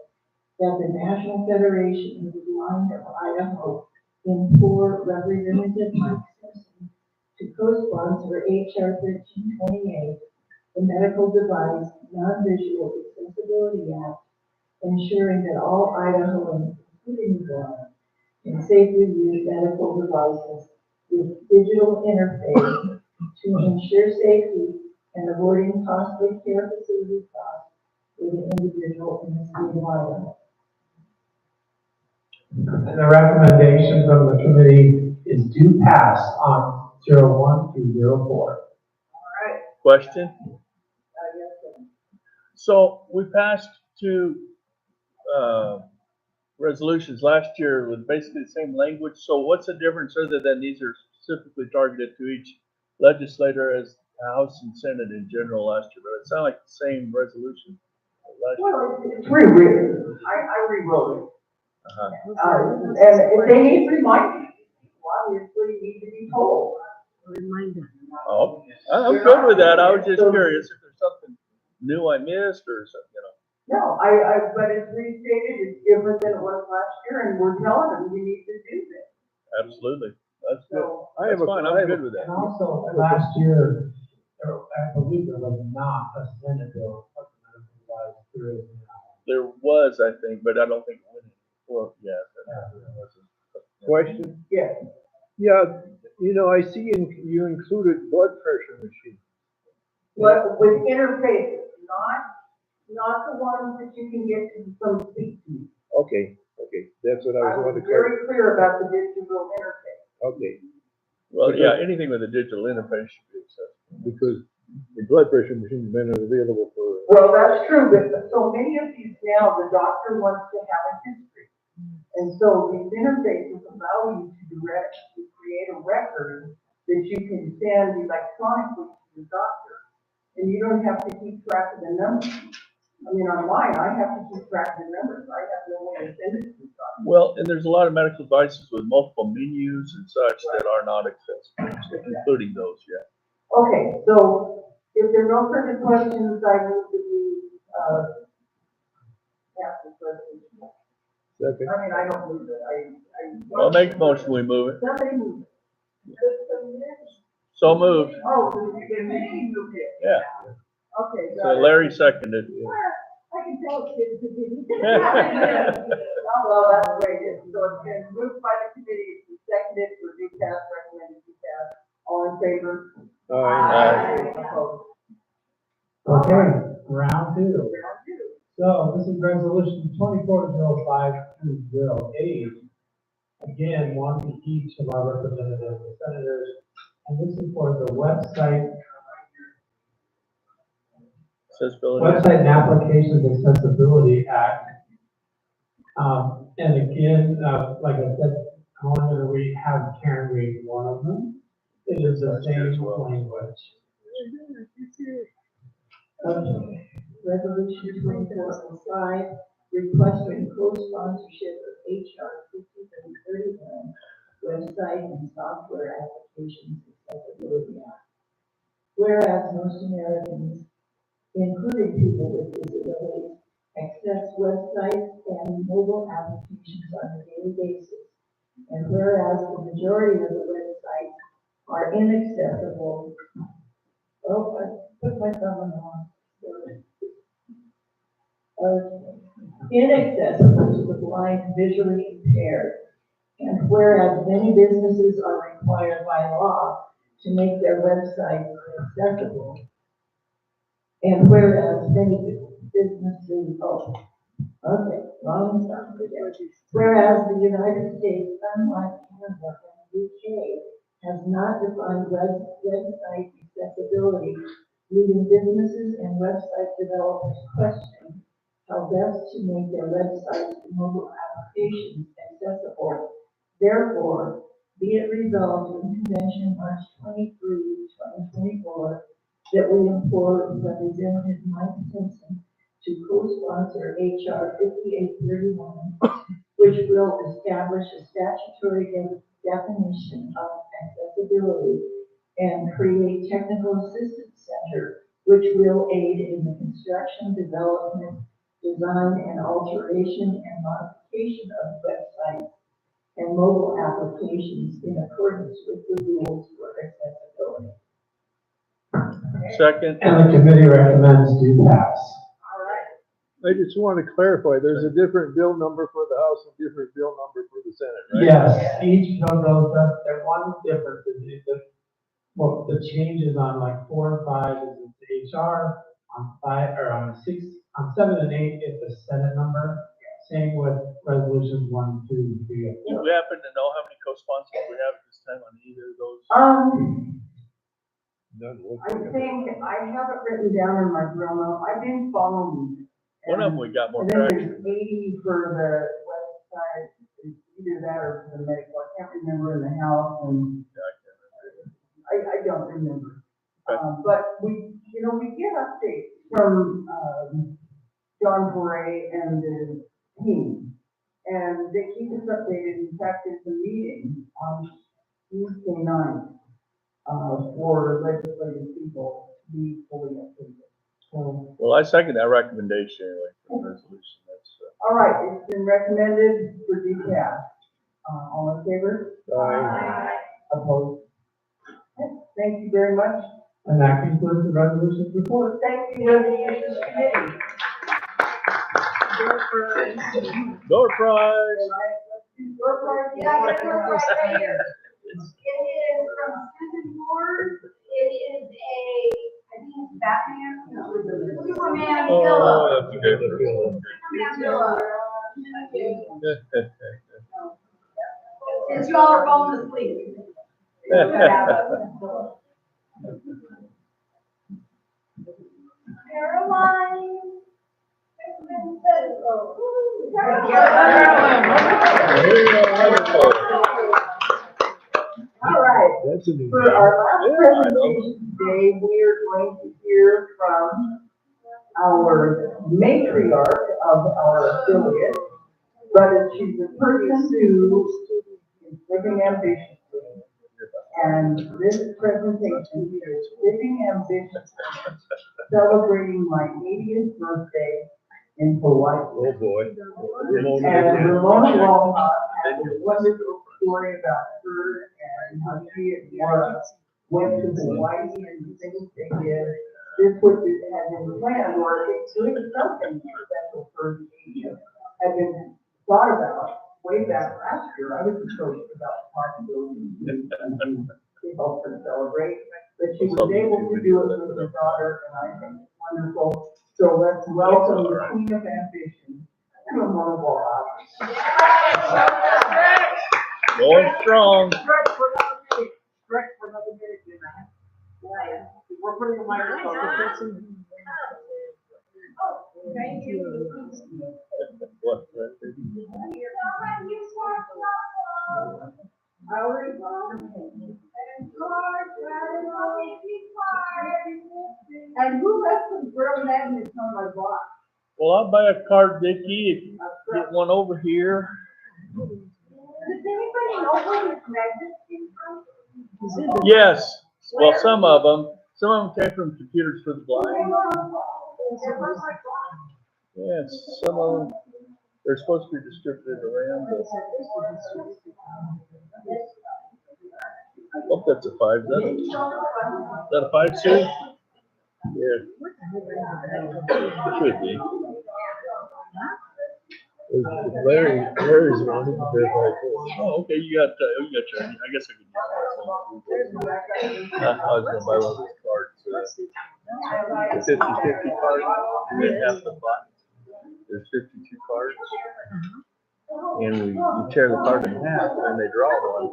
that the National Federation of the Blind of Idaho implore Representative Mike Simpson to co-sponsor HR 1328, the Medical Device Non-Visual Accessibility Act, ensuring that all Idahoans, including the blind, can safely use medical devices with digital interface to ensure safety and avoiding costly care facility costs for the individual in the state of Idaho.
And the recommendation from the committee is do pass on 01 through 04.
All right.
Question?
Yes, sir.
So we passed 2 resolutions last year with basically the same language. So what's the difference other than these are specifically targeted to each legislator as House and Senate in general last year? But it sounded like the same resolution last year.
Well, it's rewritten. I rewrote it.
Uh-huh.
And if they need reminding, obviously need to be told.
Reminder.
Oh, I'm good with that. I was just curious if there's something new I missed or something, you know.
No, but it's restated, it's different than it was last year, and we're telling them you need to do this.
Absolutely. That's good.
So,
That's fine. I'm good with that.
And also, last year, I believe there was not a Senate bill of the medical device. There is now.
There was, I think, but I don't think it went. Well, yeah.
Question?
yes,
Yeah, you know, I see you included blood pressure machine.
but with interfaces, not the ones that you can get to some speak to.
Okay, that's what I was wanting to clarify.
very clear about the digital interface.
Okay,
Well, yeah, anything with a digital interface should be accessible.
because the blood pressure machine's been available for
Well, that's true, but so many of these now, the doctor wants to have a history. And so these interfaces allow you to create a record that you can send electronically to the doctor. And you don't have to keep track of the numbers. I mean, on mine, I have to keep track of the numbers. I have no way to send it to the doctor.
Well, and there's a lot of medical devices with multiple menus and such that are not accessible, including those, yeah.
Okay, so if there are no further questions, I move that we, pass this resolution.
Second.
I mean, I don't move it,
I'll make the motion, we move it.
Somebody move it.
So moved.
Oh, you moved it.
Yeah.
Okay.
So Larry seconded.
I can tell it's the committee. Oh, well, that's the way it is. So it's been moved by the committee, it's seconded for DCAS, recommended DCAS. All in favor?
Aye.
Opposed?
Okay, round two.
Round two.
So this is resolution 2405-208. Again, one to each of our representatives and senators. And this is for the website
Accessibility.
and Applications Accessibility Act. And again, like I said, I wanted to have Karen read one of them. It is the same language.
Okay. Resolution 2405, requesting co-sponsorship of HR 5731, website and software applications accessibility act. Whereas most Americans, including people with disabilities, access websites and mobile applications on a daily basis. And whereas the majority of the websites are inaccessible. Oh, I put my thumb on the wrong. Inaccessible to the blind, visually impaired. And whereas many businesses are required by law to make their websites accessible. And whereas many businesses, wrong stuff. Whereas the United States, unlike Canada and the UK, has not defined website accessibility, leaving businesses and website developers questioning how best to make their websites and mobile applications accessible. Therefore, be it resolved in Convention March 23, 2024, that we implore Representative Mike Simpson to co-sponsor HR 5831, which will establish a statutory definition of accessibility and create technical assistance center, which will aid in the construction, development, design, and alteration and modification of websites and mobile applications in accordance with the rules for accessibility.
Second.
And the committee recommends do pass.
All right.
I just want to clarify, there's a different bill number for the House and different bill number for the Senate, right?
Yes, each of those, that one difference is the changes on like 4 and 5 is the HR, on 5, or on 6, on 7 and 8 is the Senate number. Same with resolutions 1, 2, 3, and
Do
4.
we happen to know how many co-sponsors we have at this time on either of those?
I think I have it written down in my drill note. I didn't follow me.
One of them we got more
And then
traction.
there's 80 for the website, it's either that or for the medical. I can't remember in the house and I don't remember.
Okay.
But we get updates from, John Foray and the team. And they keep us updated. In fact, there's a meeting on Tuesday night, for legislative people to be fully updated. So,
Well, I second that recommendation anyway for the resolution. That's,
all right, it's been recommended for DCAS. All in favor?
Aye.
Opposed? Okay, thank you very much.
And that concludes the resolutions report.
Thank you, Resolutions Committee.
door prize.
Door prize.
Yeah, I got a door prize right here. It is from Susan Ford. It is I think it's Batman. Superman pillow.
Oh, that's a good one.
Superman pillow. Since y'all are falling asleep. Caroline.
All right,
That's a new
for
name.
our last
Yeah, I know.
presentation today, we are going to hear from our matriarch of our affiliate, but she's a person who is living ambitiously. And this presentation is living ambitiously, celebrating my 80th birthday in Hawaii.
Oh, boy.
And Ramona Walha has a wonderful story about her and how she and Laura went to Hawaii and the things they did. This was, had been planned, or it's doing something special for the 80th, had been thought about way back last year. I was approached about possibilities to help her celebrate, but she was able to do it with her daughter, and I think it's wonderful. So let's welcome the Queen of Ambition, Ramona Walha.
Going strong.
Stretch for another minute, you know. We're putting a microphone.
Thank you.
What?
And who left some girl magnets on my block?
Well, I'll buy a card, Dickie, and get one over here.
Does anybody know where this magnet came from?
Yes, well, some of them came from Computers for the Blind. Yes, some of them, they're supposed to be distributed around. Oh, that's a 5, is that a 5, Sue? Yeah. Should be.
Larry's wanted to verify too.
Oh, okay, you got your, I guess I could use my phone. I was gonna buy one of those cards, the 50/50 card, and then half the pot. There's 52 cards. And we tear the card in half, and they draw one.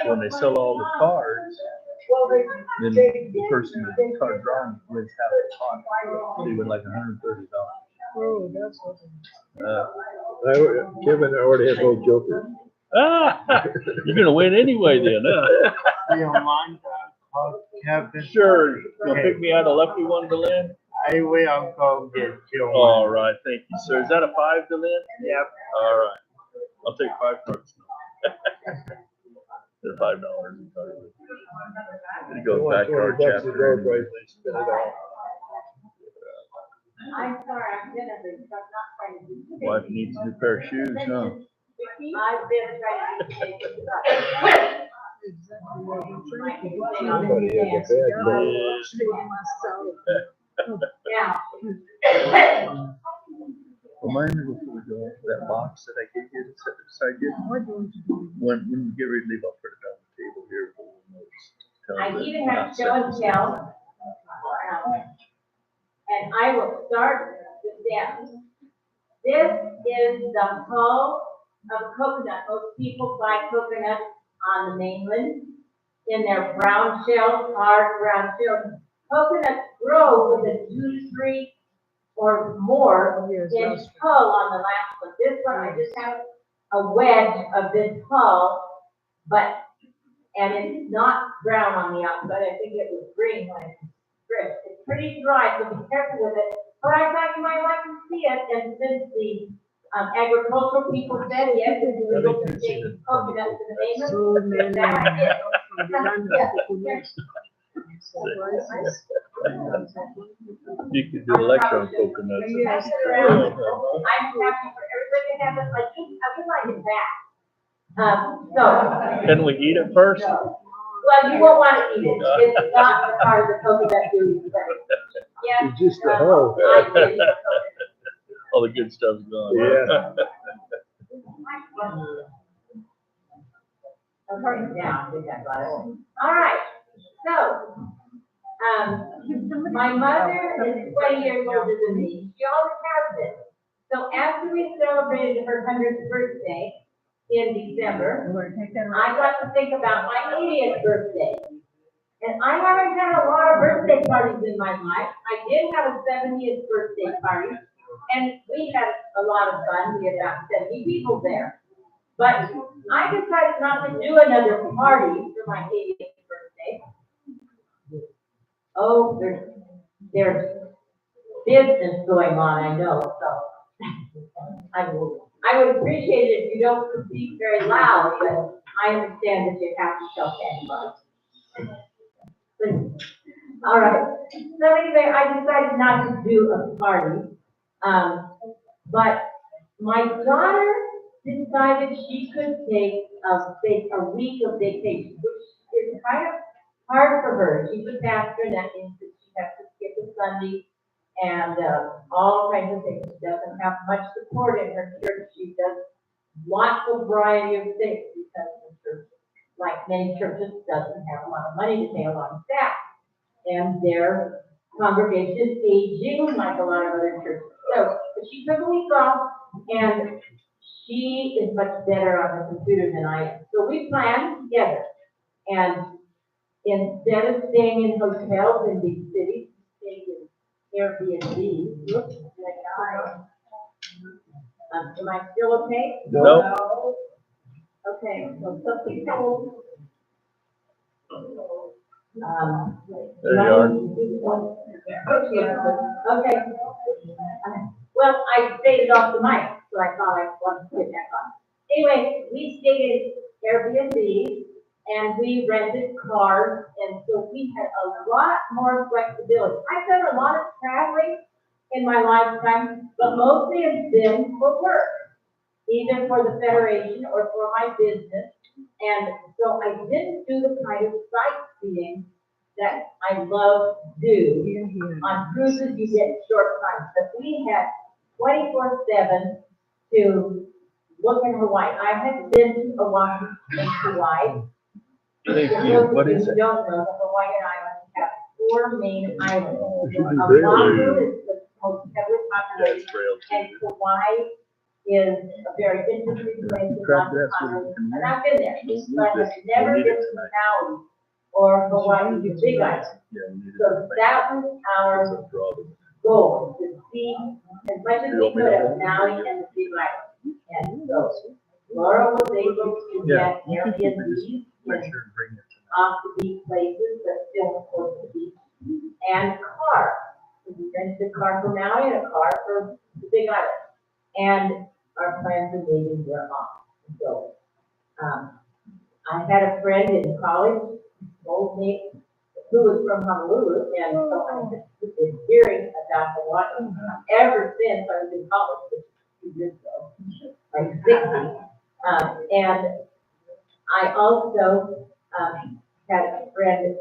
When they sell all the cards, then the person with the card drawn wins half the pot. So you win like $130.
Oh, that's awesome.
Kevin already had both jokers.
You're gonna win anyway then, huh?
You don't mind, Captain?
Sure. You gonna pick me out a lucky one to lend?
I will, I'll go get you.
All right, thank you, sir. Is that a 5 to lend?
Yep.
All right. I'll take 5 cards. They're $5. It goes back to our chapter.
I'm sorry, I'm gonna be, I'm not trying to be.
Wife needs a new pair of shoes, huh?
I've been trying to take it.
Somebody has a bad
Yeah.
Remind me before we go, that box that I gave you to set beside you. When you get ready to leave, I'll put it on the table here.
I even have show and tell. And I will start with them. This is the hull of coconut. Most people buy coconut on the mainland in their brown shells, hard brown shells. Coconuts grow with a 2 to 3 or more inch hull on the last one. This one, I just have a wedge of this hull, and it's not brown on the outside. I think it was green when it's stripped. It's pretty dry, so be careful with it. But I thought you might like to see it, and since the agricultural people said yes, it's illegal to take coconuts to the mainland.
You could do a lecture on coconuts.
I'm happy for everybody to have it. I would like it back. So.
Can we eat it first?
Well, you won't want to eat it. It's not the part of the coconut food. Yeah.
It's just the hull.
All the good stuff's gone.
Yeah.
All right, so, my mother is 20 years older than me. She always has been. So after we celebrated her 100th birthday in December, I got to think about my 80th birthday.
And I haven't had a lot of birthday parties in my life. I did have a 70th birthday party, and we had a lot of fun. We had about 70 people there. But I decided not to do another party for my 80th birthday. Oh, there's business going on, I know, so I would appreciate it if you don't speak very loud, but I understand that you have to tell anybody. All right, so anyway, I decided not to do a party, but my daughter decided she could take a week of vacation, which is kind of hard for her. She's a pastor, and that means that she has to skip a Sunday and all kinds of things. She doesn't have much support in her church. She does lots of variety of things because the church, like many churches, doesn't have a lot of money to pay a lot of staff. And their congregation is aging like a lot of other churches. So she took a week off, and she is much better on the computer than I am. So we planned together. And instead of staying in hotels in big cities, we stayed in Airbnb. Oops, am I still okay?
No.
Okay, so something told.
There you are.
Okay. Well, I faded off the mic, so I thought I wanted to get back on. Anyway, we stayed in Airbnb and we rented cars, and so we had a lot more flexibility. I've done a lot of traveling in my lifetime, but mostly it's been for work, either for the Federation or for my business. And so I didn't do the kind of sightseeing that I love to do. On cruises, you get short times, but we had 24/7 to look in Hawaii. I had been to Oahu and Hawaii.
Thank
For
you.
those
What
of you
is
who
it?
don't know, the Hawaiian Islands have 4 main islands.
should be braille.
Oahu is the most heavily populated,
That's braille.
and Hawaii is a very interesting place with
Track
lots of
that so we
islands.
can
And I've been there,
Don't lose
but
this.
I've never
We'll need
been
it
to
tonight.
Maui or Hawaii, the Big Island.
Yeah, we need it
So
tonight.
that was our
So draw them.
goal, to see as much as we could of Maui and the Big Island. And so Laura was able to
Yeah,
get
you can keep it,
Airbnbs
just make
in
sure and bring it tonight.
off the beach places, but still close to the beach, and cars. So we rented a car for Maui and a car for the Big Island. And our plans for leaving were off. So, I had a friend in college, told me, who was from Honolulu, and so I've been hearing about Hawaii ever since I was in college, which was 2 years ago, like 60. And I also, had a friend,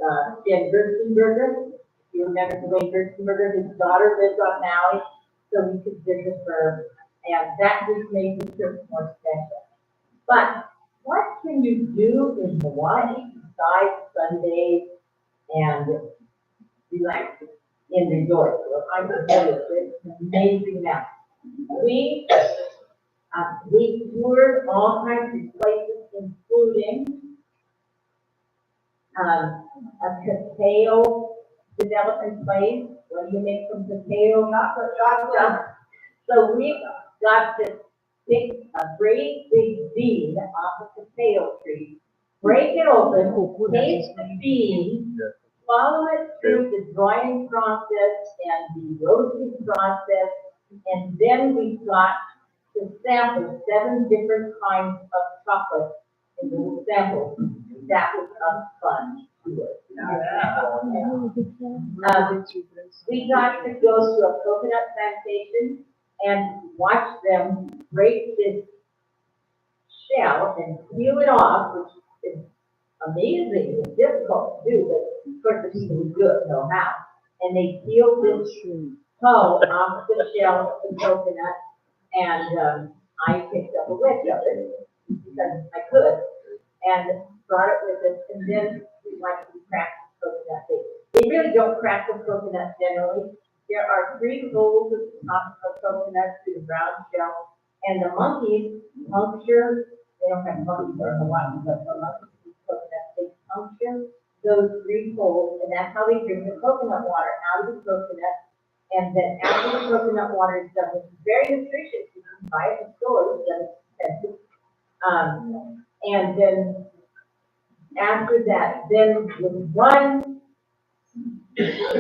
Jen Gerstenberger. If you remember Dwayne Gerstenberger, his daughter lives on Maui, so we could visit her, and that just made the trip more special. But what can you do in Hawaii besides Sundays and relax in resorts? Well, I'm going to tell you, it's an amazing now. We toured all kinds of places, including a cacao development place. What do you make from cacao? Chocolate. So we got to pick a great big bean off a cacao tree, break it open, take the bean, follow it through the drying process and the roasting process, and then we got to sample 7 different kinds of chocolate in little samples. That was a fun tour. We got to go to a coconut plantation and watch them break this shell and peel it off, which is amazing and difficult to do, but of course the people who do it know how. And they peeled this hull off the shell of the coconut, and I picked up a wedge of it because I could, and brought it with us, and then we went to crack the coconut. They really don't crack the coconut generally. There are 3 holes at the top of the coconut to the brown shell, and the monkeys puncture, they don't have monkeys or Hawaii, but the monkeys use coconut, they puncture the those 3 poles, and that's how they drink the coconut water out of the coconut. And then after the coconut water is done, which is very nutritious, you can buy it in stores, it's expensive. And then after that, then with one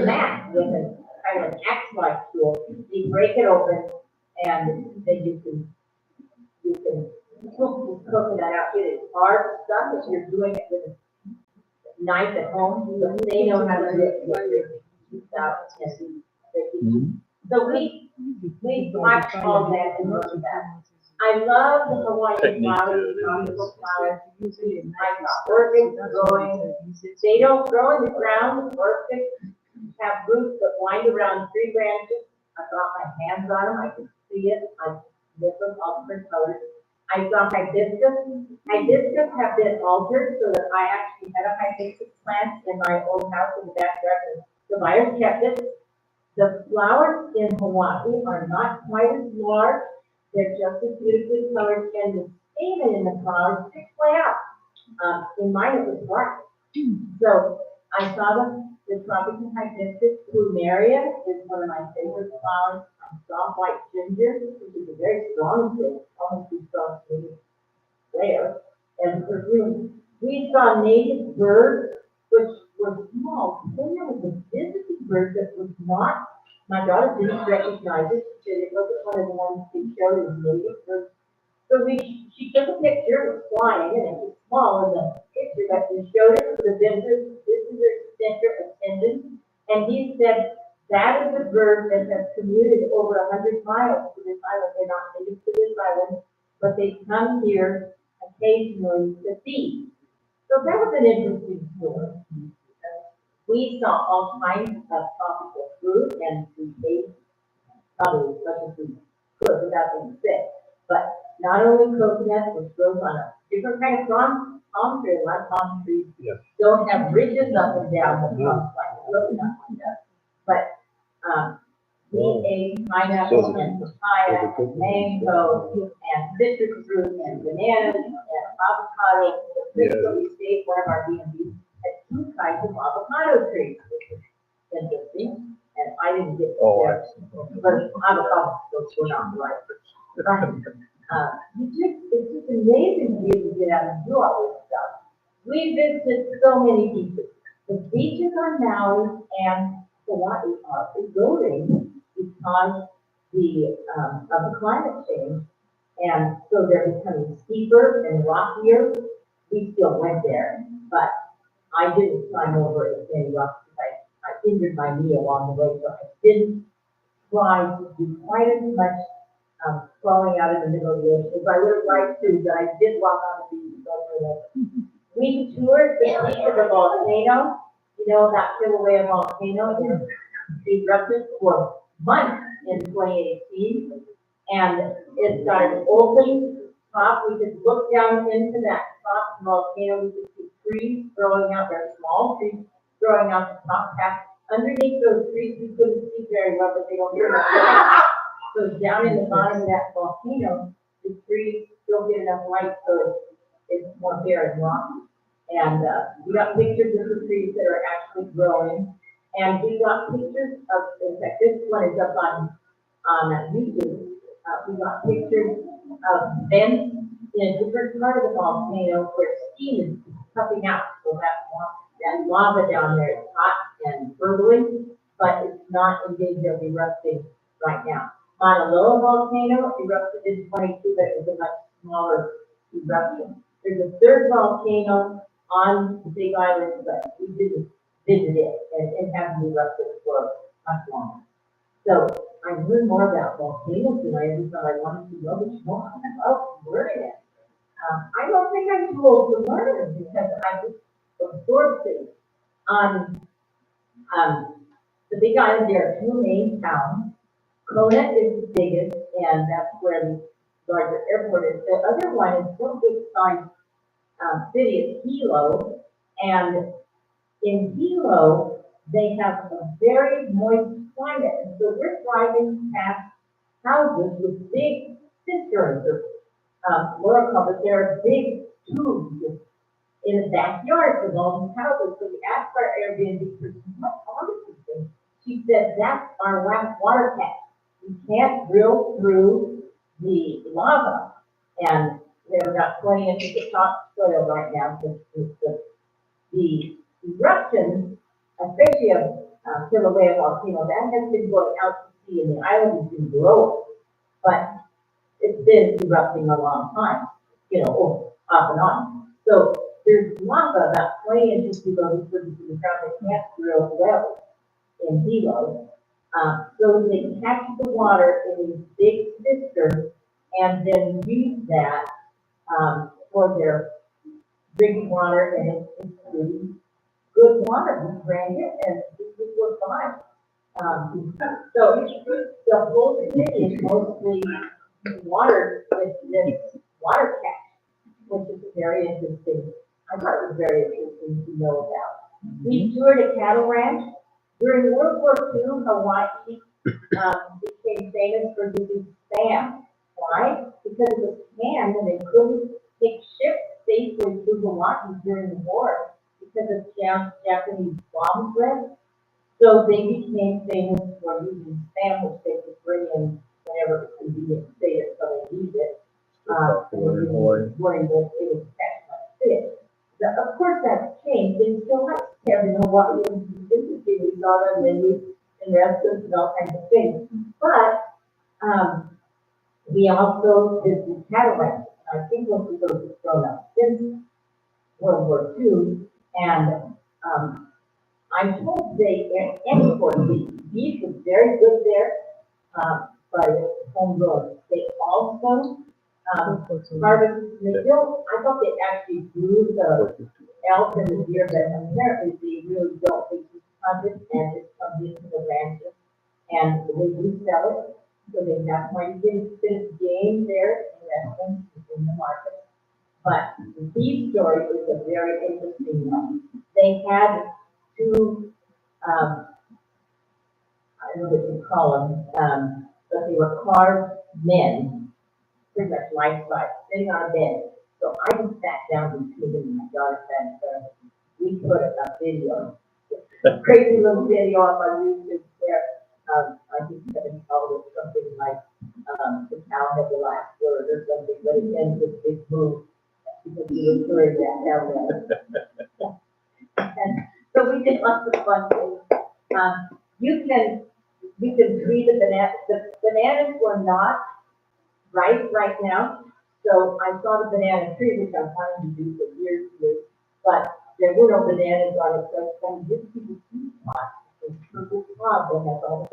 mat, with a kind of an axe-like tool, you break it open, and then you can cook the coconut out. It is hard stuff if you're doing it with a knife at home, but they know how to do it. So we watch all that and look at that. I love the Hawaiian flowers, tropical flowers. I got orchids growing. They don't grow in the ground. Orchids have roots that wind around 3 branches. I got my hands on them. I can see it. I get them all different colors. I got hibiscus. Hibiscus have been altered so that I actually had a hibiscus plant in my old house in the backyard. And the buyers kept it. The flowers in Hawaii are not quite as large. They're just as beautifully colored, and the stamen in the flowers sticks way out. In mine it was black. So I saw the tropical hibiscus. Plumeria is one of my favorite flowers. I saw white ginger, which is a very strong thing, almost as strong as there. And perfume. We saw native birds, which were small. Then there was a visiting bird that was not, my daughter didn't recognize it. She said it wasn't one of the ones they showed as native birds. So she took a picture, it was flying, and it was small in the picture that we showed it to the visitor center attendant. And he said, that is a bird that has commuted over 100 miles to this island. They're not native to this island, but they come here occasionally to feed. So that was an interesting story. We saw all kinds of tropical fruit, and we ate probably as much as we could without being sick. But not only coconut, which grows on a different kind of palm tree. A lot of palm trees don't have ridges up and down the trunk like a coconut one does. But we ate pineapple and papaya and mango and citrus fruit and bananas and avocado. The place where we stayed, one of our B&Bs, had 2 kinds of avocado trees, which is interesting. And I didn't get there, but avocado were not right. It's just amazing to be able to get out and do all this stuff. We visited so many beaches. The beaches on Maui and Hawaii are eroding because of the climate change, and so they're becoming steeper and rockier. We still went there, but I didn't climb over as many rocks because I injured my knee along the way, so I didn't try to do quite as much crawling out in the middle of the ocean as I would have liked to, but I did walk on the beach. We toured the peak of the volcano. You know, that Kilauea volcano erupted for months in 2018, and it started open top. We could look down into that top volcano. We could see trees growing out there, small trees growing out the top half. Underneath those trees, we couldn't see very well, but they don't hear us. So down in the bottom of that volcano, the trees still get enough light, so it's more bare and rocky. And we got pictures of the trees that are actually growing. And we got pictures of, in fact, this one is up on YouTube. We got pictures of vents in a different part of the volcano where steam is puffing out. So that lava down there is hot and burbling, but it's not in danger of erupting right now. Mauna Loa volcano erupted in 22, but it was a much smaller eruption. There's a third volcano on the Big Island, but we didn't visit it, and it hasn't erupted for much longer. So I learned more about volcanoes than I ever thought I wanted to know, but more about learning it. I don't think I'm too old to learn because I just absorbed things. On the Big Island, there are 2 main towns. Kona is the biggest, and that's where the larger airport is. The other one is one big sized city is Hilo, and in Hilo, they have a very moist climate. And so we're driving past houses with big cisterns, or Laura called it, they're big tubes, in the backyard with all these houses, so we asked our Airbnb person, what are these things? She said, that's our water tap. You can't drill through the lava, and they've got 20 inches of topsoil right now, the eruptions, especially of Kilauea volcano, that has been going out to sea, and the island has been growing, but it's been erupting a long time, off and on. So there's lava about 20 inches below the surface of the ground that can't drill wells in Hilo. So they catch the water in these big cisterns and then use that for their drinking water, and it's really good water. We drank it and it was fine. So the whole city is mostly watered with this water catch, which is very interesting. I thought it was very interesting to know about. We toured a cattle ranch. During World War II, Hawaii became famous for using sand. Why? Because it was sand and they couldn't take ships safely through Hawaii during the war because of Japanese bomb threats. So they became famous for using sand, which they could bring in whenever it was convenient to say it, so they used it. Worrying that it was catch like fish. Now, of course, that's changed. They still like sand in Hawaii, and we saw them in restaurants and all kinds of things. But we also did the cattle ranch. I think most of those have grown up since World War II, and I'm told they export beef. Beef is very good there, but it's homegrown. They also harvest. I thought they actually grew the elk and the deer, but apparently they really don't. They just hunt it and it comes into the ranches, and they do sell it. So they have why you get a bit of game there in restaurants in the market. But the beef story is a very interesting one. They had two, I don't know what you call them, but they were carved men, pretty much life-size, sitting on a bed. So I just sat down between them and my daughter sat in front of me. We put a video, a crazy little video on my YouTube there. I think Kevin called it something like, the cow had the last word or something, but it ends with this move because he was doing that down there. And so we did lots of fun things. You can see the bananas. The bananas were not ripe right now. So I saw the banana tree, which I wanted to do for years, but there were no bananas on it. So I did see the seed pot. It's purple pod that has all the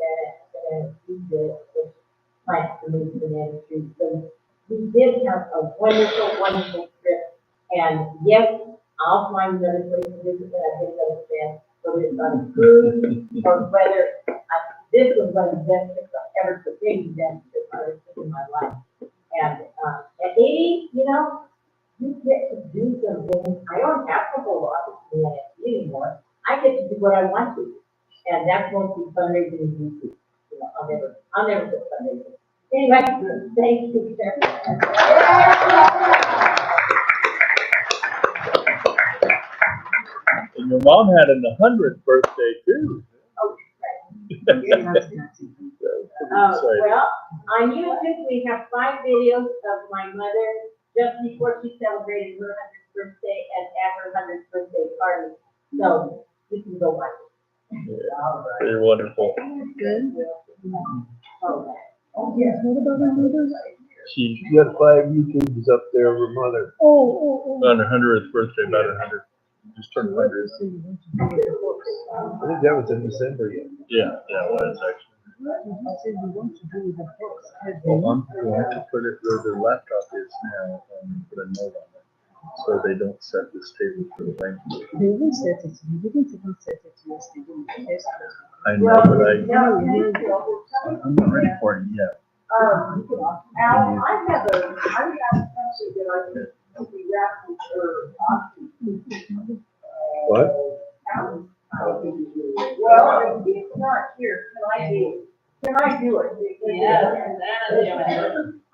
banana seeds in it, which plants to move banana trees. So we did have a wonderful, wonderful trip. And yes, I'll find another place to visit that I didn't understand, whether it's on a cruise or whether this was one of the best trips I've ever took, maybe the best trip I've ever took in my life. And at 80, you get to do some things. I don't have to hold office in the NFB anymore. I get to do what I want to. And that's mostly fundraising and YouTube. I'll never put fundraising. Anyway, thank you, Sarah.
And your mom had an 100th birthday too.
Oh, right. Well, on YouTube, we have 5 videos of my mother just before she celebrated her 100th birthday and at her 100th birthday party. So you can go watch it.
Yeah, they're wonderful.
Good.
Oh, yes.
What about my mother?
She
You got 5 YouTubes up there of her mother.
on her 100th birthday, about 100. Just turned 100.
I think that was in December yet.
Yeah, it was actually. Well, I'm going to put it where their laptop is now and put a note on it, so they don't set this table for the language.
They will set it. We didn't even set it yesterday.
I know, but I'm not ready for it yet.
Al, I have something that I think will be wrapped for auction.
What?
Well, if he's not here, can I do it?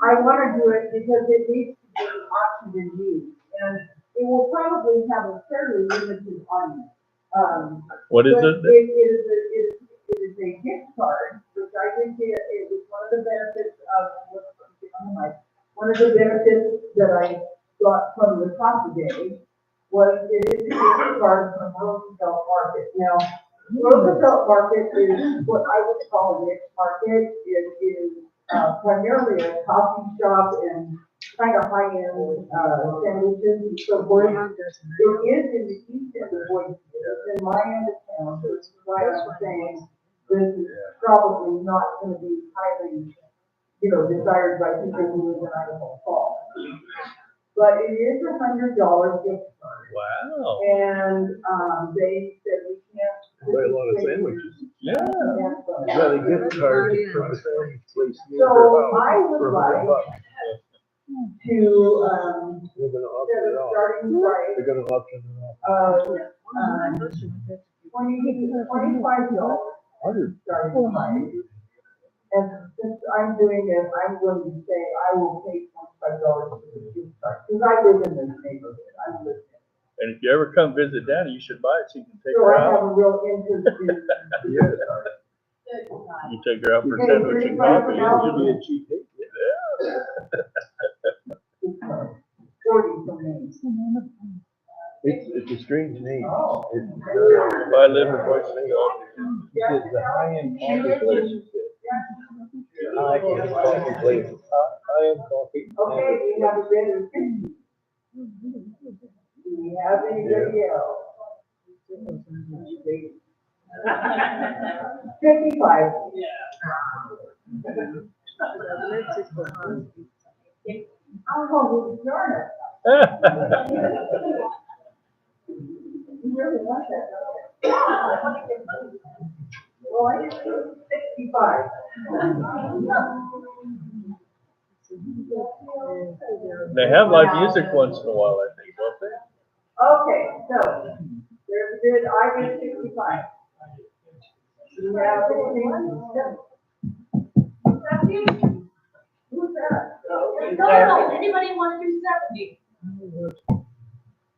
I wanna do it because it needs to be auctioned and used. And it will probably have a fairly limited audience.
What is
but
it?
It is a gift card, which I think it was one of the benefits of, one of the benefits that I got from the talk today was it is a gift card from Roosevelt Market. Now, Roosevelt Market is what I would call a mixed market. It is primarily a coffee shop and kind of high-end sandwiches and so forth. It is in the east end of Boise. It's in my end of town, so it's why I'm saying this is probably not going to be highly, desired by people who live in Idaho Falls. But it is $100 gift card.
Wow.
And they said we can't.
Buy a lot of sandwiches.
Yeah.
You got a gift card from a sandwich place near
So
your house
I would
for
like
$100.
to,
They're gonna
instead
auction it
of
off.
starting price
They're gonna auction it off.
$25
$100.
starting price. And since I'm doing it, I'm going to say I will pay $25 for the gift card, because I live in this neighborhood, I live in.
And if you ever come visit Danny, you should buy it so you can take
So
her
I have
out.
a real interest in the gift card.
You take her out for
Okay,
sandwich and
35
coffee.
now.
It'll be a cheap date.
Yeah.
40 from me.
It's a strange name.
Oh.
I live in Boise.
It's a high-end coffee place. High-end coffee place. High-end coffee.
Okay, we have a bid of 50. Do we have anybody else? 55. Oh, darn it. You really want that, don't you? Well, I just put 65.
They have live music once in a while, I think, don't they?
Okay, so there's a bid, I bid 65. Do you have anything? Who's that?
No, anybody want to do 70?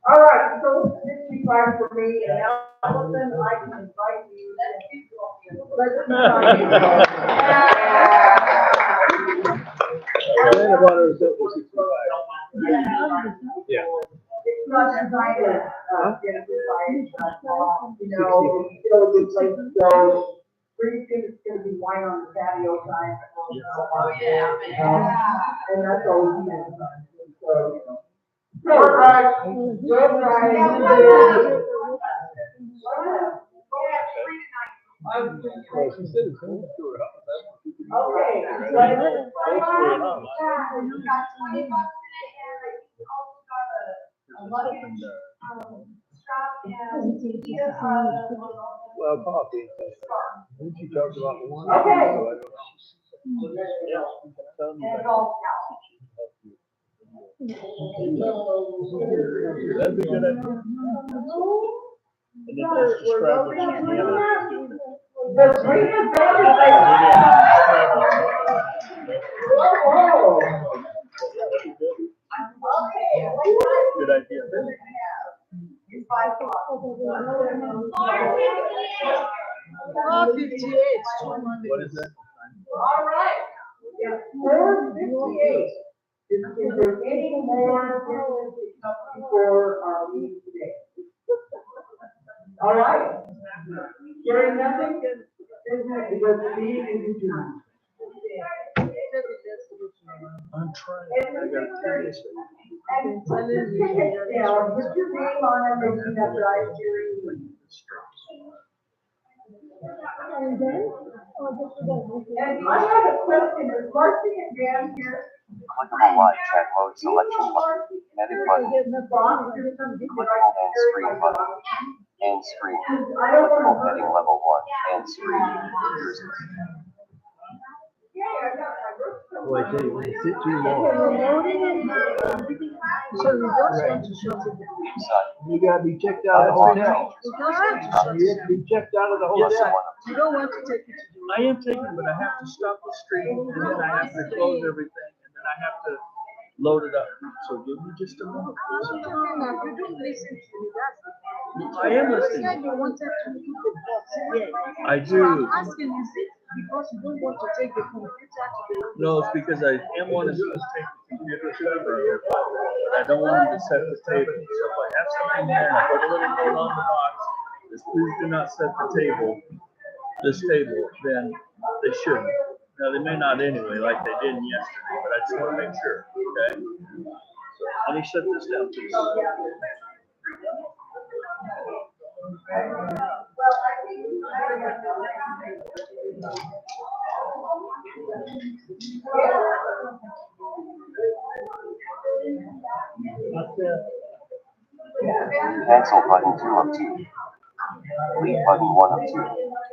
All right, so 65 for me, and Allison, I can invite you. Let's
Santa Barbara is up for 65. Yeah.
It's not designed to, still a good place to go. Pretty soon it's gonna be wine on the patio time.
Oh, yeah.
And that's always been, so. Good, right, good, right.
Well, she said it's home to her house.
Okay.
We got $20 in it, and we also got a luggage, strap, and
Well, coffee. Didn't you talk about the one?
Okay.
So I don't know.
And it's all
That'd be a good idea. And then just describe what you do.
The Freedom Family. Oh.
Good idea. What is that?
All right. Yeah, 4:58. Is there any more business to come before our meeting today? All right. Hearing nothing, the meeting is adjourned.
I'm trying.
And put your tickets down, put your name on them, and you have drive hearing. And I have a question, is Marcy and Dan here?
Clickable live chat mode selection button. Edit button. Clickable end screen button. End screen. Clickable heading level 1. End screen.
Well, I tell you, when you sit too long, you gotta be checked out of the hotel. You have to be checked out of the hotel.
You don't want to take it. I am taking it, but I have to stop the stream, and then I have to close everything, and then I have to load it up. So give me just a moment.
You don't listen to me, that's the problem.
I am
You
listening.
said you wanted to put the box here.
I
So I'm
do.
asking, is it because you don't want to take the computer to the office?
No, it's because I am wanting to take the computer to the road. I don't want them to set the table. So if I have something there and I put a little note on the box, this please do not set the table, this table, then they shouldn't. Now, they may not anyway, like they did yesterday, but I just want to make sure, okay? So let me shut this down, please.
Cancel button 2 of 2. Delete button 1 of 2.